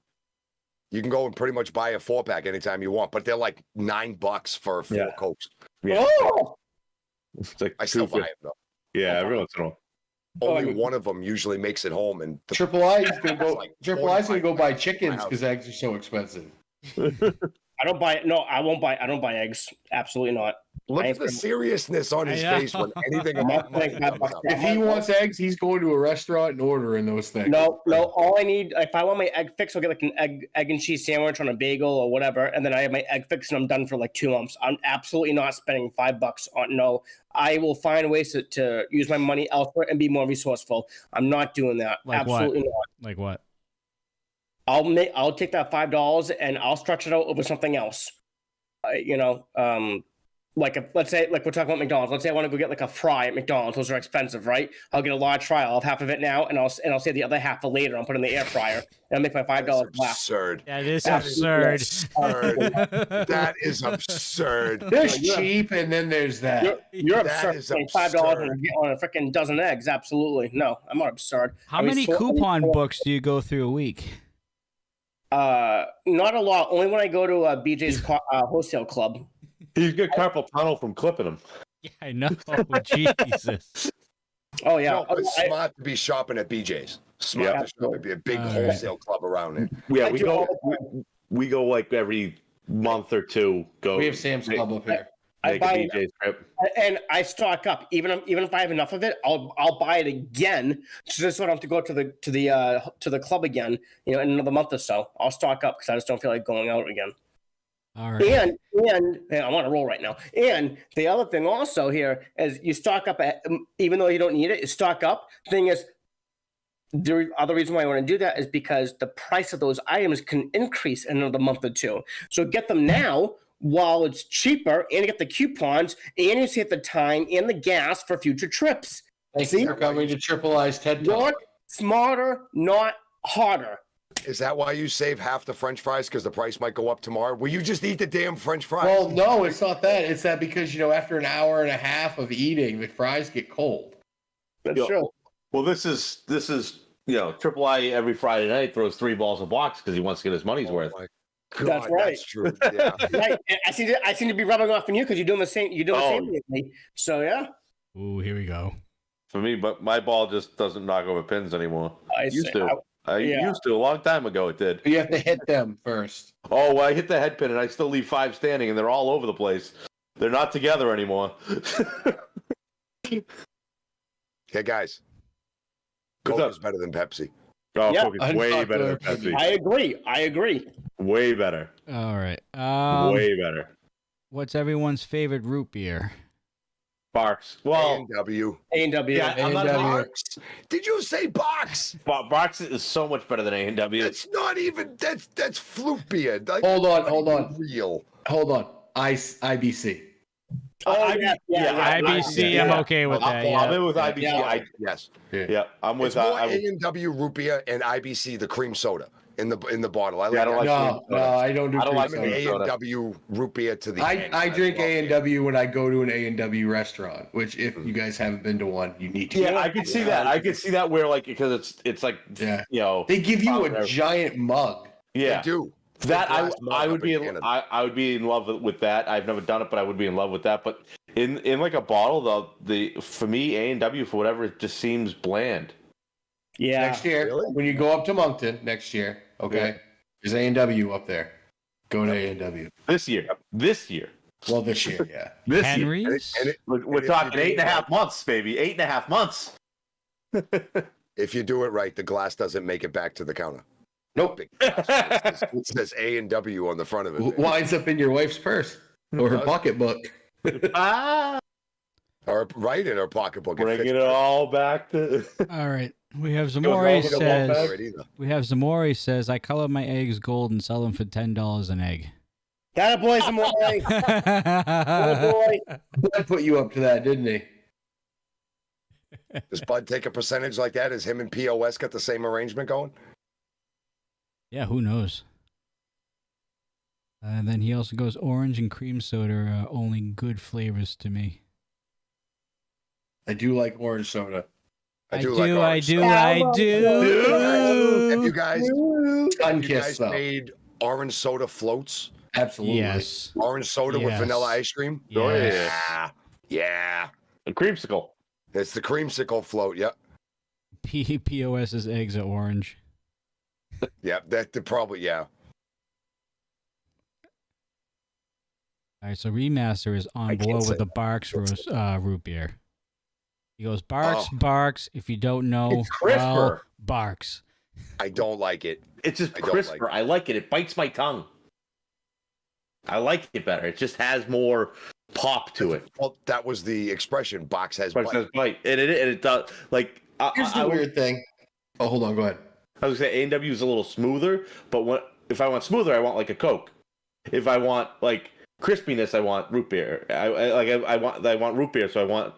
S1: You can go and pretty much buy a 4-pack anytime you want, but they're like $9 for 4 Cokes.
S3: Yeah.
S15: Oh!
S3: It's like
S1: I still buy them though.
S3: Yeah, every once in a while.
S1: Only one of them usually makes it home, and
S2: Triple I's gonna go. Triple I's gonna go buy
S1: $45
S2: chickens because eggs are so expensive.
S15: I don't buy. No, I won't buy. I don't buy eggs. Absolutely not.
S1: Look at the seriousness on his face when anything about money comes up.
S2: If he wants eggs, he's going to a restaurant and ordering those things.
S15: No. All I need, if I want my egg fix, I'll get like an egg and cheese sandwich on a bagel or whatever, and then I have my egg fix and I'm done for like 2 months. I'm absolutely not spending $5 on. No, I will find ways to use my money elsewhere and be more resourceful. I'm not doing that.
S4: Like
S15: absolutely
S4: what?
S15: not.
S4: Like what?
S15: I'll take that $5 and I'll stretch it out over something else. Like let's say we're talking about McDonald's. Let's say I want to go get like a fry at McDonald's. Those are expensive, right? I'll get a large fry. I'll have half of it now, and I'll save the other half for later. I'll put it in the air fryer, and I'll make my $5 last.
S1: Absurd.
S4: That is absurd.
S1: That is absurd.
S2: There's cheap, and then there's that.
S15: You're
S1: That
S15: absurd.
S1: is
S15: Spending $5 on a freaking dozen eggs. Absolutely, no, I'm not absurd.
S4: How many coupon books do you go through a week?
S15: Not a lot. Only when I go to BJ's wholesale club.
S3: He's got carpal tunnel from clipping him.
S4: Yeah, I know. Jesus.
S15: Oh yeah,
S1: No, it's smart to be shopping at BJ's. Smart to shop at be a big wholesale club around there.
S3: Yeah, we go like every month or two.
S2: We have Sam's Club up here.
S15: I buy and I stock up. Even if I have enough of it, I'll buy it again. Just so I don't have to go to the club again. In another month or so. I'll stock up because I just don't feel like going out again.
S4: All right.
S15: And I'm on a roll right now. And the other thing also here is you stock up even though you don't need it. You stock up. Thing is, the other reason why I want to do that is because the price of those items can increase in another month or two. So get them now while it's cheaper, and you get the coupons, and you save the time and the gas for future trips.
S2: Thanks for coming to Triple I's TED Talk.
S15: Work smarter, not harder.
S1: Is that why you save half the French fries? Because the price might go up tomorrow? Will you just eat the damn French fries?
S2: Well, no, it's not that. It's that because, after an hour and a half of eating, the fries get cold.
S15: That's true.
S3: Well, this is Triple I every Friday night throws 3 balls a box because he wants to get his money's worth.
S1: God,
S15: that's right.
S1: That's true. Yeah.
S15: Right. And I seem to be rubbing off on you because you're doing the same. You're doing the same with me. So yeah.
S4: Ooh, here we go.
S3: For me, but my ball just doesn't knock over pins anymore. I used to a long time ago. It did.
S2: You have to hit them first.
S3: Oh, well, I hit the head pin and I still leave 5 standing, and they're all over the place. They're not together anymore.
S1: Hey guys, Coke is better than Pepsi.
S3: Oh, yeah, Coke is way better than Pepsi.
S15: I agree.
S3: Way better.
S4: All right.
S3: Way better.
S4: What's everyone's favorite root beer?
S3: Barks. Well,
S1: A&W.
S15: A&W.
S3: Yeah, I'm not
S1: Barks. Did you say Barks?
S3: Barks is so much better than A&W.
S1: It's not even. That's flute beer. Like,
S2: Hold on.
S1: Real.
S2: Hold on. IBC.
S4: IBC, I'm okay with that.
S3: I'm in with IBC.
S1: Yes.
S3: Yeah, I'm with
S1: It's more A&W root beer and IBC the cream soda in the bottle. I
S2: don't like I don't do cream soda.
S1: A&W root beer to the
S2: I drink A&W when I go to an A&W restaurant, which if you guys haven't been to one, you need to.
S3: Yeah, I could see that. I could see that where like because it's like you know
S2: they give you a giant mug.
S3: Yeah,
S1: they do.
S3: That I would be I would be in love with that. I've never done it, but I would be in love with that. But in like a bottle, the for me A&W for whatever it just seems bland.
S15: Yeah.
S2: Next year, when you go up to Moncton next year, okay, there's A&W up there. Go to A&W
S3: this year.
S2: Well, this year, yeah.
S3: This
S4: Henry's?
S3: year. We're talking 8.5 months, baby. 8.5 months.
S1: If you do it right, the glass doesn't make it back to the counter.
S2: Nope.
S1: It says A&W on the front of it.
S2: Winds up in your wife's purse or her pocketbook.
S1: Or right in her pocketbook.
S3: Bringing it all back to.
S4: All right. We have Zamori says, I color my eggs gold and sell them for $10 an egg.
S15: That boy, Zamori.
S2: Boy. Bud put you up to that, didn't he?
S1: Does Bud take a percentage like that? Is him and POS got the same arrangement going?
S4: Yeah, who knows? And then he also goes, orange and cream soda are only good flavors to me.
S2: I do like orange soda.
S4: I do. Have
S1: you guys
S2: Sun-kissed
S1: made orange soda floats?
S2: Absolutely.
S4: Yes.
S1: Orange soda with vanilla ice cream?
S4: Yes.
S1: Yeah.
S3: A creamsicle.
S1: It's the creamsicle float, yep.
S4: POS's eggs are orange.
S1: Yeah, that probably, yeah.
S4: All right, so Remaster is on board with the Barks root beer. He goes, Barks. If you don't know,
S3: it's crisper.
S4: Well, Barks.
S1: I don't like it.
S3: It's just crisper. I like it. It bites my tongue. I like it better. It just has more pop to it.
S1: Well, that was the expression. Box has
S3: bite. And it does. Like
S2: here's the weird thing. Oh, hold on. Go ahead.
S3: I was gonna say A&W is a little smoother, but if I want smoother, I want like a Coke. If I want like crispiness, I want root beer. I want root beer, so I want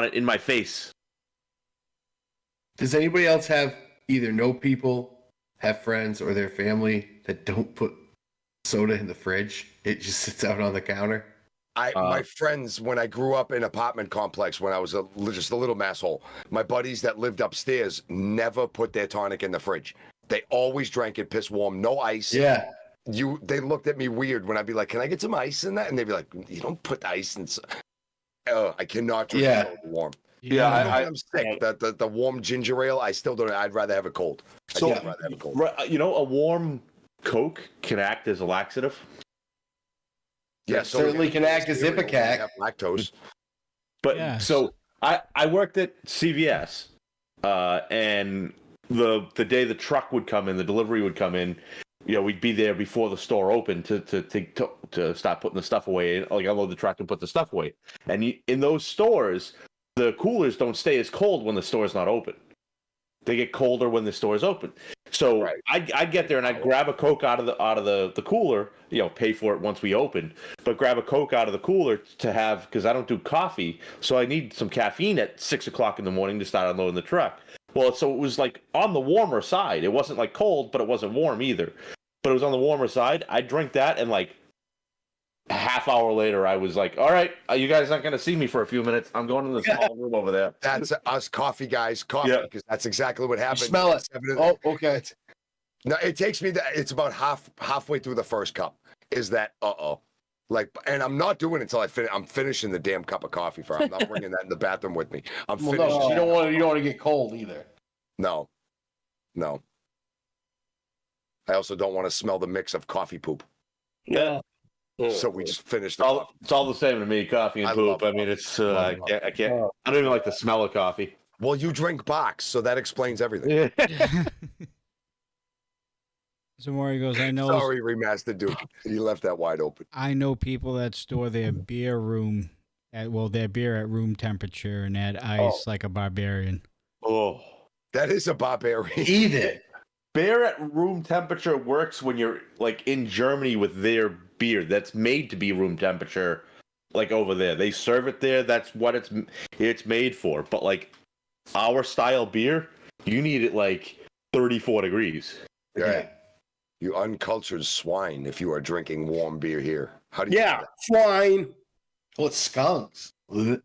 S3: it in my face.
S2: Does anybody else have either know people, have friends, or their family that don't put soda in the fridge? It just sits out on the counter.
S1: My friends, when I grew up in an apartment complex, when I was just a little masshole, my buddies that lived upstairs never put their tonic in the fridge. They always drank it piss warm, no ice.
S2: Yeah.
S1: They looked at me weird when I'd be like, "Can I get some ice in that?" And they'd be like, "You don't put ice in." I cannot drink soda warm.
S3: Yeah,
S1: I'm sick. The warm ginger ale, I still don't. I'd rather have it cold. I'd rather have it cold.
S3: You know, a warm Coke can act as a laxative.
S2: Yeah, certainly can act as Ipecac.
S1: Lactose.
S3: But so I worked at CVS, and the day the truck would come in, the delivery would come in. You know, we'd be there before the store opened to start putting the stuff away, like unload the truck and put the stuff away. And in those stores, the coolers don't stay as cold when the store's not open. They get colder when the store is open. So I'd get there and I'd grab a Coke out of the cooler, you know, pay for it once we opened, but grab a Coke out of the cooler to have, because I don't do coffee, so I need some caffeine at 6 o'clock in the morning to start unloading the truck. Well, so it was like on the warmer side. It wasn't like cold, but it wasn't warm either. But it was on the warmer side. I drink that, and like a half hour later, I was like, all right, you guys aren't going to see me for a few minutes. I'm going to the small room over there.
S1: That's us coffee guys, because that's exactly what happened.
S2: You smell it. Oh, okay.
S1: No, it takes me it's about halfway through the first cup. Is that like, and I'm not doing it until I'm finishing the damn cup of coffee. I'm not bringing that in the bathroom with me. I'm finishing.
S2: No, you don't want to get cold either.
S1: No. I also don't want to smell the mix of coffee poop.
S3: Yeah.
S1: So we just finished.
S3: It's all the same to me, coffee and poop. I mean, it's I can't. I don't even like the smell of coffee.
S1: Well, you drink box, so that explains everything.
S4: So Maury goes, I know.
S1: Sorry, Remastered Dude. You left that wide open.
S4: I know people that store their beer their beer at room temperature and add ice like a barbarian.
S3: Oh,
S1: that is a barbarian.
S2: Eat it.
S3: Beer at room temperature works when you're like in Germany with their beer that's made to be room temperature. like over there. They serve it there. That's what it's made for. But like our style beer, you need it like 34 degrees.
S1: Yeah. You uncultured swine if you are drinking warm beer here. How do you
S15: Yeah, swine.
S2: Well, it's skunks.
S3: Well,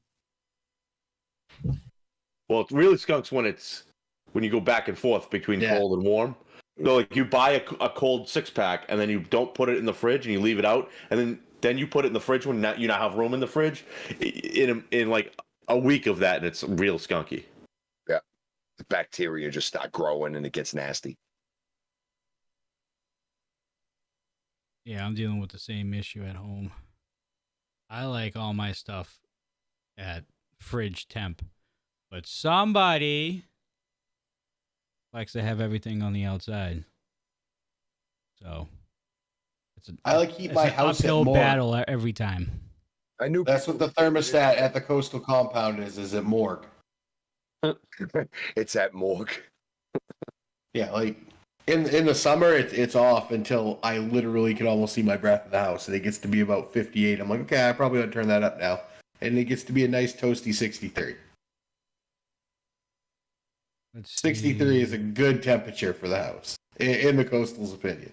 S3: it really skunks when you go back and forth between cold and warm. So like you buy a cold 6-pack and then you don't put it in the fridge and you leave it out, and then you put it in the fridge when you now have room in the fridge. In like a week of that, and it's real skunky.
S1: Yeah, the bacteria just start growing and it gets nasty.
S4: Yeah, I'm dealing with the same issue at home. I like all my stuff at fridge temp, but somebody likes to have everything on the outside. So
S2: I like to keep my house at
S4: uphill
S2: morgue.
S4: battle every time.
S1: I knew
S2: that's what the thermostat at the coastal compound is at morgue.
S1: It's at morgue.
S2: Yeah, like in the summer it's off until I literally can almost see my breath in the house, and it gets to be about 58. I'm like, okay, I probably ought to turn that up now, and it gets to be a nice toasty 63. 63 is a good temperature for the house, in the coastal's opinion.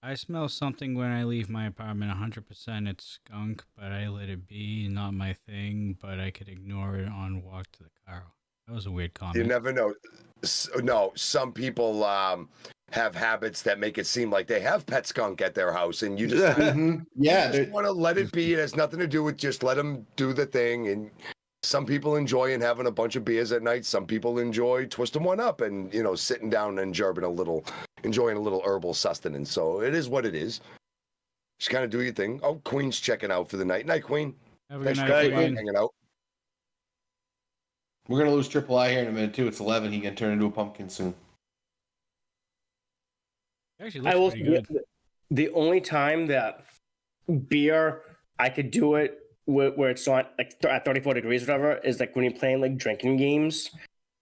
S4: I smell something when I leave my apartment. 100% it's skunk, but I let it be. Not my thing, but I could ignore it on walk to the car. That was a weird comment.
S1: You never know. No, some people have habits that make it seem like they have pet skunk at their house, and you just want to let it be. It has nothing to do with, just let them do the thing. And some people enjoy having a bunch of beers at night. Some people enjoy twisting one up and sitting down and enjoying a little herbal sustenance. So it is what it is. Just kind of do your thing. Oh, Queen's checking out for the night. Night, Queen.
S4: Have a
S1: Thanks
S4: good
S1: for
S4: night, Queen.
S1: hanging out.
S2: We're gonna lose Triple I here in a minute too. It's 11. He can turn into a pumpkin soon.
S4: Actually,
S15: I will.
S4: looks pretty good.
S15: The only time that beer I could do it where it's not like at 34 degrees or whatever is like when you're playing like drinking games.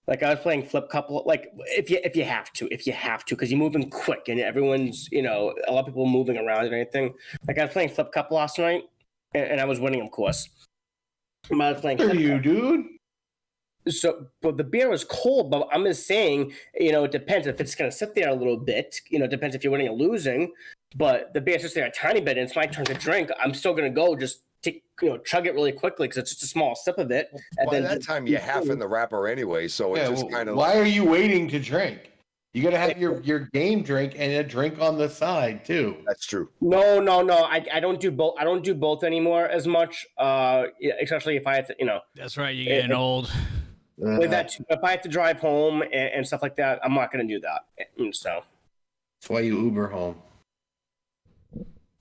S15: Like I was playing flip couple, like if you have to, because you're moving quick and everyone's a lot of people moving around and anything. Like I was playing flip cup last night and I was winning, of course. I was playing.
S2: Who are you, dude?
S15: So, but the beer was cold. But I'm just saying, it depends if it's going to sit there a little bit. It depends if you're winning or losing. But the beer sits there a tiny bit, and it's my turn to drink. I'm still going to go just chug it really quickly because it's just a small sip of it. And
S1: By
S15: then
S1: that time, you're half in the wrapper anyway, so it just kind of.
S2: Why are you waiting to drink? You got to have your game drink and a drink on the side too.
S1: That's true.
S15: No. I don't do both. I don't do both anymore as much. Especially if I have to,
S4: That's right. You're getting old.
S15: With that, if I have to drive home and stuff like that, I'm not going to do that. So
S2: that's why you Uber home.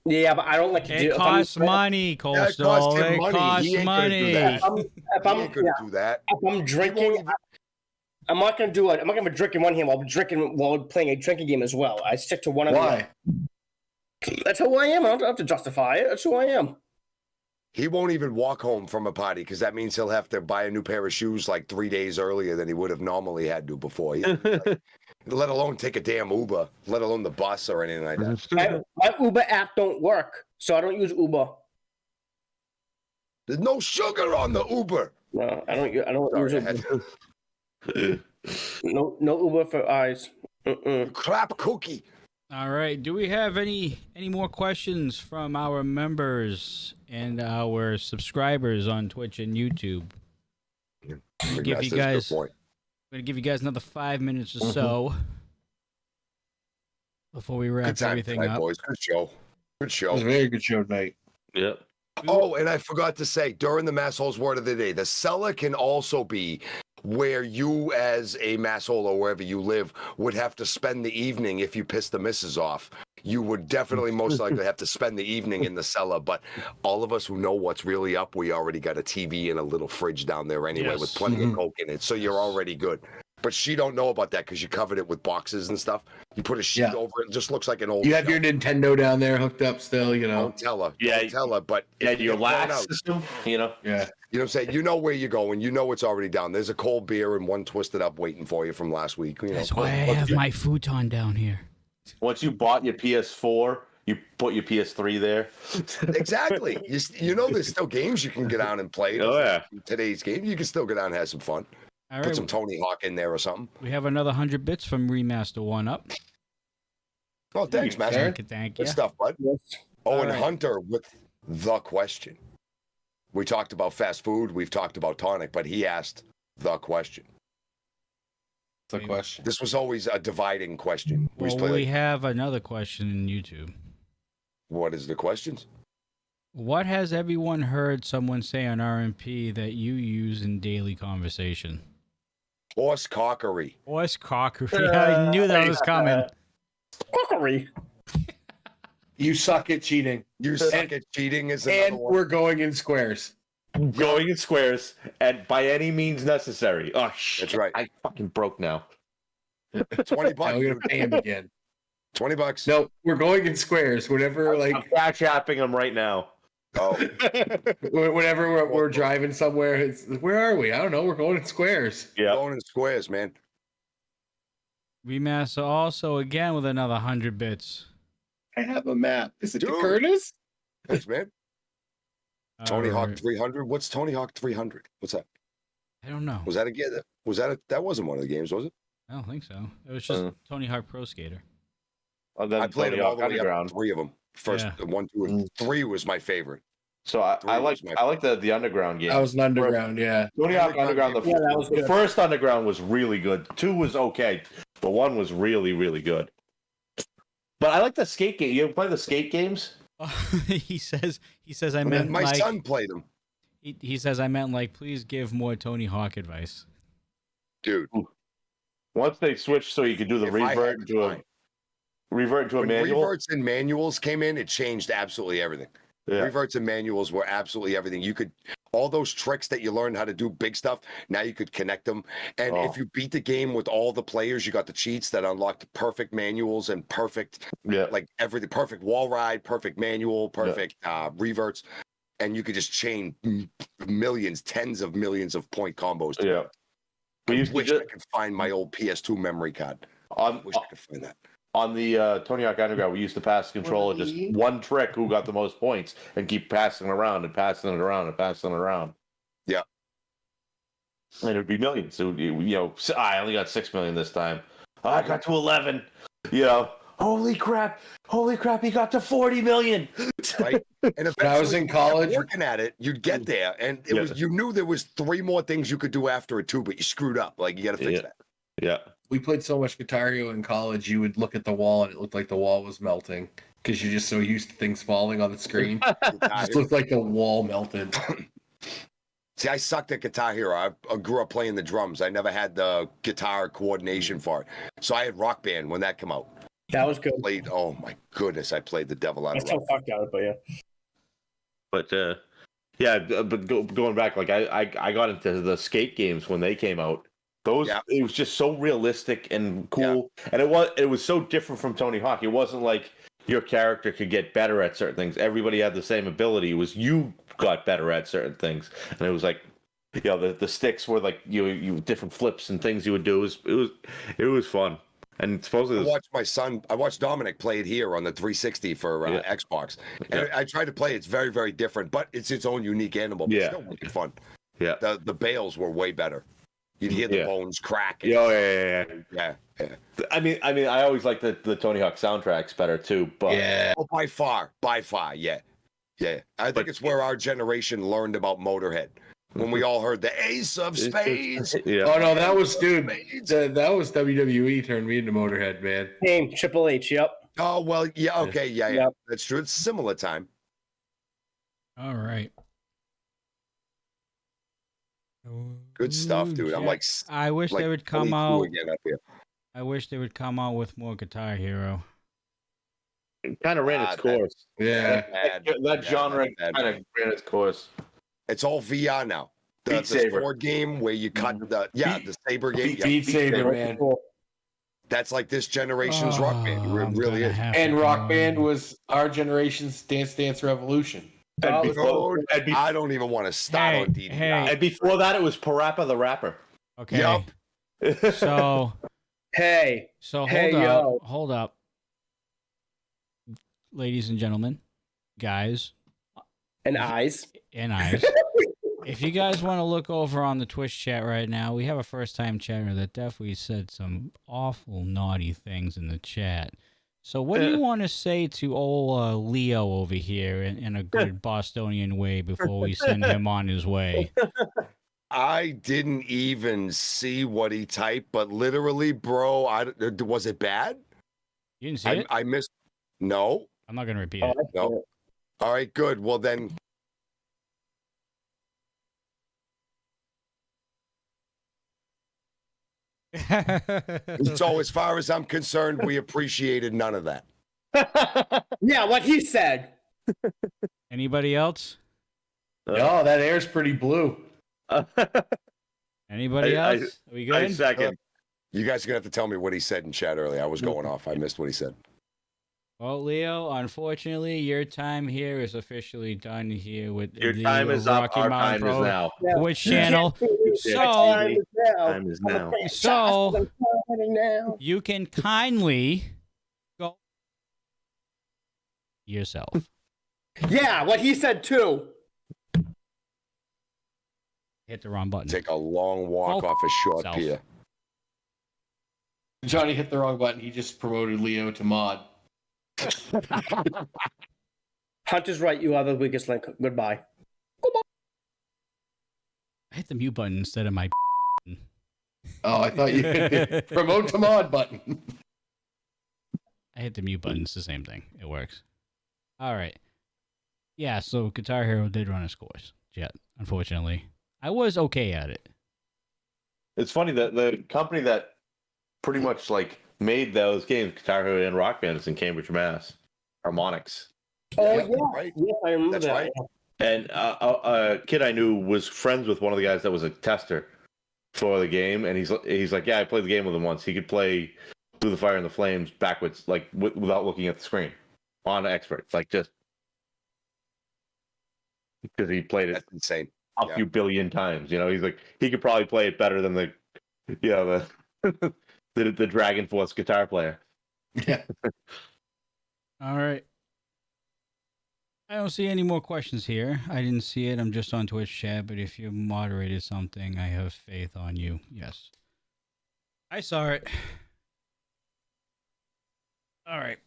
S15: Yeah, but I don't like to do
S4: it. Costs money, Coastal. It costs money.
S15: If I'm drinking, I'm not going to do it. I'm not going to drink in one hand while playing a drinking game as well. I stick to one of them.
S2: Why?
S15: That's who I am. I don't have to justify it. That's who I am.
S1: He won't even walk home from a party because that means he'll have to buy a new pair of shoes like 3 days earlier than he would have normally had to before. Let alone take a damn Uber, let alone the bus or anything like that.
S15: My Uber app don't work, so I don't use Uber.
S1: There's no sugar on the Uber.
S15: No, I don't use Uber. No Uber for eyes.
S1: Crap cookie.
S4: All right. Do we have any more questions from our members and our subscribers on Twitch and YouTube? I'm gonna give you guys another 5 minutes or so before we wrap everything
S1: tonight,
S4: up.
S1: Boys. Good show. Good show.
S2: It was a very good show tonight.
S3: Yep.
S1: Oh, and I forgot to say during the Massholes Word of the Day, the cellar can also be where you, as a masshole or wherever you live, would have to spend the evening if you piss the missus off. You would definitely most likely have to spend the evening in the cellar. But all of us who know what's really up, we already got a TV and a little fridge down there anyway with plenty of Coke in it. So you're already good. But she don't know about that because you covered it with boxes and stuff. You put a sheet over it. It just looks like an old.
S2: You have your Nintendo down there hooked up still,
S1: Don't tell her.
S3: Yeah,
S1: don't tell her. But
S3: your last system,
S2: Yeah.
S1: You know what I'm saying? You know where you're going. You know it's already down. There's a cold beer and one twisted up waiting for you from last week.
S4: That's why I have my futon down here.
S3: Once you bought your PS4 You put your PS3 there.
S1: Exactly. You know, there's still games you can get on and play.
S3: Oh, yeah.
S1: Today's game, you can still get on and have some fun.
S4: All
S1: Put
S4: right.
S1: some Tony Hawk in there or something.
S4: We have another 100 bits from Remaster 1 Up.
S1: Oh, thanks, Master.
S4: Thank
S1: Good
S4: you.
S1: stuff, bud. Oh,
S4: All
S1: and
S4: right.
S1: Hunter with the question. We talked about fast food. We've talked about tonic, but he asked the question.
S2: The question.
S1: This was always a dividing question.
S4: Well, we have another question in YouTube.
S1: What is the questions?
S4: What has everyone heard someone say on RMP that you use in daily conversation?
S1: Horse cockery.
S4: Horse cockery. I knew that was coming.
S15: Cockery.
S2: You suck at cheating.
S1: You suck at cheating is another
S2: and
S1: one.
S2: we're going in squares.
S3: Going in squares and by any means necessary. Oh shit!
S1: That's right.
S3: I fucking broke now.
S1: $20.
S2: Now we're gonna pay him again.
S1: $20.
S2: No, we're going in squares. Whenever
S3: I'm cash apping them right now.
S1: Oh,
S2: whenever we're driving somewhere, it's where are we? I don't know. We're going in squares.
S3: Yeah,
S1: going in squares, man.
S4: Remaster also again with another 100 bits.
S2: I have a map. Is it
S1: Dude.
S2: to Curtis?
S1: Thanks, man. Tony
S4: All
S1: Hawk
S4: right.
S1: 300. What's Tony Hawk 300? What's that?
S4: I don't know.
S1: Was that a game? That wasn't one of the games, was it?
S4: I don't think so. It was just Tony Hawk Pro Skater.
S3: And then
S1: I played
S3: Tony
S1: them all
S3: Hawk
S1: the way
S3: Underground.
S1: up. 3 of them. First,
S4: Yeah.
S1: 1, 2, and 3 was my favorite.
S3: So I like
S1: was my
S3: I like the Underground game.
S2: That was an underground, yeah.
S3: Tony Hawk Underground.
S2: Yeah, that was
S3: The
S2: good.
S3: first Underground was really good. 2 was okay, but 1 was really really good. But I like the skate game. You ever play the skate games?
S4: he says I meant
S1: My
S4: like
S1: son played them.
S4: he says I meant like please give more Tony Hawk advice.
S1: Dude.
S3: Once they switched so you could do the
S1: If I
S3: revert
S1: had
S3: into a
S1: When
S3: manual.
S1: reverts and manuals came in, it changed absolutely everything.
S3: Yeah.
S1: Reverts and manuals were absolutely everything. You could, all those tricks that you learned how to do big stuff, now you could connect them. And if you beat the game with all the players, you got the cheats that unlocked perfect manuals and perfect, like everything, perfect wall ride, perfect manual, perfect reverts. And you could just chain millions, tens of millions of point combos.
S3: Yeah.
S1: I wish I could find my old PS2 memory card. I wish I could find that.
S3: On the Tony Hawk Underground, we used to pass the controller just one trick who got the most points and keep passing it around and passing it around and passing it around.
S1: Yeah.
S3: And it would be millions. It would, I only got 6 million this time. Oh, I got to 11. Holy crap, he got to 40 million.
S1: Right? And
S2: When I was in college,
S1: working at it, you'd get there, and it was you knew there was 3 more things you could do after it too, but you screwed up. Like you got to fix that.
S3: Yeah.
S2: we played so much Guitar Hero in college, you would look at the wall and it looked like the wall was melting because you're just so used to things falling on the screen. It just looked like the wall melted.
S1: See, I sucked at Guitar Hero. I grew up playing the drums. I never had the guitar coordination for it. So I had Rock Band when that came out.
S15: That was good.
S1: Oh my goodness, I played the devil out
S15: I
S1: of
S15: still
S1: Rock.
S15: fucked out, but yeah.
S3: But going back, like I got into the skate games when they came out. Those it was just so realistic and cool, and it was so different from Tony Hawk. It wasn't like your character could get better at certain things. Everybody had the same ability. It was you got better at certain things, and it was like, the sticks were like you different flips and things you would do. It was fun. And supposedly
S1: I watched Dominic play it here on the 360 for Xbox. And I tried to play it. It's very, very different, but it's its own unique animal. But it's still wicked fun.
S3: Yeah.
S1: The bales were way better. You'd hear the bones crack.
S3: Yeah. I mean, I always liked the Tony Hawk soundtracks better too. But
S1: by far, yeah. I think it's where our generation learned about Motorhead. When we all heard the Ace of Spades.
S2: Oh no, that was that was WWE turned me into Motorhead, man.
S15: Name Triple H. Yep.
S1: Oh well, yeah. Okay, yeah.
S15: Yep.
S1: That's true. It's similar time.
S4: All right.
S1: Good stuff, dude. I'm like,
S4: I wish
S1: like
S4: they would come
S1: 22
S4: out.
S1: again up here.
S4: I wish they would come out with more Guitar Hero.
S3: It kind of ran its course. That genre kind of ran its course.
S1: It's all VR now. The sword game where you cut the saber game.
S2: Beat Saber, man.
S1: That's like this generation's Rock Band. It really is.
S2: And Rock Band was our generation's Dance Dance Revolution.
S1: I don't even want to start on DDR.
S3: And before that, it was Parappa the Rapper.
S4: Okay.
S1: Yup.
S4: So
S15: hey.
S4: So
S15: Hey,
S4: hold up.
S15: yo.
S4: Hold up. ladies and gentlemen, guys,
S15: and eyes.
S4: If you guys want to look over on the Twitch chat right now, we have a first-time chatter that definitely said some awful naughty things in the chat. So what do you want to say to old Leo over here in a good Bostonian way before we send him on his way?
S1: I didn't even see what he typed, but literally, bro, was it bad?
S4: You didn't see it?
S1: I missed. No.
S4: I'm not going to repeat it.
S1: No. All right, good. Well, then. So as far as I'm concerned, we appreciated none of that.
S15: Yeah, what he said.
S4: Anybody else?
S2: No, that air's pretty blue.
S4: Anybody else? Are we good?
S1: I second. You guys are going to have to tell me what he said in chat earlier. I was going off. I missed what he said.
S4: Well, Leo, unfortunately, your time here is officially done here with
S3: Your
S4: the
S3: time is up.
S4: Rocky
S3: Our
S4: Mountain
S3: time is
S4: Pro
S3: now.
S4: Twitch channel.
S3: Time is now.
S4: So you can kindly go yourself.
S15: Yeah, what he said too.
S4: Hit the wrong button.
S1: Take a long walk off a short pier.
S2: Johnny hit the wrong button. He just promoted Leo to mod.
S15: Hunter's right. You are the weakest link. Goodbye.
S4: I hit the mute button instead of my.
S2: Oh, I thought you hit the promote to mod button.
S4: I hit the mute button. It's the same thing. It works. All right. Yeah, so Guitar Hero did run his course. Yeah, unfortunately. I was okay at it.
S3: It's funny that the company that pretty much like made those games, Guitar Hero and Rock Band, is in Cambridge, Mass. Harmonix.
S15: Oh yeah,
S1: right.
S15: Yes, I remember
S1: That's
S15: that.
S1: right.
S3: And a kid I knew was friends with one of the guys that was a tester for the game, and he's like, yeah, I played the game with him once. He could play Through the Fire and the Flames backwards, like without looking at the screen, on expert, like just because he played it.
S1: That's insane.
S3: A few billion times. You know, he's like, he could probably play it better than the the Dragon Force guitar player.
S2: Yeah.
S4: All right. I don't see any more questions here. I didn't see it. I'm just on Twitch chat, but if you moderated something, I have faith on you. Yes. I saw it. All right.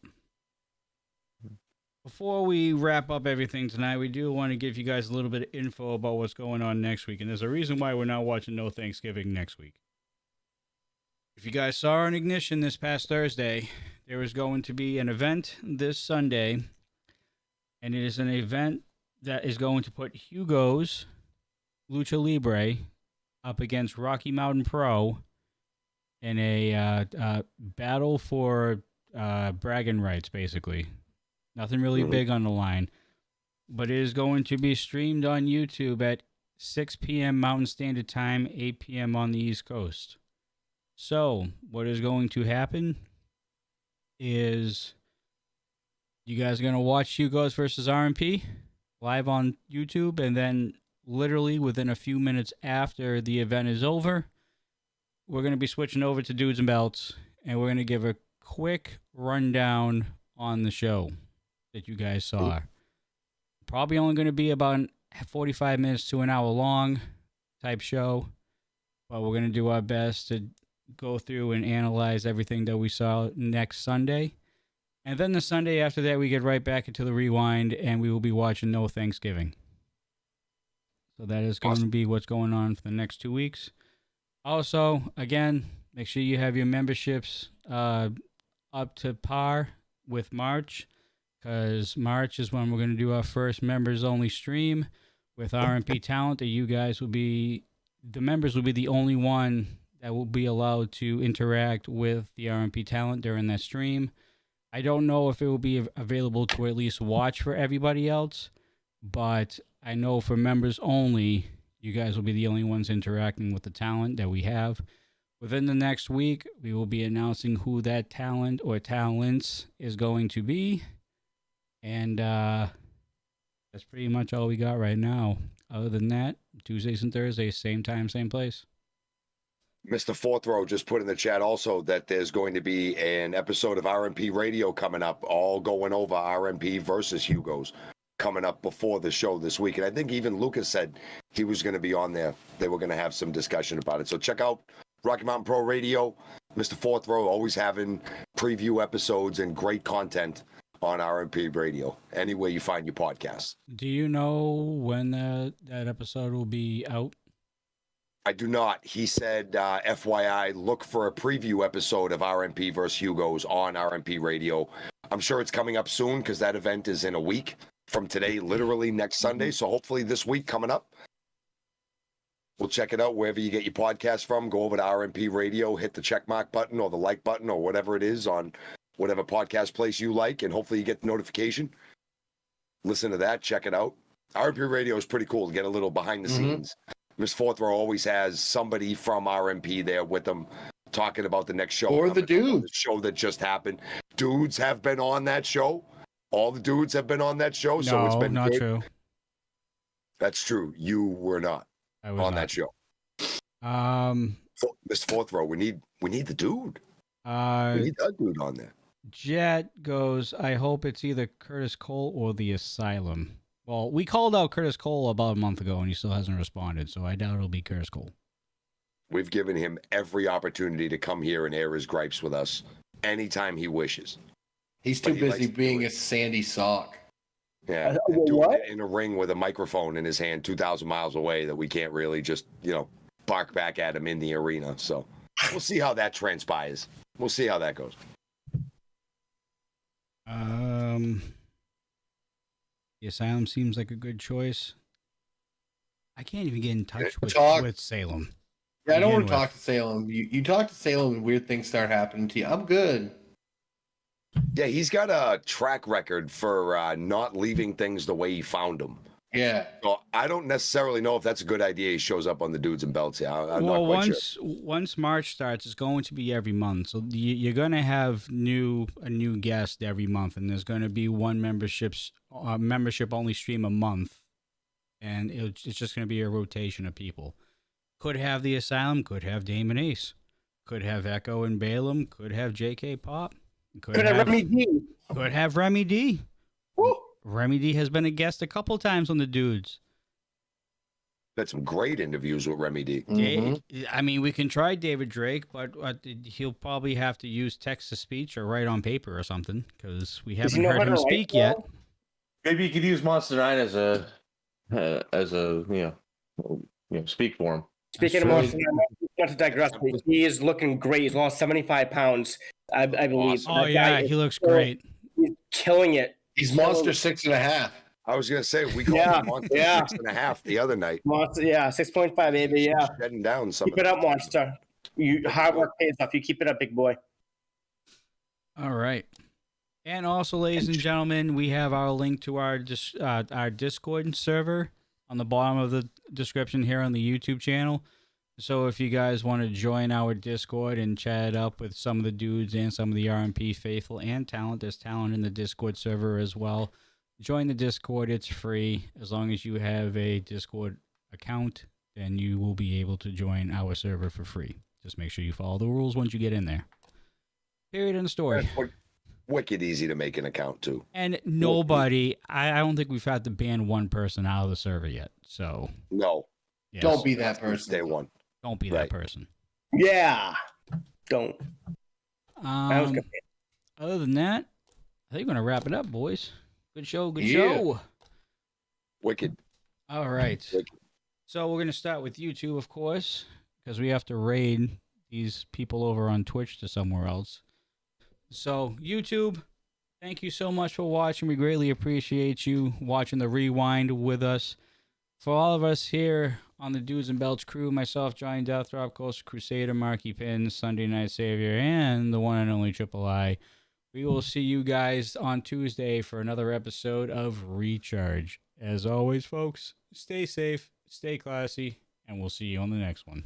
S4: Before we wrap up everything tonight, we do want to give you guys a little bit of info about what's going on next week. And there's a reason why we're not watching No Thanksgiving next week. If you guys saw on Ignition this past Thursday, there is going to be an event this Sunday. And it is an event that is going to put Hugo's Lucha Libre up against Rocky Mountain Pro in a battle for bragging rights, basically. Nothing really big on the line. But it is going to be streamed on YouTube at 6 p.m. Mountain Standard Time, 8 p.m. on the East Coast. So, what is going to happen is you guys are going to watch Hugo's versus RMP live on YouTube, and then literally within a few minutes after the event is over, we're going to be switching over to Dudes and Belts, and we're going to give a quick rundown on the show that you guys saw. Probably only going to be about 45 minutes to an hour long type show, but we're going to do our best to go through and analyze everything that we saw next Sunday. And then the Sunday after that, we get right back into the rewind, and we will be watching No Thanksgiving. So that is going to be what's going on for the next 2 weeks. Also, again, make sure you have your memberships up to par with March, because March is when we're going to do our first members-only stream with RMP Talent. That you guys will be, the members will be the only one that will be allowed to interact with the RMP Talent during that stream. I don't know if it will be available to at least watch for everybody else, but I know for members only, you guys will be the only ones interacting with the talent that we have. Within the next week, we will be announcing who that talent or talents is going to be. And that's pretty much all we got right now. Other than that, Tuesdays and Thursdays, same time, same place.
S1: Mr. Fourth Row just put in the chat also that there's going to be an episode of RMP Radio coming up, all going over RMP versus Hugo's coming up before the show this week. And I think even Lucas said he was going to be on there. They were going to have some discussion about it. So check out Rocky Mountain Pro Radio. Mr. Fourth Row always having preview episodes and great content on RMP Radio, anywhere you find your podcasts.
S4: Do you know when that episode will be out?
S1: I do not. He said, FYI, look for a preview episode of RMP vs. Hugo's on RMP Radio. I'm sure it's coming up soon because that event is in a week from today, literally next Sunday. So hopefully this week coming up. We'll check it out wherever you get your podcast from. Go over to RMP Radio, hit the checkmark button or the like button or whatever it is on whatever podcast place you like, and hopefully you get the notification. Listen to that. Check it out. RMP Radio is pretty cool to get a little behind the scenes. Miss Fourth Row always has somebody from RMP there with them talking about the next show.
S2: Or the dude.
S1: The show that just happened. Dudes have been on that show. All the dudes have been on that show. So it's been
S4: not
S1: good.
S4: true.
S1: That's true. You were not on that show. Miss Fourth Row, we need the dude. We need that dude on there.
S4: Jet goes, I hope it's either Curtis Cole or the Asylum. Well, we called out Curtis Cole about a month ago, and he still hasn't responded, so I doubt it'll be Curtis Cole.
S1: We've given him every opportunity to come here and air his gripes with us anytime he wishes.
S2: He's too busy being a sandy sock.
S1: Yeah, and doing it in a ring with a microphone in his hand 2,000 miles away that we can't really just, bark back at him in the arena. So we'll see how that transpires. We'll see how that goes.
S4: The Asylum seems like a good choice. I can't even get in touch with Salem.
S2: Yeah, I don't want to talk to Salem. You talk to Salem and weird things start happening to you. I'm good.
S1: Yeah, he's got a track record for not leaving things the way he found them.
S2: Yeah.
S1: So I don't necessarily know if that's a good idea. He shows up on the Dudes and Belts. Yeah, I'm not quite sure.
S4: Once March starts, it's going to be every month. So you're going to have a new guest every month, and there's going to be one membership only stream a month, and it's just going to be a rotation of people. Could have the Asylum, could have Damon Ace, could have Echo and Balaam, could have JK Pop, could have Remy D. Could have Remy D.
S2: Woo.
S4: Remy D has been a guest a couple times on the Dudes.
S1: Had some great interviews with Remy D.
S4: I mean, we can try David Drake, but he'll probably have to use text to speech or write on paper or something because we haven't heard him speak yet.
S3: Maybe you could use Monster 9 as a speak for him.
S15: Speaking of Monster 9, not to digress, he is looking great. He's lost 75 pounds, I believe.
S4: Oh, yeah, he looks great.
S15: He's killing it.
S2: He's Monster 6.5.
S1: I was going to say, we called him Monster 6.5 the other night.
S15: Monster, 6.5, baby, yeah.
S1: Shedding down some.
S15: Keep it up, Monster. Hard work pays off. You keep it up, big boy.
S4: All right. And also, ladies and gentlemen, we have our link to our Discord server on the bottom of the description here on the YouTube channel. So if you guys want to join our Discord and chat it up with some of the dudes and some of the RMP faithful and talent, there's talent in the Discord server as well. Join the Discord. It's free. As long as you have a Discord account, then you will be able to join our server for free. Just make sure you follow the rules once you get in there. Period. End of story.
S1: Wicked easy to make an account too.
S4: And I don't think we've had to ban one person out of the server yet. So
S1: no,
S4: yes.
S2: Don't be that person.
S1: Day one.
S4: Don't be that person.
S15: Yeah, don't.
S4: Other than that, I think we're gonna wrap it up, boys. Good show. Good show.
S1: Wicked.
S4: All right.
S1: Wicked.
S4: So we're gonna start with YouTube, of course, because we have to raid these people over on Twitch to somewhere else. So, YouTube, thank you so much for watching. We greatly appreciate you watching the rewind with us. For all of us here on the Dudes and Belts crew, myself, Johnny Deathdrop, Coastal Crusader, Marky Pin, Sunday Night Savior, and the one and only Triple I, we will see you guys on Tuesday for another episode of Recharge. As always, folks, stay safe, stay classy, and we'll see you on the next one.